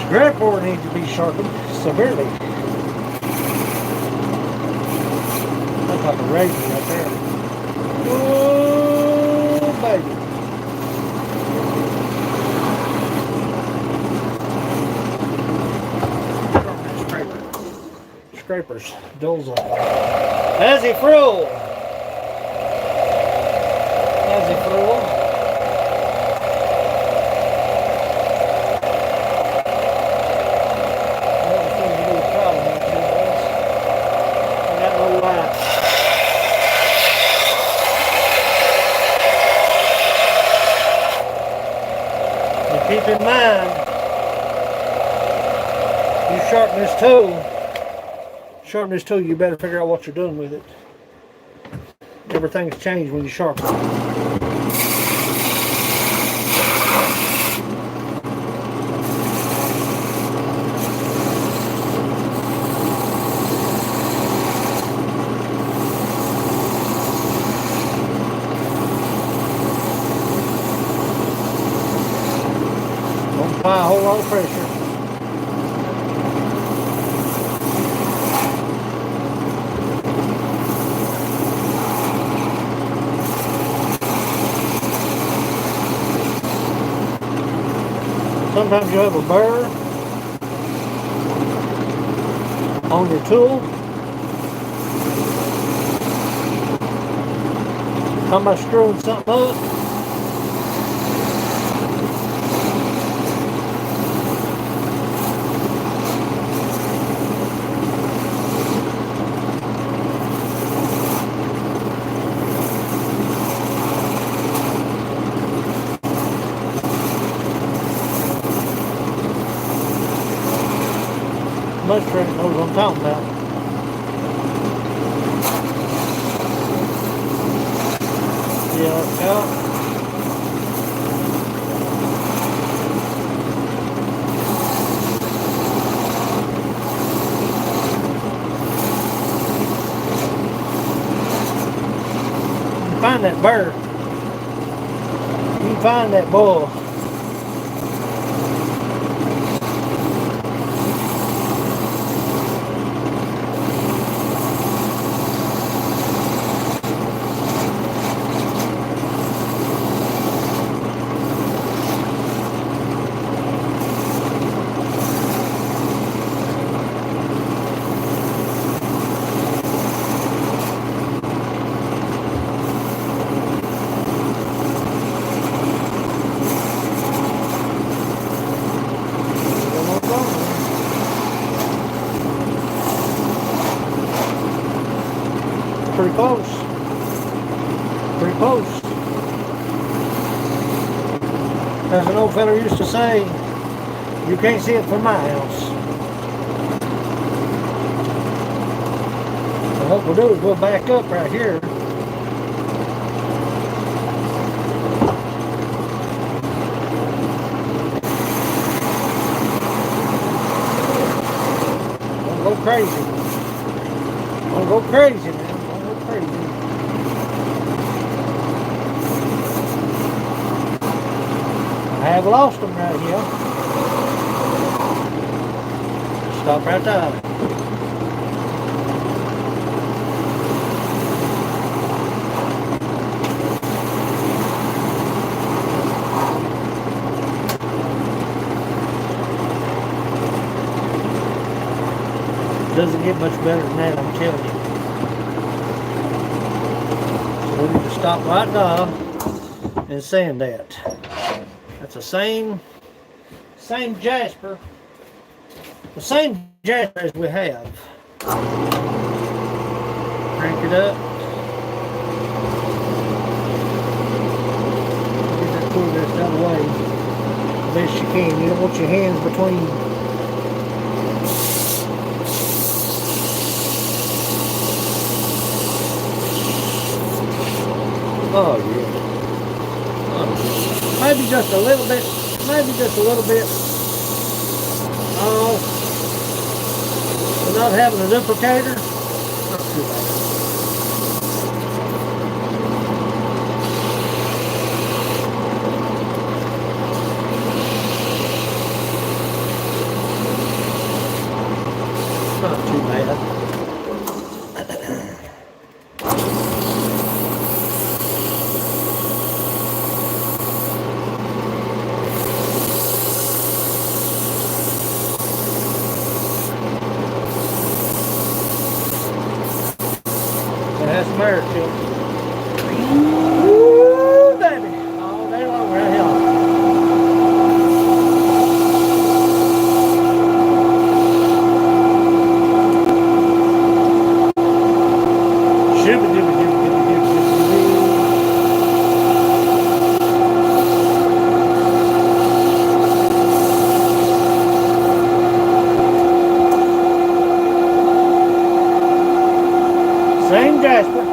Scrap board needs to be sharpened severely. That's like a razor right there. Oh, baby. Scrapers, dulls up. As he through. As he through. Keep in mind, you sharpen this tool, you better figure out what you're doing with it. Everything's changed when you sharpen it. Apply a whole lot of pressure. Sometimes you have a burr on your tool. Talking about screwing something up. Most truck knows what I'm talking about. Yeah, let's go. You can find that bird. You can find that bull. pretty close. Pretty close. As an old fella used to say, you can't see it from my house. And what we'll do is we'll back up right here. Don't go crazy. Don't go crazy, man. Don't go crazy. I have lost them right here. Stop right there. Doesn't get much better than that, I'm telling you. So we need to stop right now and sand that. That's the same jasper. The same jasper as we have. Crank it up. Get that tool rest out of the way as best you can. You don't want your hands between. Oh yeah. Oh, maybe just a little bit. Maybe just a little bit. Oh. Without having a duplicator, not too bad. Not too bad. That's America. Woo, baby. All day long, right here. Same Jasper.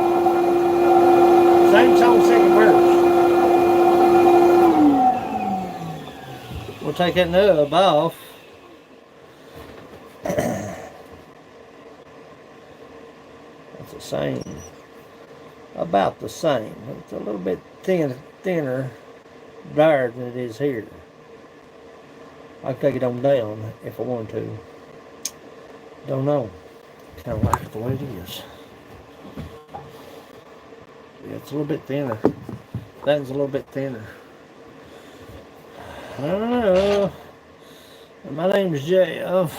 Same song, second verse. We'll take that nub off. That's the same. About the same. It's a little bit thinner, drier than it is here. I can take it on down if I want to. Don't know. Kind of like it the way it is. Yeah, it's a little bit thinner. That one's a little bit thinner. I don't know. My name's Jeff.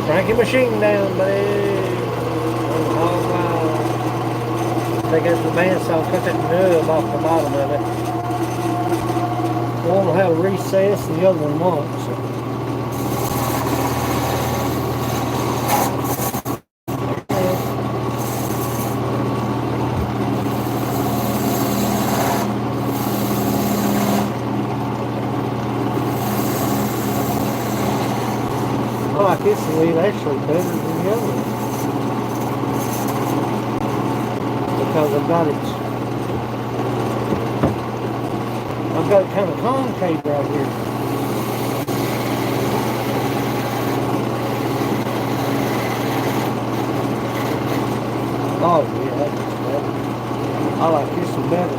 Crank your machine down, buddy. Oh, wow. Take out the bandsaw, cut that nub off the bottom of it. One will have a recess and the other one won't. So. I like this lead actually better than the other one because I've got it kind of concave right here. Oh yeah, that's better. I like this one better.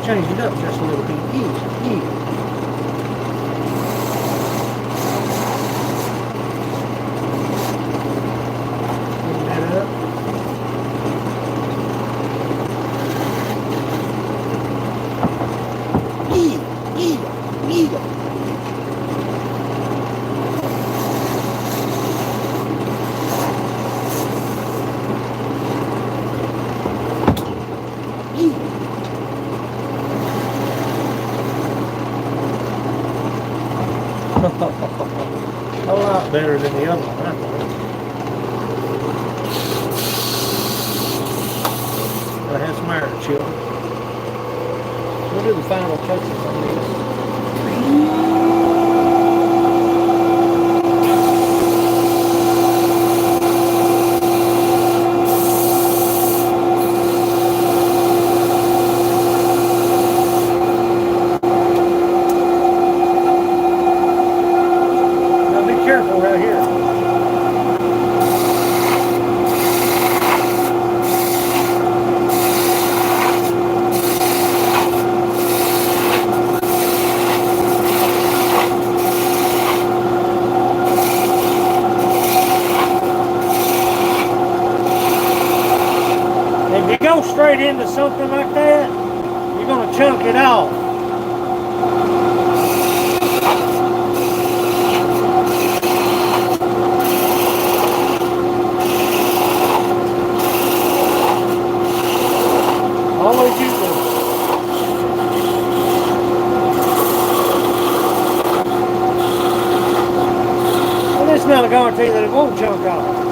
Change it up just a little bit. Clean that up. children. We'll do the final touches on this. Now be careful right here. If you go straight into something like that, you're going to chunk it off. Always use this. Well, it's not a guarantee that it won't chunk off.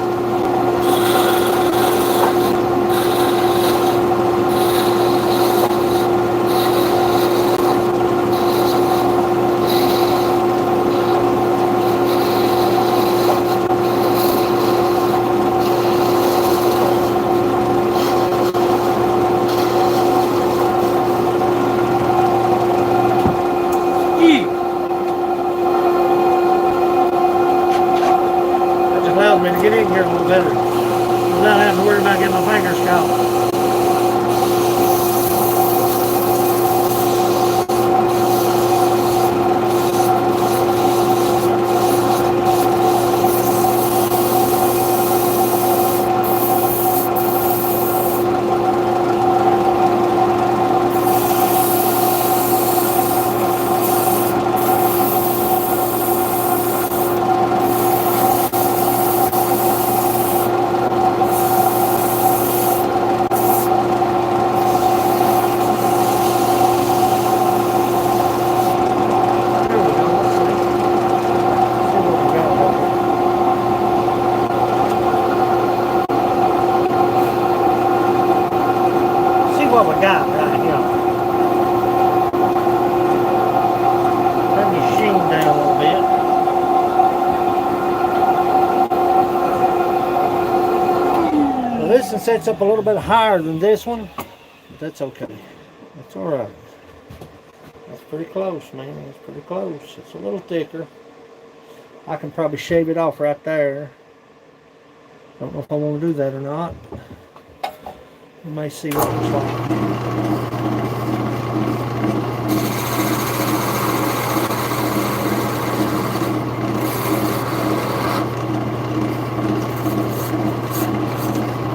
Allows me to get in here a little better without having to worry about getting my fingers caught. What we got right here. Turn the sheen down a little bit. Well, this one sets up a little bit higher than this one, but that's okay. That's alright. That's pretty close, man. That's pretty close. It's a little thicker. I can probably shave it off right there. Don't know if I want to do that or not. You may see what it looks like.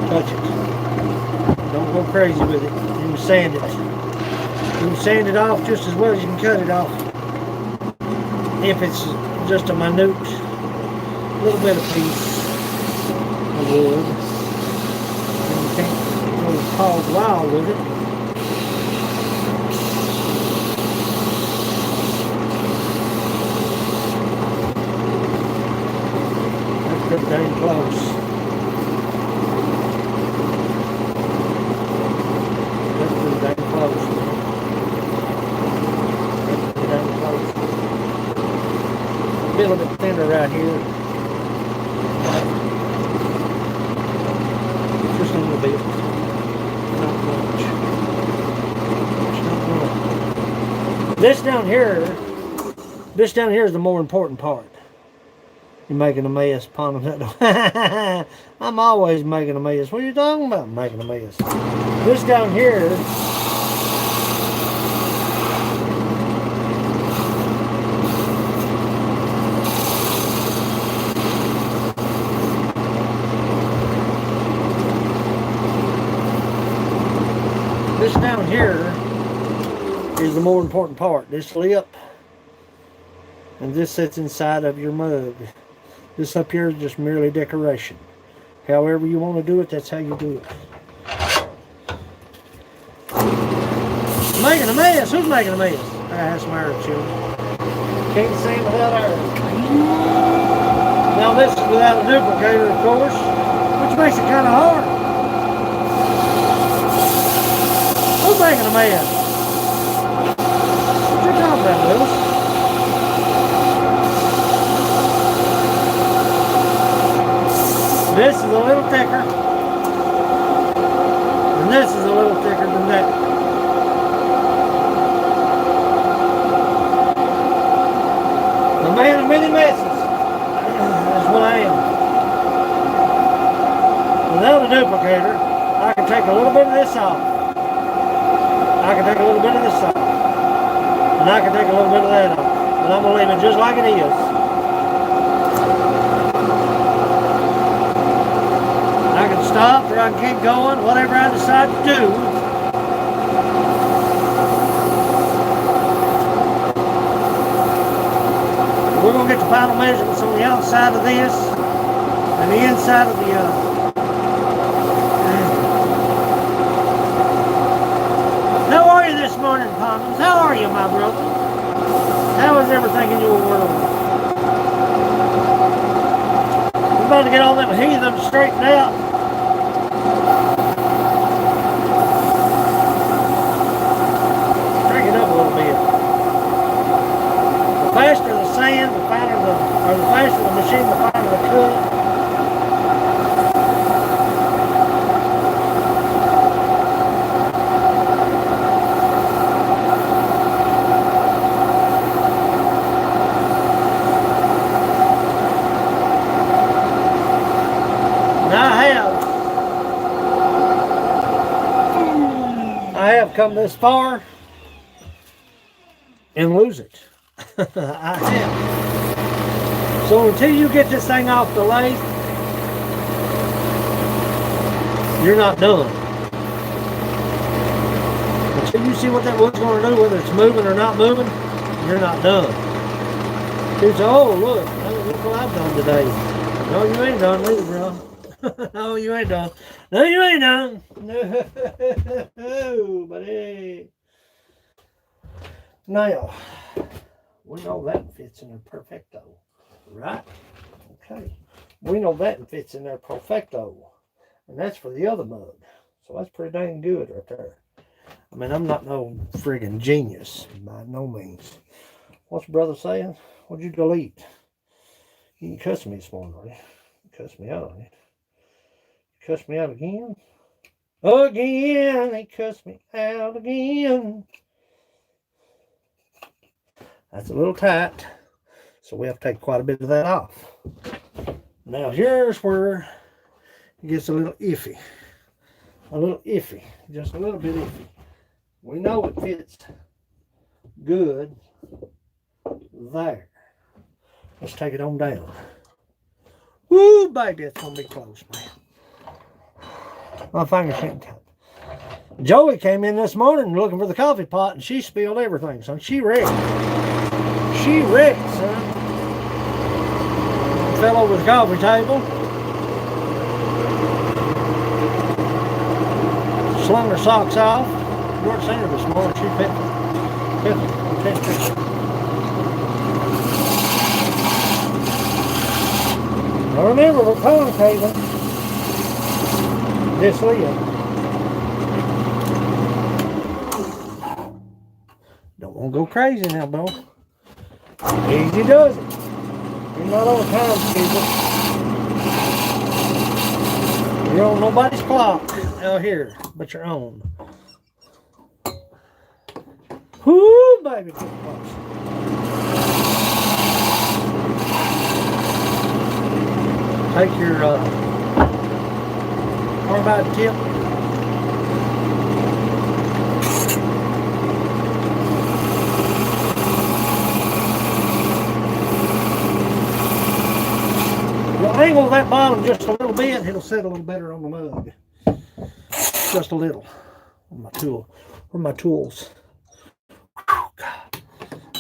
Touch it. Don't go crazy with it. You can sand it. You can sand it off just as well as you can cut it off. If it's just a minute little bit of piece of wood. And you can't hog wild with it. That's pretty dang close. That's pretty dang close. That's pretty dang close. A little bit thinner right here. Just a little bit. This down here is the more important part. You're making a mess, ponding that. I'm always making a mess. What are you talking about, making a mess? This down here is the more important part. This lip, and this sits inside of your mug. This up here is just merely decoration. However you want to do it, that's how you do it. Making a mess? Who's making a mess? I have some air, children. Can't see it without air. Now this is without a duplicator, of course, which makes it kind of hard. making a mess? What you talking about, Lewis? This is a little thicker. And this is a little thicker than that. The man of many messes. That's what I am. Without a duplicator, I can take a little bit of this off. I can take a little bit of this off. And I can take a little bit of that off. But I'm going to leave it just like it is. I can stop or I can keep going, whatever I decide to do. We're going to get the final measurements on the outside of this and the inside of the How are you this morning, Pommins? How are you, my brother? How is everything in your world? We're about to get all them heathen straightened out. Crank it up a little bit. The faster the sand, the finer the faster the machine, the finer the cut. I have come this far and lose it. I have. So until you get this thing off the lathe, you're not done. Until you see what that wood's going to do, whether it's moving or not moving, you're not done. You say, oh, look what I've done today. No, you ain't done neither, bro. No, you ain't done. No, you ain't done. No, buddy. Now, we know that fits in there perfecto, right? Okay. We know that fits in there perfecto. And that's for the other mug. So that's pretty dang good right there. I mean, I'm not no friggin' genius by no means. What's brother saying? What'd you delete? You can cuss me this morning, right? Cuss me out on it. Cuss me out again? Again, they cuss me out again. That's a little tight, so we have to take quite a bit of that off. Now here's where it gets a little iffy. A little iffy, just a little bit iffy. We know it fits good there. Let's take it on down. Woo, baby, it's going to be close, man. My fingers can't tap. Joey came in this morning looking for the coffee pot, and she spilled everything, son. She wrecked. She wrecked, son. Fell over the coffee table. Slung her socks off. You weren't seeing her this morning. She picked it. Now remember, we're concating this lid. Don't want to go crazy now, Bill. Easy does it. You're not on time, people. You're on nobody's clock out here but your own. Whoo, baby, get close. Take your carbide tip. You'll angle that bottom just a little bit, it'll sit a little better on the mug. Just a little. On my tool. Where are my tools? Oh, God.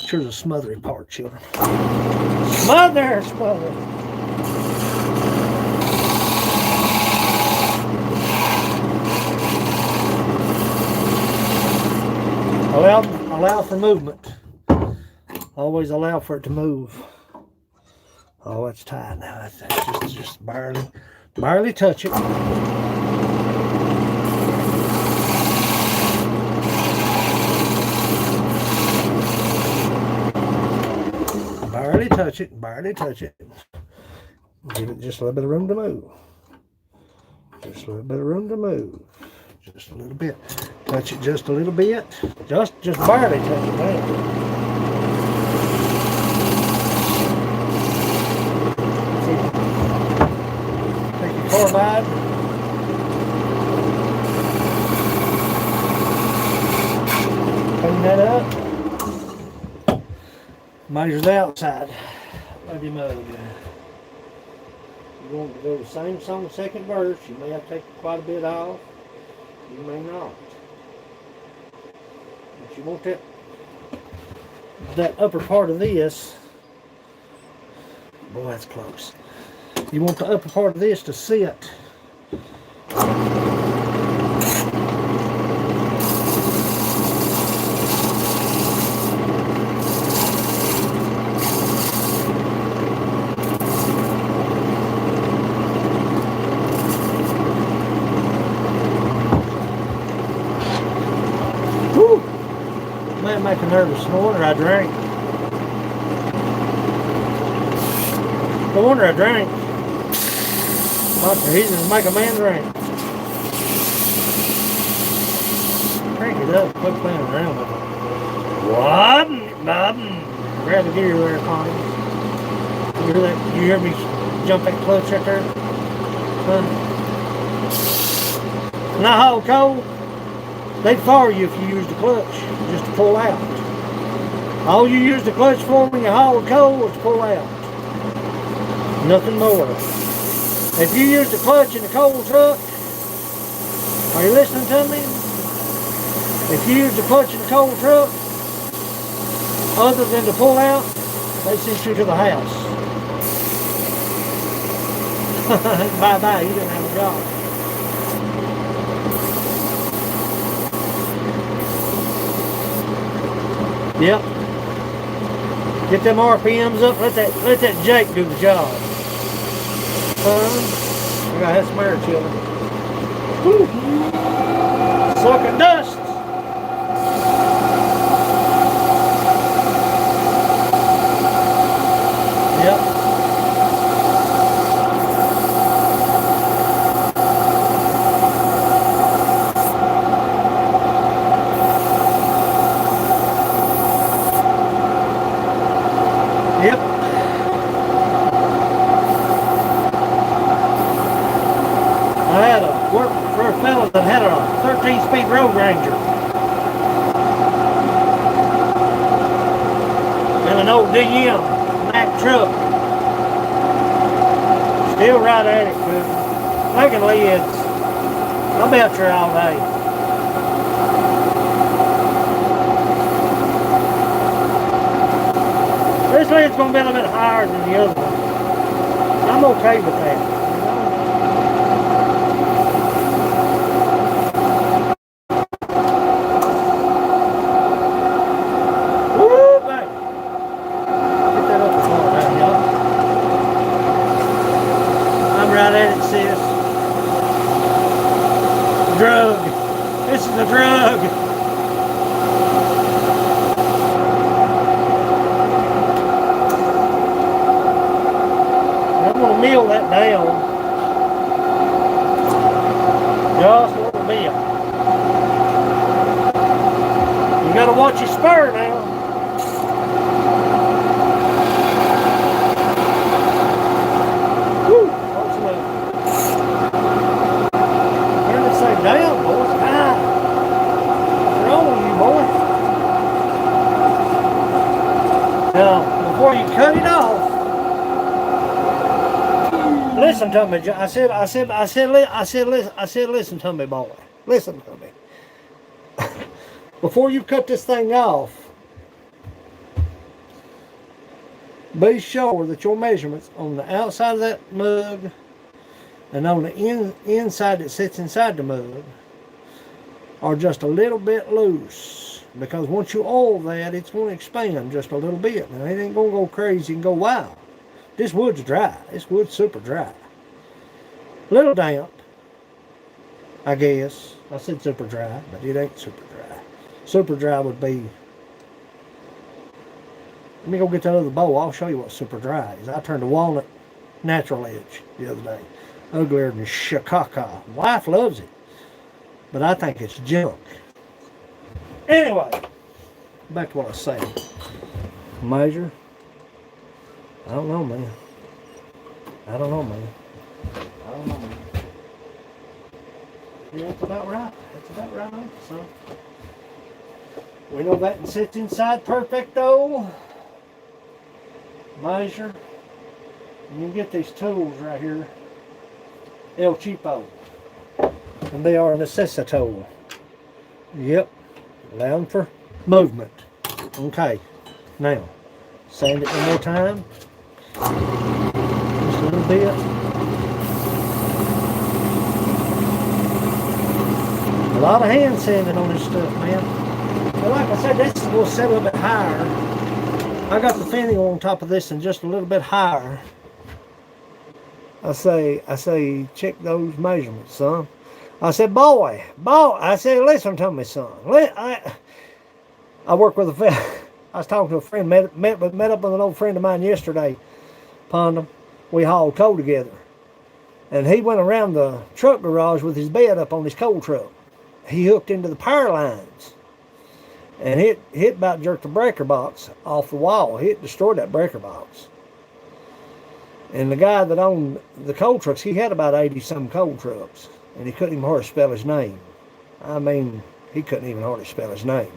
Sure, the smothering part, children. Smother. Allow for movement. Always allow for it to move. Oh, it's tight now. That's just barely touch it. touch it, barely touch it. Give it just a little bit of room to move. Just a little bit of room to move. Just a little bit. Touch it just a little bit. Just barely touch it down. Take your carbide. Clean that up. Measure the outside of your mug. You want to go the same song, second verse. You may have to take quite a bit off. You may not. But you want that upper part of this. Boy, that's close. You want the upper part of this to sit. Make a nervous. No wonder I drank. No wonder I drank. He just make a man drink. Crank it up. Quit playing around with it. What? Grab the gear there, Connie. You hear that? You hear me jump that clutch right there? Huh? Now, Cole. They'd fire you if you used the clutch just to pull out. All you used the clutch for when you hauled coal was to pull out. Nothing more. If you used the clutch in the coal truck, are you listening to me? If you used the clutch in the coal truck, other than to pull out, they sent you to the house. Bye-bye, you didn't have a job. Yep. Get them RPMs up. Let that Jake do the job. I got that smell chilling. Woo. Sucking dust. Yep. Yep. I had a work for a fella that had a 13-speed Road Ranger and an old DM Mack truck. Still right at it, but making lids. I'll be out there all day. This lid's going to be a little bit higher than the other one. I'm okay with that. Woo, baby. Get that up the floor now, y'all. I'm right at it, sis. Drug. This is a drug. Mill that down. Just a little bit. You gotta watch your spur now. Woo! Turn this thing down, boys. What's wrong with you, boy? Now, before you cut it off, listen to me. I said, listen to me, boy. Listen to me. Before you cut this thing off, be sure that your measurements on the outside of that mug and on the inside that sits inside the mug are just a little bit loose. Because once you oil that, it's going to expand just a little bit. Now, it ain't going to go crazy and go wild. This wood's dry. This wood's super dry. Little damp, I guess. I said super dry, but it ain't super dry. Super dry would be Let me go get that other bowl. I'll show you what super dry is. I turned the walnut natural edge the other day. Uglier than shakaka. Wife loves it, but I think it's junk. Anyway, back to what I was saying. Measure. I don't know, man. I don't know, man. Yeah, that's about right. That's about right. So we know that sits inside perfecto. Measure. And you can get these tools right here. El Cheapo. And they are a necessito. Yep. Allowing for movement. Okay. Now, sand it one more time. Just a little bit. A lot of hand sanding on this stuff, man. But like I said, this will set a little bit higher. I got the finial on top of this and just a little bit higher. I say, check those measurements, son. I said, boy, I said, listen to me, son. I work with a friend. I was talking to a friend, met up with an old friend of mine yesterday, Pondom. We hauled coal together. And he went around the truck garage with his bed up on his coal truck. He hooked into the power lines. And hit about jerked the breaker box off the wall. It destroyed that breaker box. And the guy that owned the coal trucks, he had about 80-some coal trucks. And he couldn't even hardly spell his name. I mean, he couldn't even hardly spell his name.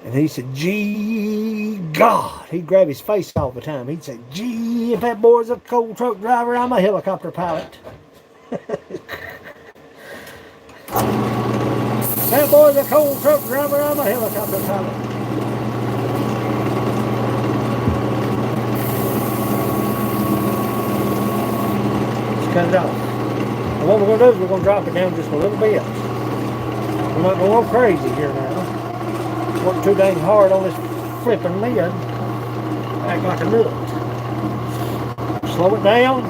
And he said, gee, God. He'd grab his face all the time. He'd say, gee, if that boy's a coal truck driver, I'm a helicopter pilot. That boy's a coal truck driver, I'm a helicopter pilot. Let's cut it off. And what we're going to do is we're going to drop it down just a little bit. We're not going to go crazy here now. Work too dang hard on this flipping lid. Act like a nut. Slow it down.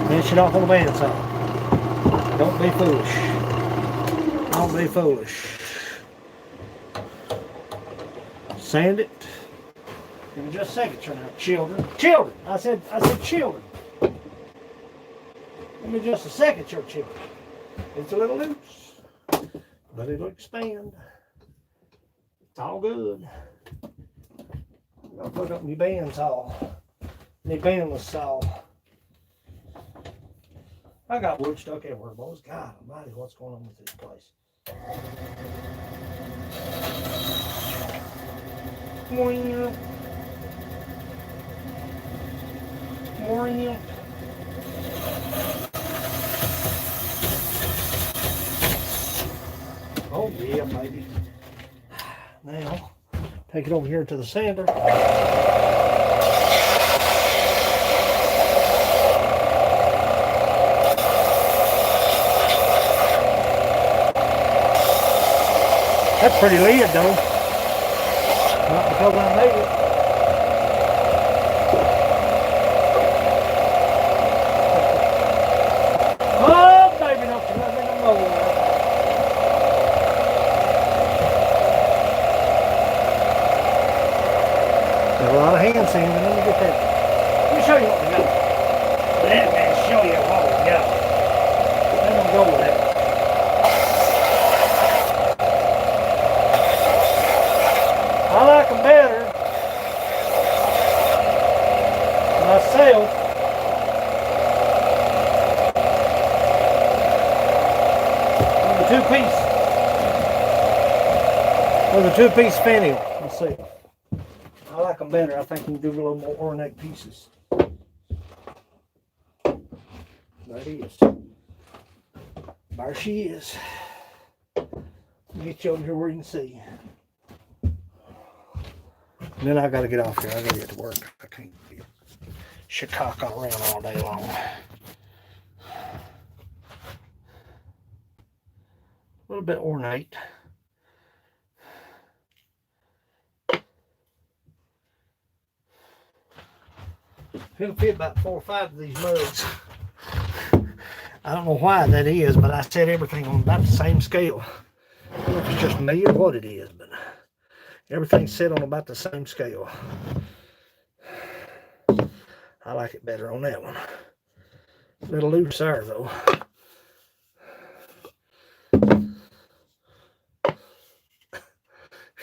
Finish it off on the bandsaw. Don't be foolish. Don't be foolish. Sand it. Give me just a second, turn out, children. Children! I said children. Give me just a second, your children. It's a little loose, but it'll expand. It's all good. I'll put it up in your bandsaw. Your bandless saw. I got wood stuck everywhere, boys. God almighty, what's going on with this place? Morning. Oh yeah, baby. Now, take it over here to the sander. That's pretty lid though. Not because I made it. Oh, baby, don't you let me know. There's a lot of hand sanding. Let me get that. Let me show you what we got. Let me show you what we got. Let me go with that. I like them better myself. With the two-piece finial. Let's see. I like them better. I think you can do a little more ornate pieces. There it is. There she is. Get you over here where you can see. And then I got to get off here. I got to get to work. I can't be Chicago around all day long. A little bit ornate. It'll fit about 4 or 5 of these mugs. I don't know why that is, but I set everything on about the same scale. I don't know if it's just me or what it is, but everything's set on about the same scale. I like it better on that one. A little loose there, though.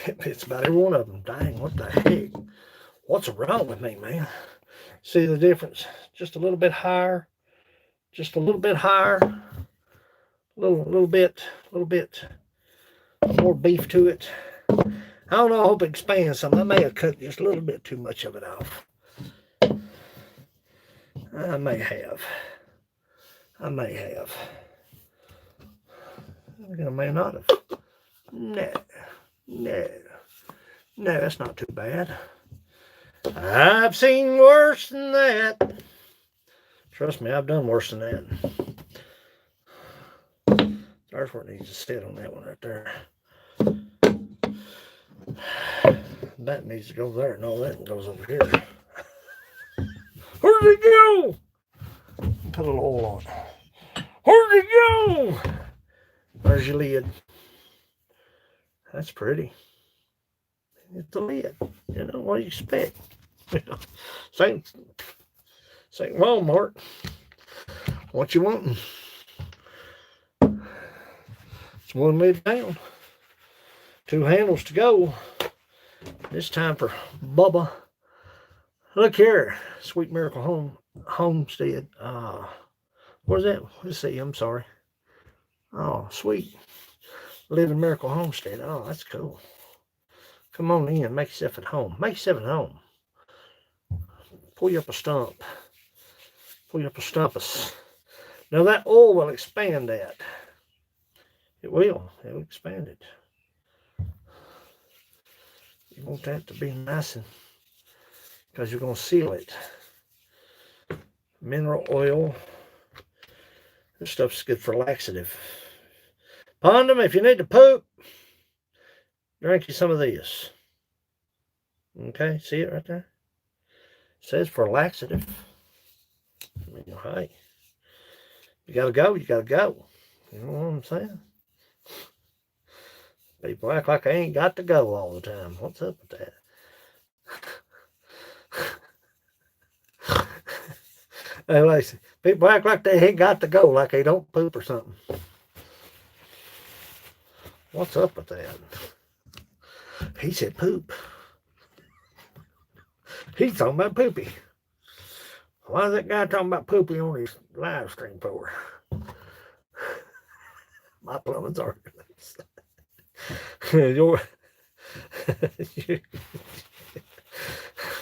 It fits about every one of them. Dang, what the heck? What's wrong with me, man? See the difference? Just a little bit higher. Just a little bit higher. A little bit more beef to it. I don't know. I hope it expands some. I may have cut just a little bit too much of it off. I may have. I may not have. No, that's not too bad. I've seen worse than that. Trust me, I've done worse than that. There's where it needs to sit on that one right there. That needs to go there, and all that goes over here. Where'd it go? Put a little oil on it. Where'd it go? There's your lid. That's pretty. It's the lid. You know, what do you expect? Same Walmart. What you wanting? It's one lid down. 2 handles to go. This time for Bubba. Look here. Sweet Miracle Homestead. Where's that? Let's see. I'm sorry. Oh, sweet. Living Miracle Homestead. Oh, that's cool. Come on in. Make yourself at home. Make yourself at home. Pull you up a stump. Pull you up a stumpus. Now that oil will expand that. It will. It will expand it. You want that to be nice and because you're going to seal it. Mineral oil. This stuff's good for laxative. Pondem, if you need to poop, drink you some of this. Okay, see it right there? It says for laxative. I mean, hey, you gotta go, you gotta go. You know what I'm saying? People act like they ain't got to go all the time. What's up with that? Hey, listen, people act like they ain't got to go, like they don't poop or something. What's up with that? He said poop. He's talking about poopy. Why is that guy talking about poopy on his live stream for? My plumbing's arguments.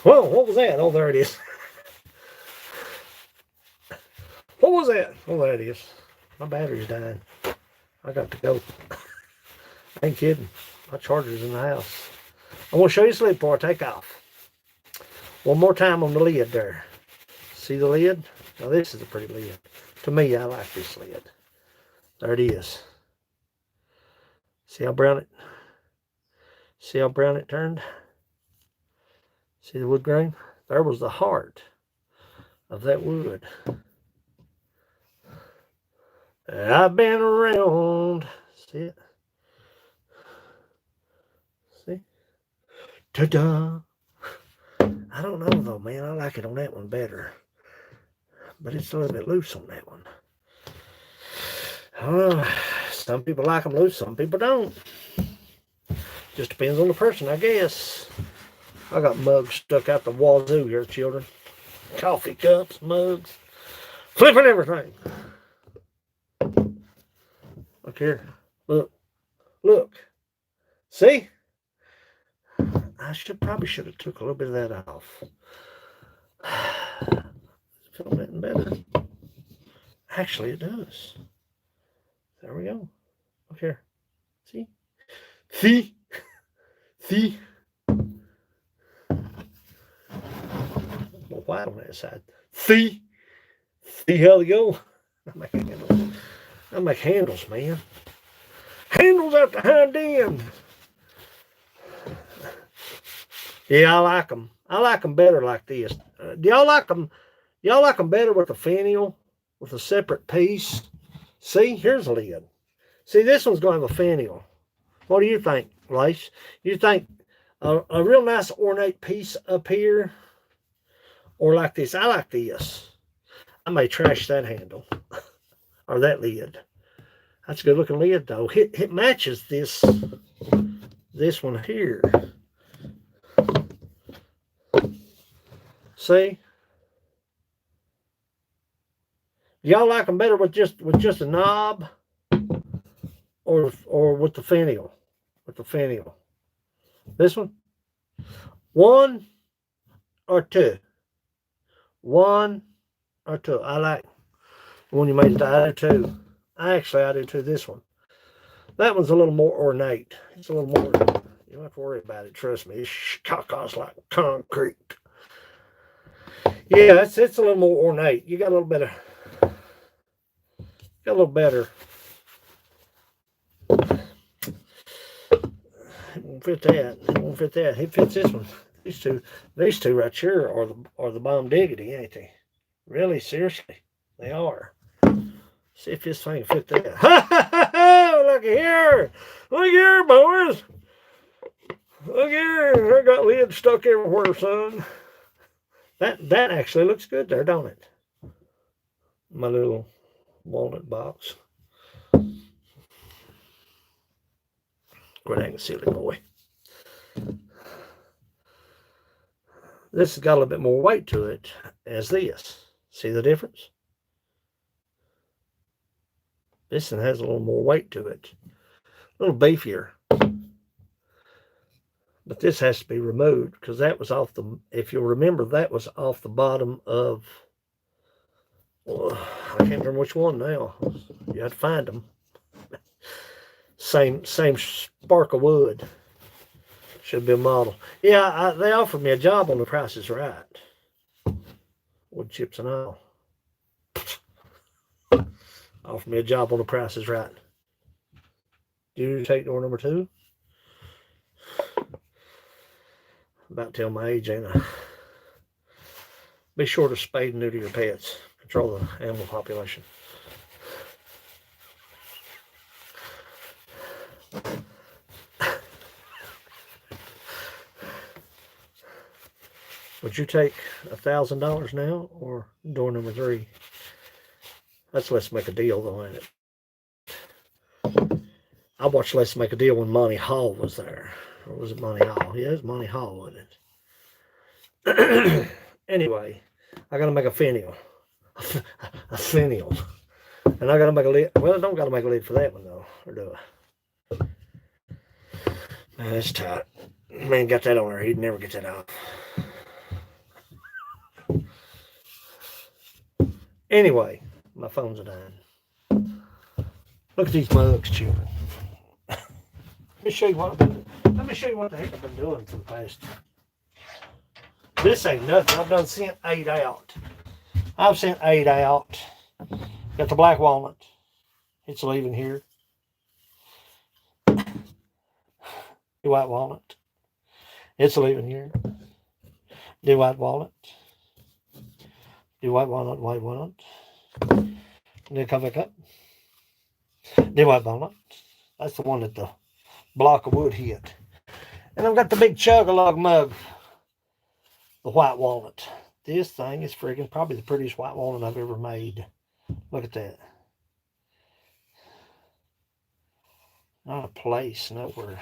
Whoa, what was that? Oh, there it is. What was that? Oh, there it is. My battery's dying. I got to go. I ain't kidding. My charger's in the house. I want to show you this lid before I take off. One more time on the lid there. See the lid? Now this is a pretty lid. To me, I like this lid. There it is. See how brown it? See how brown it turned? See the wood grain? There was the heart of that wood. I've been around. See it? See? Ta-da! I don't know though, man. I like it on that one better. But it's a little bit loose on that one. I don't know. Some people like them loose, some people don't. Just depends on the person, I guess. I got mugs stuck out the wazoo here, children. Coffee cups, mugs. Flipping everything. Look here. Look. Look. See? I probably should have took a little bit of that off. Feel nothing better. Actually, it does. There we go. Look here. See? See? See? A little white on that side. See? See how they go? I make handles, man. Handles at the hind end. Yeah, I like them. I like them better like this. Do y'all like them? Y'all like them better with a finial, with a separate piece? See, here's a lid. See, this one's going to have a finial. What do you think, Lace? You think a real nice ornate piece up here, or like this? I like this. I may trash that handle or that lid. That's a good looking lid though. It matches this one here. See? Y'all like them better with just a knob, or with the finial? With the finial. This one? 1 or 2? 1 or 2. I like the one you made it. I do too. I do too. This one. That one's a little more ornate. It's a little more. You don't have to worry about it. Trust me. It's caca's like concrete. Yeah, it's a little more ornate. You got a little better. Got a little better. It won't fit that. It won't fit that. It fits this one. These two right here are the bomb diggity, ain't they? Really, seriously, they are. See if this thing fit that. Ha ha ha ha! Look here, boys. Look here, I got lids stuck everywhere, son. That actually looks good there, don't it? My little walnut box. Quit acting silly, boy. This has got a little bit more weight to it as this. See the difference? This one has a little more weight to it. A little beefier. But this has to be removed because that was off the, if you'll remember, that was off the bottom of, well, I can't remember which one now. You have to find them. Same spark of wood. Should be a model. Yeah, they offered me a job on The Price is Right. Wood chips and all. Offered me a job on The Price is Right. Do you take door number 2? About to tell my age, ain't I? Be sure to spade and neuter your pets. Control the animal population. Would you take $1,000 now or door number 3? That's Let's Make a Deal, though, ain't it? I watched Let's Make a Deal when Monty Hall was there. Or was it Monty Hall? Yeah, it was Monty Hall, wasn't it? Anyway, I got to make a finial. A finial. And I got to make a lid. Well, I don't got to make a lid for that one, though. Or do I? Man, it's tight. Man got that on there. He'd never get that off. Anyway, my phone's dying. Look at these mugs, children. Let me show you what the heck I've been doing for the past. This ain't nothing. I've done sent 8 out. I've sent 8 out. Got the black walnut. It's leaving here. The white walnut. It's leaving here. The white walnut. The white walnut. Then come back up. The white walnut. That's the one that the block of wood hit. And I've got the big chug-a-lug mug. The white walnut. This thing is freaking probably the prettiest white walnut I've ever made. Look at that. Not a place, nowhere.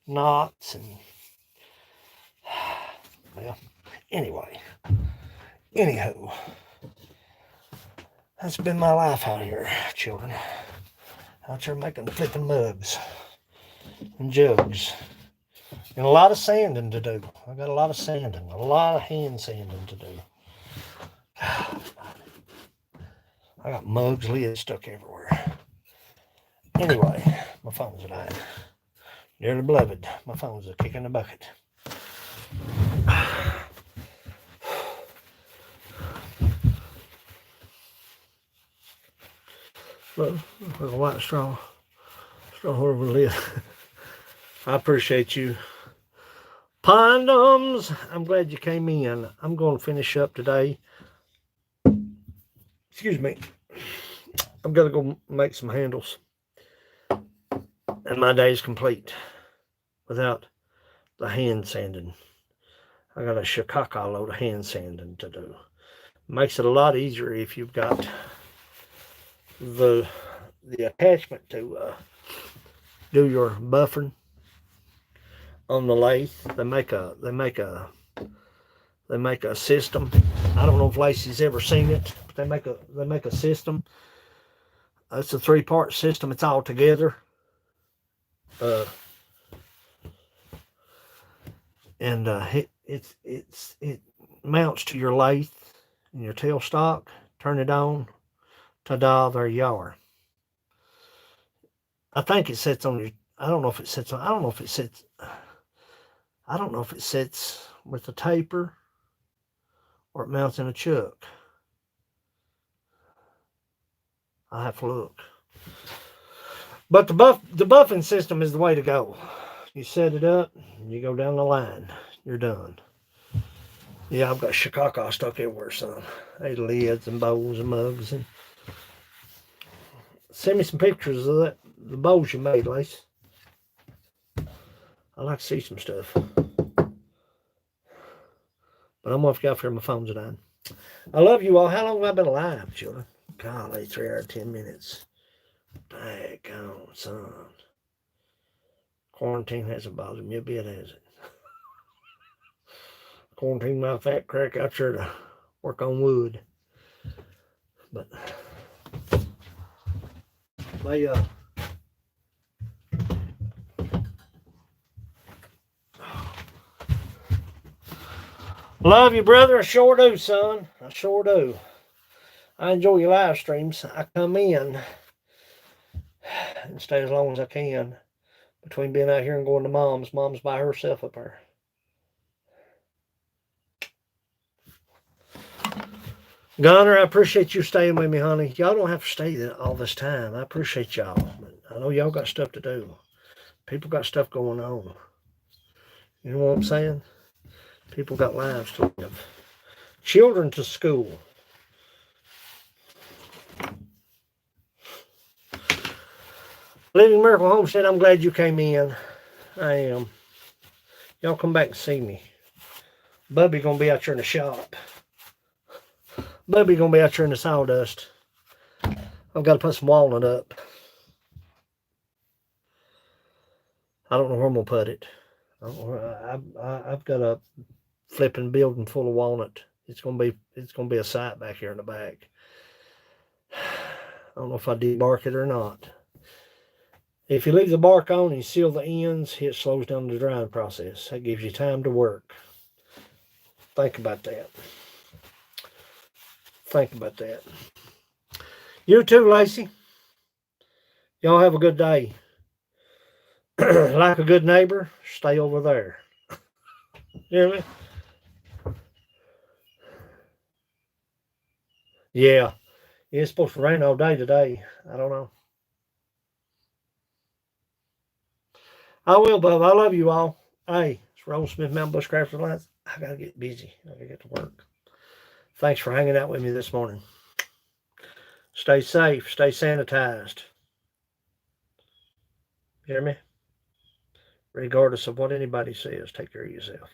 Knots and... Well, anyway. Anywho. That's been my life out here, children. Out here making flipping mugs. And jugs. And a lot of sanding to do. I got a lot of sanding. A lot of hand sanding to do. I got mugs, lids stuck everywhere. Anyway, my phone's dying. Dearly beloved, my phone's a kick in the bucket. Look, a white straw over the lid. I appreciate you Condoms, I'm glad you came in. I'm going to finish up today. Excuse me. I'm going to go make some handles. And my day's complete without the hand sanding. I got a shakaka load of hand sanding to do. Makes it a lot easier if you've got the attachment to do your buffering on the lathe. They make a system. I don't know if Lacey's ever seen it, but they make a system. It's a 3-part system. It's all together. It mounts to your lathe and your tailstock. Turn it on. Ta-da! There you are. I think it sits on your. I don't know if it sits on. I don't know if it sits. I don't know if it sits with a taper or it mounts in a chuck. I have to look. But the buffing system is the way to go. You set it up, you go down the line, you're done. Yeah, I've got shakaka stuck everywhere, son. Hey, lids and bowls and mugs. And send me some pictures of the bowls you made, Lace. I like to see some stuff. But I'm going to get off here. My phone's dying. I love you all. How long have I been alive, children? Golly, 3 hours, 10 minutes. Daggone, son. Quarantine hasn't bothered me a bit, has it? Quarantine my fat crack out there to work on wood. But they love you, brother. I sure do, son. I sure do. I enjoy your live streams. I come in and stay as long as I can between being out here and going to Mom's. Mom's by herself up there. Gunner, I appreciate you staying with me, honey. Y'all don't have to stay all this time. I appreciate y'all. But I know y'all got stuff to do. People got stuff going on. You know what I'm saying? People got lives to live. Children to school. Living Miracle Homestead, I'm glad you came in. I am. Y'all come back and see me. Bubby gonna be out here in the shop. Bubby gonna be out here in the sawdust. I've got to put some walnut up. I don't know where I'm gonna put it. I've got a flipping building full of walnut. It's gonna be a site back here in the back. I don't know if I debark it or not. If you leave the bark on and you seal the ends, it slows down the drying process. That gives you time to work. Think about that. Think about that. You too, Lacey. Y'all have a good day. Like a good neighbor, stay over there. You hear me? Yeah. It's supposed to rain all day today. I don't know. I will, Bub. I love you all. Hey, it's Roll Smith Mountain Bushcrafters Alliance. I got to get busy. I got to get to work. Thanks for hanging out with me this morning. Stay safe. Stay sanitized. You hear me? Regardless of what anybody says, take care of yourself.